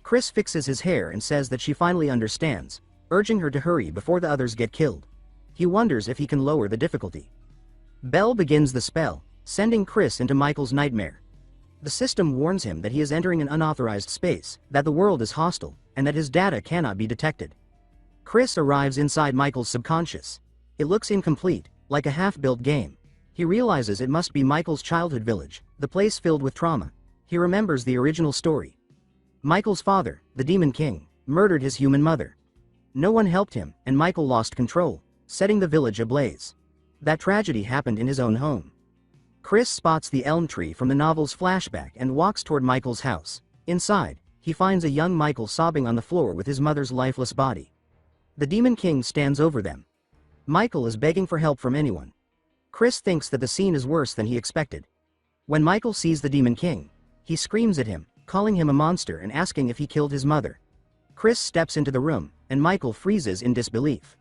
Chris fixes his hair and says that she finally understands, urging her to hurry before the others get killed. He wonders if he can lower the difficulty. Belle begins the spell, sending Chris into Michael's nightmare. The system warns him that he is entering an unauthorized space, that the world is hostile, and that his data cannot be detected. Chris arrives inside Michael's subconscious. It looks incomplete, like a half-built game. He realizes it must be Michael's childhood village, the place filled with trauma. He remembers the original story. Michael's father, the Demon King, murdered his human mother. No one helped him, and Michael lost control, setting the village ablaze. That tragedy happened in his own home. Chris spots the elm tree from the novel's flashback and walks toward Michael's house. Inside, he finds a young Michael sobbing on the floor with his mother's lifeless body. The Demon King stands over them. Michael is begging for help from anyone. Chris thinks that the scene is worse than he expected. When Michael sees the Demon King, he screams at him, calling him a monster and asking if he killed his mother. Chris steps into the room, and Michael freezes in disbelief.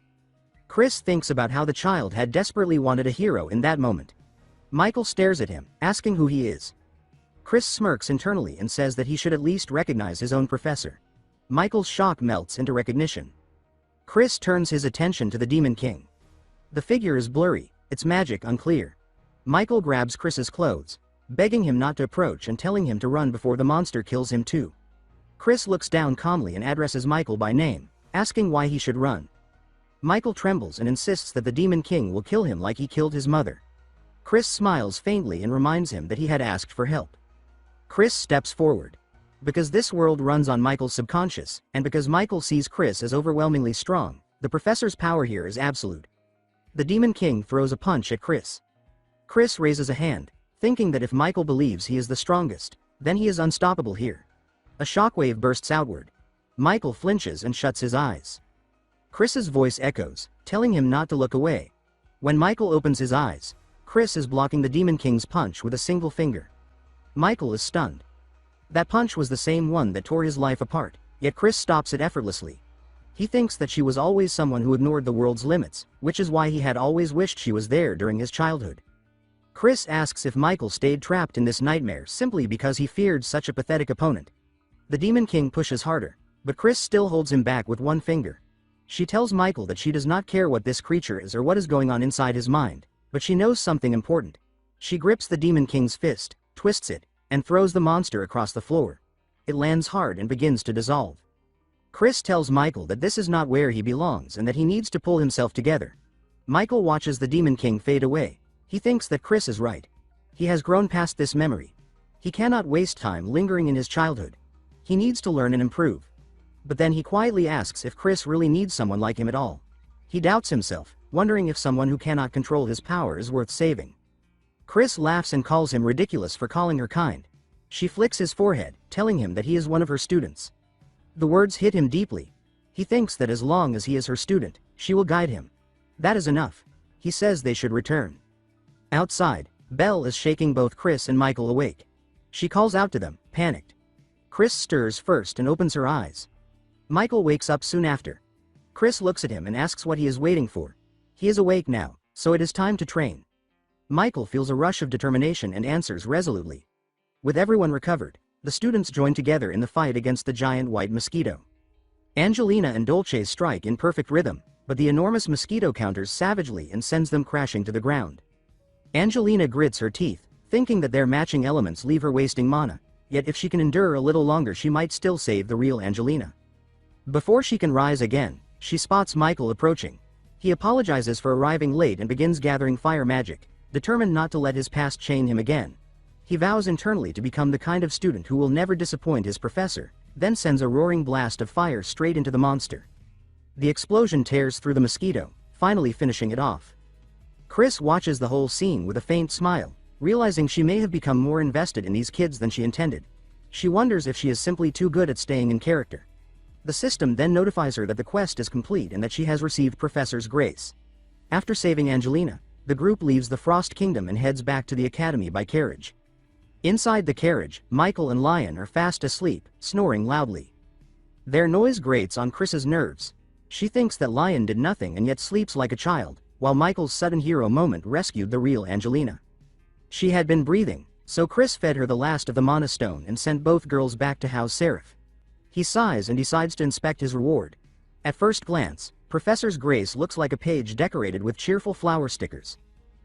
Chris thinks about how the child had desperately wanted a hero in that moment. Michael stares at him, asking who he is. Chris smirks internally and says that he should at least recognize his own professor. Michael's shock melts into recognition. Chris turns his attention to the Demon King. The figure is blurry, its magic unclear. Michael grabs Chris's clothes, begging him not to approach and telling him to run before the monster kills him too. Chris looks down calmly and addresses Michael by name, asking why he should run. Michael trembles and insists that the Demon King will kill him like he killed his mother. Chris smiles faintly and reminds him that he had asked for help. Chris steps forward. Because this world runs on Michael's subconscious, and because Michael sees Chris as overwhelmingly strong, the professor's power here is absolute. The Demon King throws a punch at Chris. Chris raises a hand, thinking that if Michael believes he is the strongest, then he is unstoppable here. A shockwave bursts outward. Michael flinches and shuts his eyes. Chris's voice echoes, telling him not to look away. When Michael opens his eyes, Chris is blocking the Demon King's punch with a single finger. Michael is stunned. That punch was the same one that tore his life apart, yet Chris stops it effortlessly. He thinks that she was always someone who ignored the world's limits, which is why he had always wished she was there during his childhood. Chris asks if Michael stayed trapped in this nightmare simply because he feared such a pathetic opponent. The Demon King pushes harder, but Chris still holds him back with one finger. She tells Michael that she does not care what this creature is or what is going on inside his mind, but she knows something important. She grips the Demon King's fist, twists it, and throws the monster across the floor. It lands hard and begins to dissolve. Chris tells Michael that this is not where he belongs and that he needs to pull himself together. Michael watches the Demon King fade away. He thinks that Chris is right. He has grown past this memory. He cannot waste time lingering in his childhood. He needs to learn and improve. But then he quietly asks if Chris really needs someone like him at all. He doubts himself, wondering if someone who cannot control his power is worth saving. Chris laughs and calls him ridiculous for calling her kind. She flicks his forehead, telling him that he is one of her students. The words hit him deeply. He thinks that as long as he is her student, she will guide him. That is enough. He says they should return. Outside, Belle is shaking both Chris and Michael awake. She calls out to them, panicked. Chris stirs first and opens her eyes. Michael wakes up soon after. Chris looks at him and asks what he is waiting for. He is awake now, so it is time to train. Michael feels a rush of determination and answers resolutely. With everyone recovered, the students join together in the fight against the giant white mosquito. Angelina and Dolce strike in perfect rhythm, but the enormous mosquito counters savagely and sends them crashing to the ground. Angelina grits her teeth, thinking that their matching elements leave her wasting mana, yet if she can endure a little longer she might still save the real Angelina. Before she can rise again, she spots Michael approaching. He apologizes for arriving late and begins gathering fire magic, determined not to let his past chain him again. He vows internally to become the kind of student who will never disappoint his professor, then sends a roaring blast of fire straight into the monster. The explosion tears through the mosquito, finally finishing it off. Chris watches the whole scene with a faint smile, realizing she may have become more invested in these kids than she intended. She wonders if she is simply too good at staying in character. The system then notifies her that the quest is complete and that she has received Professor's grace. After saving Angelina, the group leaves the Frost Kingdom and heads back to the academy by carriage. Inside the carriage, Michael and Lion are fast asleep, snoring loudly. Their noise grates on Chris's nerves. She thinks that Lion did nothing and yet sleeps like a child, while Michael's sudden hero moment rescued the real Angelina. She had been breathing, so Chris fed her the last of the Mana Stone and sent both girls back to house Seraph. He sighs and decides to inspect his reward. At first glance, Professor's grace looks like a page decorated with cheerful flower stickers.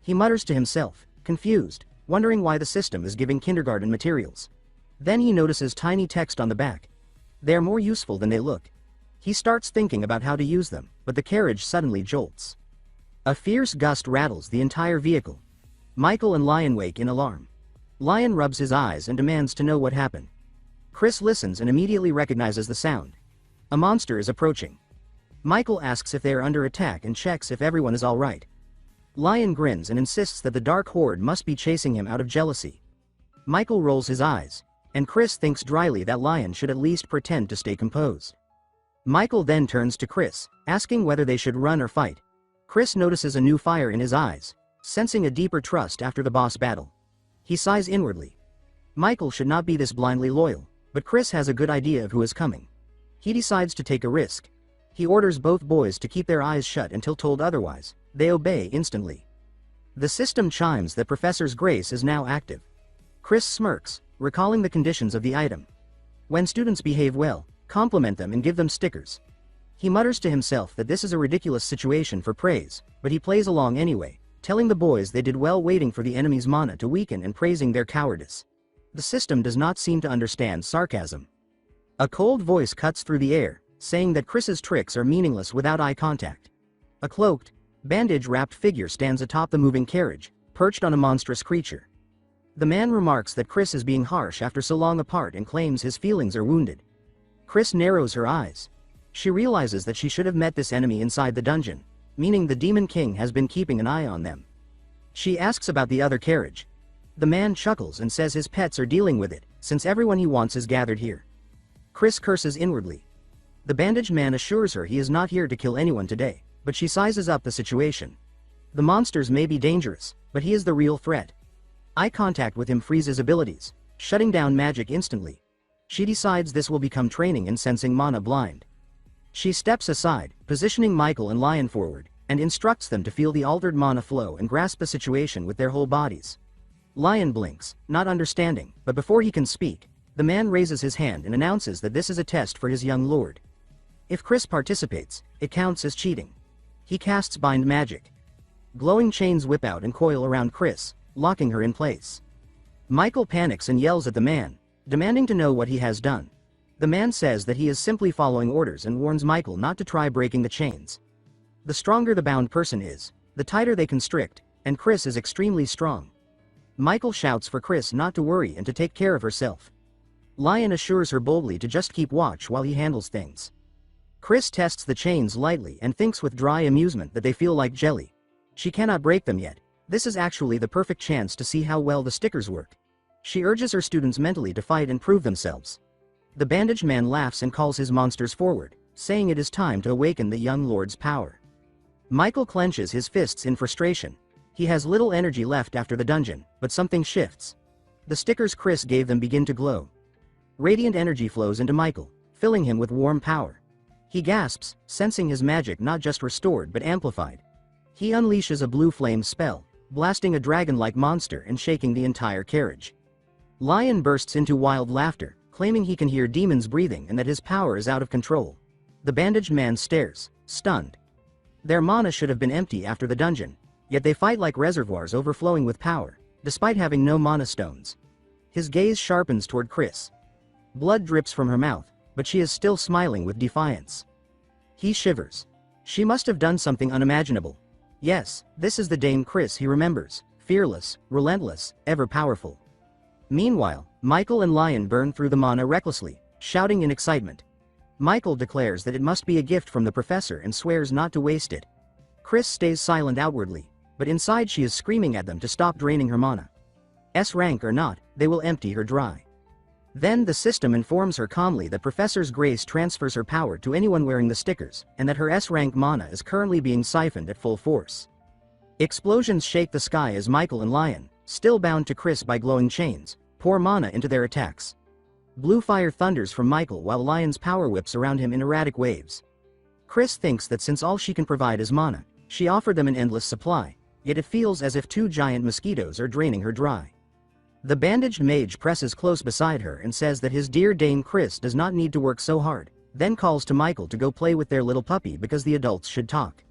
He mutters to himself, confused, wondering why the system is giving kindergarten materials. Then he notices tiny text on the back. They are more useful than they look. He starts thinking about how to use them, but the carriage suddenly jolts. A fierce gust rattles the entire vehicle. Michael and Lion wake in alarm. Lion rubs his eyes and demands to know what happened. Chris listens and immediately recognizes the sound. A monster is approaching. Michael asks if they are under attack and checks if everyone is alright. Lion grins and insists that the dark horde must be chasing him out of jealousy. Michael rolls his eyes, and Chris thinks dryly that Lion should at least pretend to stay composed. Michael then turns to Chris, asking whether they should run or fight. Chris notices a new fire in his eyes, sensing a deeper trust after the boss battle. He sighs inwardly. Michael should not be this blindly loyal, but Chris has a good idea of who is coming. He decides to take a risk. He orders both boys to keep their eyes shut until told otherwise. They obey instantly. The system chimes that Professor's grace is now active. Chris smirks, recalling the conditions of the item. When students behave well, compliment them and give them stickers. He mutters to himself that this is a ridiculous situation for praise, but he plays along anyway, telling the boys they did well waiting for the enemy's mana to weaken and praising their cowardice. The system does not seem to understand sarcasm. A cold voice cuts through the air, saying that Chris's tricks are meaningless without eye contact. A cloaked, bandage-wrapped figure stands atop the moving carriage, perched on a monstrous creature. The man remarks that Chris is being harsh after so long apart and claims his feelings are wounded. Chris narrows her eyes. She realizes that she should have met this enemy inside the dungeon, meaning the Demon King has been keeping an eye on them. She asks about the other carriage. The man chuckles and says his pets are dealing with it, since everyone he wants is gathered here. Chris curses inwardly. The bandaged man assures her he is not here to kill anyone today, but she sizes up the situation. The monsters may be dangerous, but he is the real threat. Eye contact with him freezes abilities, shutting down magic instantly. She decides this will become training in sensing mana blind. She steps aside, positioning Michael and Lion forward, and instructs them to feel the altered mana flow and grasp the situation with their whole bodies. Lion blinks, not understanding, but before he can speak, the man raises his hand and announces that this is a test for his young lord. If Chris participates, it counts as cheating. He casts bind magic. Glowing chains whip out and coil around Chris, locking her in place. Michael panics and yells at the man, demanding to know what he has done. The man says that he is simply following orders and warns Michael not to try breaking the chains. The stronger the bound person is, the tighter they constrict, and Chris is extremely strong. Michael shouts for Chris not to worry and to take care of herself. Lion assures her boldly to just keep watch while he handles things. Chris tests the chains lightly and thinks with dry amusement that they feel like jelly. She cannot break them yet. This is actually the perfect chance to see how well the stickers work. She urges her students mentally to fight and prove themselves. The bandaged man laughs and calls his monsters forward, saying it is time to awaken the young lord's power. Michael clenches his fists in frustration. He has little energy left after the dungeon, but something shifts. The stickers Chris gave them begin to glow. Radiant energy flows into Michael, filling him with warm power. He gasps, sensing his magic not just restored but amplified. He unleashes a blue flame spell, blasting a dragon-like monster and shaking the entire carriage. Lion bursts into wild laughter, claiming he can hear demons breathing and that his power is out of control. The bandaged man stares, stunned. Their mana should have been empty after the dungeon, yet they fight like reservoirs overflowing with power, despite having no mana stones. His gaze sharpens toward Chris. Blood drips from her mouth, but she is still smiling with defiance. He shivers. She must have done something unimaginable. Yes, this is the Dame Chris he remembers, fearless, relentless, ever powerful. Meanwhile, Michael and Lion burn through the mana recklessly, shouting in excitement. Michael declares that it must be a gift from the professor and swears not to waste it. Chris stays silent outwardly, but inside she is screaming at them to stop draining her mana. S rank or not, they will empty her dry. Then the system informs her calmly that Professor's grace transfers her power to anyone wearing the stickers, and that her S-rank mana is currently being siphoned at full force. Explosions shake the sky as Michael and Lion, still bound to Chris by glowing chains, pour mana into their attacks. Blue fire thunders from Michael while Lion's power whips around him in erratic waves. Chris thinks that since all she can provide is mana, she offered them an endless supply, yet it feels as if two giant mosquitoes are draining her dry. The bandaged mage presses close beside her and says that his dear Dame Chris does not need to work so hard, then calls to Michael to go play with their little puppy because the adults should talk.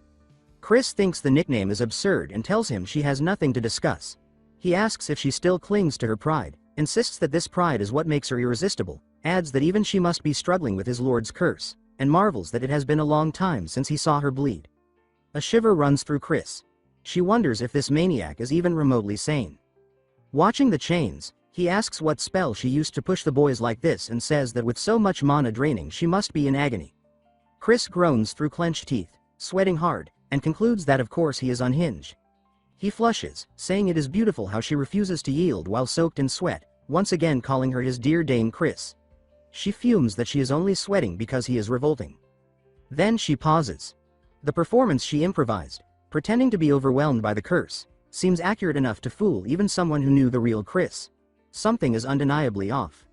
Chris thinks the nickname is absurd and tells him she has nothing to discuss. He asks if she still clings to her pride, insists that this pride is what makes her irresistible, adds that even she must be struggling with his lord's curse, and marvels that it has been a long time since he saw her bleed. A shiver runs through Chris. She wonders if this maniac is even remotely sane. Watching the chains, he asks what spell she used to push the boys like this and says that with so much mana draining she must be in agony. Chris groans through clenched teeth, sweating hard, and concludes that of course he is unhinged. He flushes, saying it is beautiful how she refuses to yield while soaked in sweat, once again calling her his dear Dame Chris. She fumes that she is only sweating because he is revolting. Then she pauses. The performance she improvised, pretending to be overwhelmed by the curse, seems accurate enough to fool even someone who knew the real Chris. Something is undeniably off.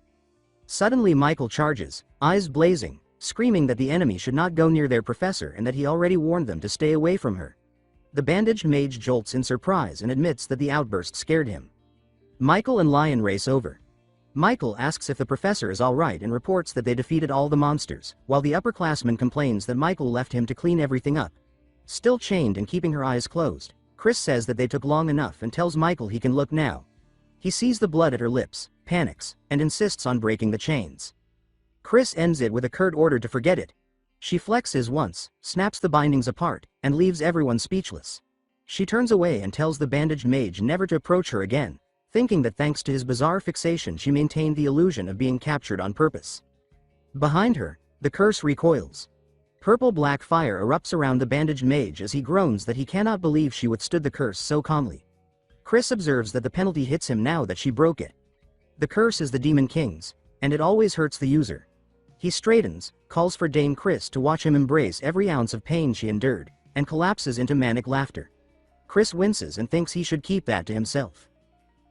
Suddenly Michael charges, eyes blazing, screaming that the enemy should not go near their professor and that he already warned them to stay away from her. The bandaged mage jolts in surprise and admits that the outburst scared him. Michael and Lion race over. Michael asks if the professor is alright and reports that they defeated all the monsters, while the upperclassman complains that Michael left him to clean everything up. Still chained and keeping her eyes closed, Chris says that they took long enough and tells Michael he can look now. He sees the blood at her lips, panics, and insists on breaking the chains. Chris ends it with a curt order to forget it. She flexes once, snaps the bindings apart, and leaves everyone speechless. She turns away and tells the bandaged mage never to approach her again, thinking that thanks to his bizarre fixation she maintained the illusion of being captured on purpose. Behind her, the curse recoils. Purple-black fire erupts around the bandaged mage as he groans that he cannot believe she withstood the curse so calmly. Chris observes that the penalty hits him now that she broke it. The curse is the Demon King's, and it always hurts the user. He straightens, calls for Dame Chris to watch him embrace every ounce of pain she endured, and collapses into manic laughter. Chris winces and thinks he should keep that to himself.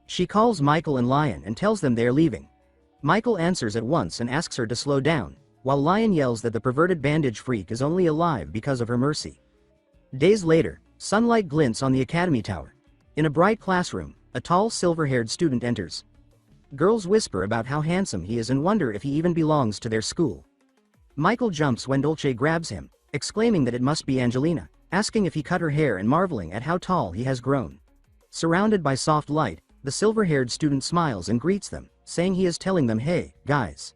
She calls Michael and Lion and tells them they are leaving. Michael answers at once and asks her to slow down, while Lion yells that the perverted bandage freak is only alive because of her mercy. Days later, sunlight glints on the academy tower. In a bright classroom, a tall silver-haired student enters. Girls whisper about how handsome he is and wonder if he even belongs to their school. Michael jumps when Dolce grabs him, exclaiming that it must be Angelina, asking if he cut her hair and marveling at how tall he has grown. Surrounded by soft light, the silver-haired student smiles and greets them, saying he is telling them, "Hey, guys."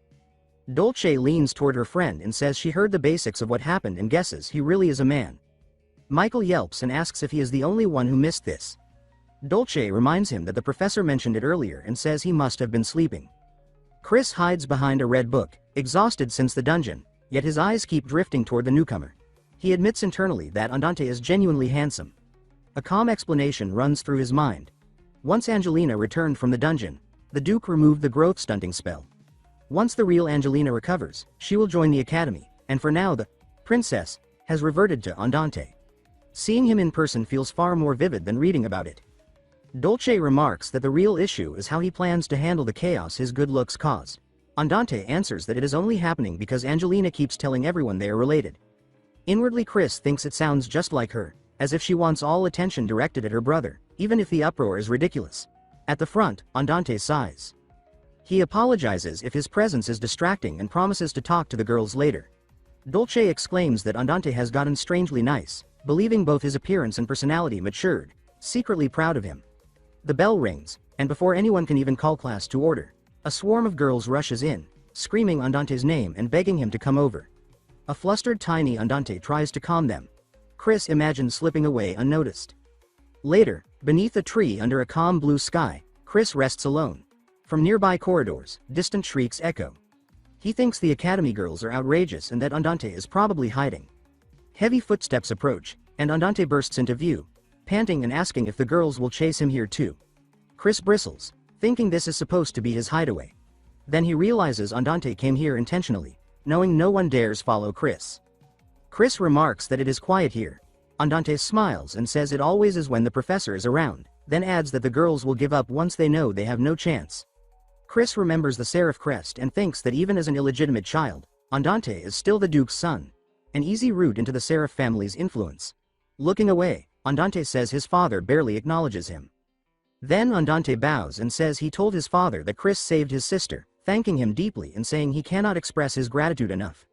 Dolce leans toward her friend and says she heard the basics of what happened and guesses he really is a man. Michael yelps and asks if he is the only one who missed this. Dolce reminds him that the professor mentioned it earlier and says he must have been sleeping. Chris hides behind a red book, exhausted since the dungeon, yet his eyes keep drifting toward the newcomer. He admits internally that Andante is genuinely handsome. A calm explanation runs through his mind. Once Angelina returned from the dungeon, the Duke removed the growth stunting spell. Once the real Angelina recovers, she will join the academy, and for now the princess has reverted to Andante. Seeing him in person feels far more vivid than reading about it. Dolce remarks that the real issue is how he plans to handle the chaos his good looks caused. Andante answers that it is only happening because Angelina keeps telling everyone they are related. Inwardly Chris thinks it sounds just like her, as if she wants all attention directed at her brother, even if the uproar is ridiculous. At the front, Andante sighs. He apologizes if his presence is distracting and promises to talk to the girls later. Dolce exclaims that Andante has gotten strangely nice, believing both his appearance and personality matured, secretly proud of him. The bell rings, and before anyone can even call class to order, a swarm of girls rushes in, screaming Andante's name and begging him to come over. A flustered tiny Andante tries to calm them. Chris imagines slipping away unnoticed. Later, beneath a tree under a calm blue sky, Chris rests alone. From nearby corridors, distant shrieks echo. He thinks the academy girls are outrageous and that Andante is probably hiding. Heavy footsteps approach, and Andante bursts into view, panting and asking if the girls will chase him here too. Chris bristles, thinking this is supposed to be his hideaway. Then he realizes Andante came here intentionally, knowing no one dares follow Chris. Chris remarks that it is quiet here. Andante smiles and says it always is when the professor is around, then adds that the girls will give up once they know they have no chance. Chris remembers the serif crest and thinks that even as an illegitimate child, Andante is still the Duke's son, an easy route into the serif family's influence. Looking away, Andante says his father barely acknowledges him. Then Andante bows and says he told his father that Chris saved his sister, thanking him deeply and saying he cannot express his gratitude enough.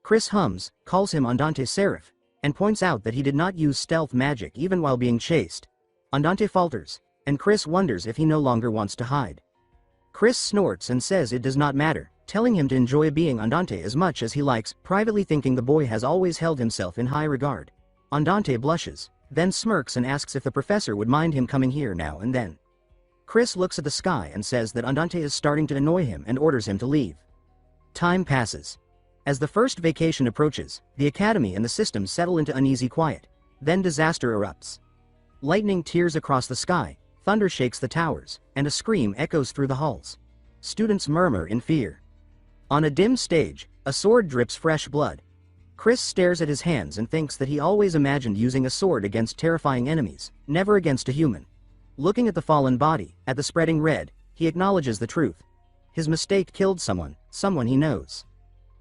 Chris hums, calls him Andante Serif, and points out that he did not use stealth magic even while being chased. Andante falters, and Chris wonders if he no longer wants to hide. Chris snorts and says it does not matter, telling him to enjoy being Andante as much as he likes, privately thinking the boy has always held himself in high regard. Andante blushes, then smirks and asks if the professor would mind him coming here now and then. Chris looks at the sky and says that Andante is starting to annoy him and orders him to leave. Time passes. As the first vacation approaches, the academy and the system settle into uneasy quiet. Then disaster erupts. Lightning tears across the sky, thunder shakes the towers, and a scream echoes through the halls. Students murmur in fear. On a dim stage, a sword drips fresh blood. Chris stares at his hands and thinks that he always imagined using a sword against terrifying enemies, never against a human. Looking at the fallen body, at the spreading red, he acknowledges the truth. His mistake killed someone he knows.